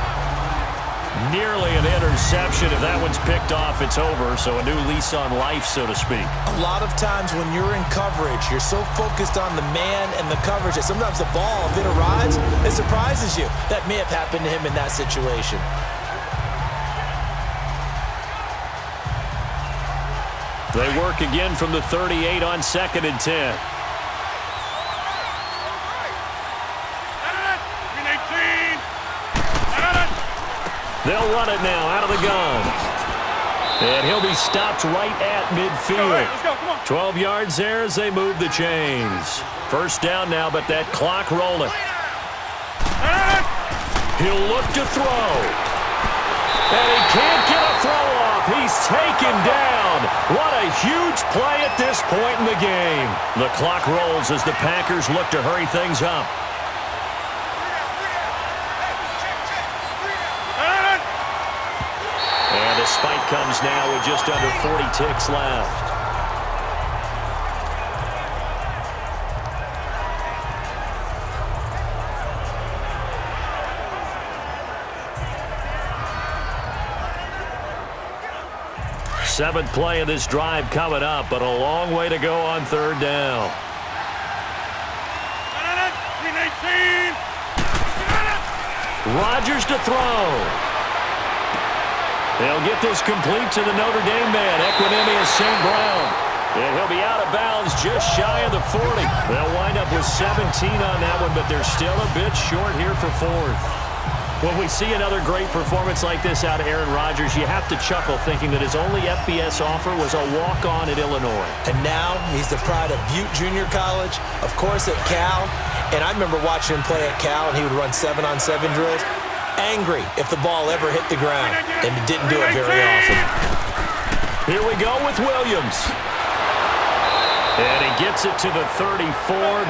Nearly an interception. If that one's picked off, it's over. So a new lease on life, so to speak. A lot of times when you're in coverage, you're so focused on the man and the coverage that sometimes the ball, if it arrives, it surprises you. That may have happened to him in that situation. They work again from the 38 on 2nd and 10. They'll run it now out of the gun. And he'll be stopped right at midfield. 12 yards there as they move the chains. First down now, but that clock rolling. He'll look to throw. And he can't get a throw off. He's taken down. What a huge play at this point in the game. The clock rolls as the Packers look to hurry things up. The spike comes now with just under 40 ticks left. Seventh play of this drive coming up, but a long way to go on 3rd down. Rodgers to throw. They'll get this complete to the Notre Dame man, Equinemius St. Brown. And he'll be out of bounds just shy of the 40. They'll wind up with 17 on that one, but they're still a bit short here for fourth. When we see another great performance like this out of Aaron Rodgers, you have to chuckle thinking that his only FBS offer was a walk-on at Illinois. And now he's the pride of Butte Junior College, of course at Cal. And I remember watching him play at Cal, and he would run 7-on-7 drills. Angry if the ball ever hit the ground, and he didn't do it very often. Here we go with Williams. And he gets it to the 34,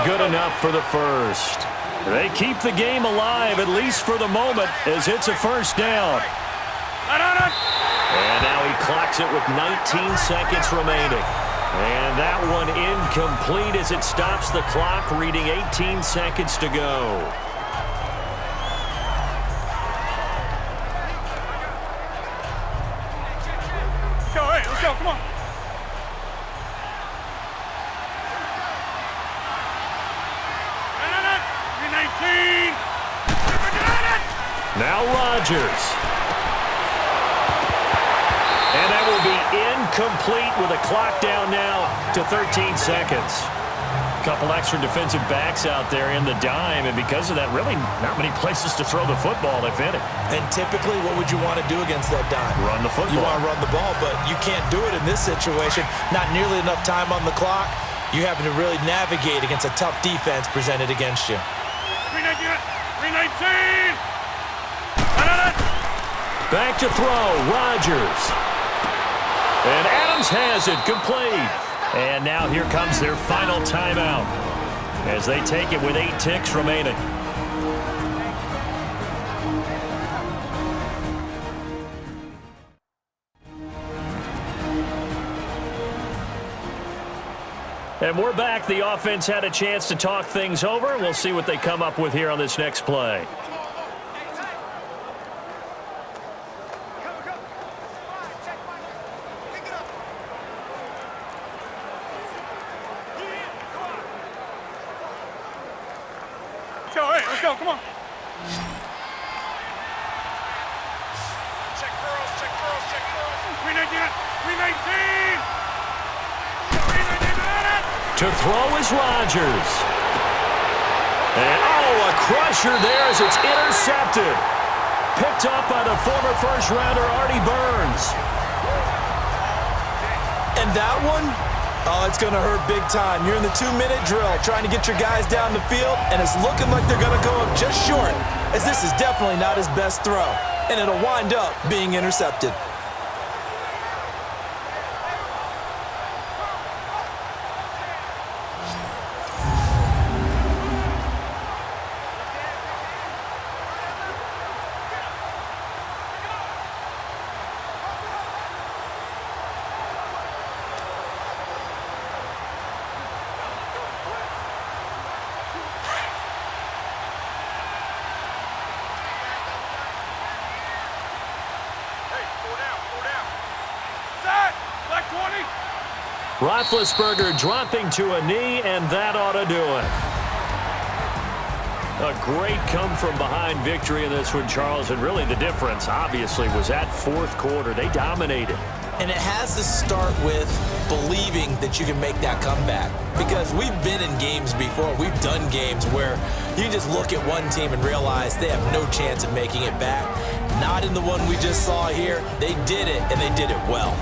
good enough for the first. They keep the game alive, at least for the moment, as it's a first down. And now he clocks it with 19 seconds remaining. And that one incomplete as it stops the clock, reading 18 seconds to go. Let's go, come on. Now Rodgers. And that will be incomplete with a clock down now to 13 seconds. A couple extra defensive backs out there in the dime, and because of that, really not many places to throw the football, if any. And typically, what would you want to do against that dime? Run the football. You want to run the ball, but you can't do it in this situation. Not nearly enough time on the clock. You having to really navigate against a tough defense presented against you. 319! Back to throw, Rodgers. And Adams has it, complete. And now here comes their final timeout as they take it with 8 ticks remaining. And we're back. The offense had a chance to talk things over. We'll see what they come up with here on this next play. Let's go, come on. Check girls. 319! To throw is Rodgers. And, a crusher there as it's intercepted. Picked up by the former first-rounder Artie Burns. And that one, it's going to hurt big time. You're in the 2-minute drill trying to get your guys down the field, and it's looking like they're going to go up just short, as this is definitely not his best throw, and it'll wind up being intercepted. Roethlisberger dropping to a knee, and that ought to do it. A great come-from-behind victory in this one, Charles, and really the difference, obviously, was that fourth quarter. They dominated. And it has to start with believing that you can make that comeback. Because we've been in games before. We've done games where you just look at one team and realize they have no chance of making it back. Not in the one we just saw here. They did it, and they did it well.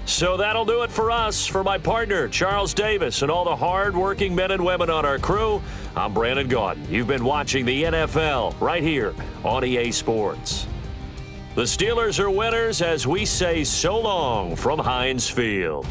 So that'll do it for us. For my partner, Charles Davis, and all the hard-working men and women on our crew, I'm Brandon Gaudin. You've been watching the NFL right here on EA Sports. The Steelers are winners as we say so long from Heinz Field.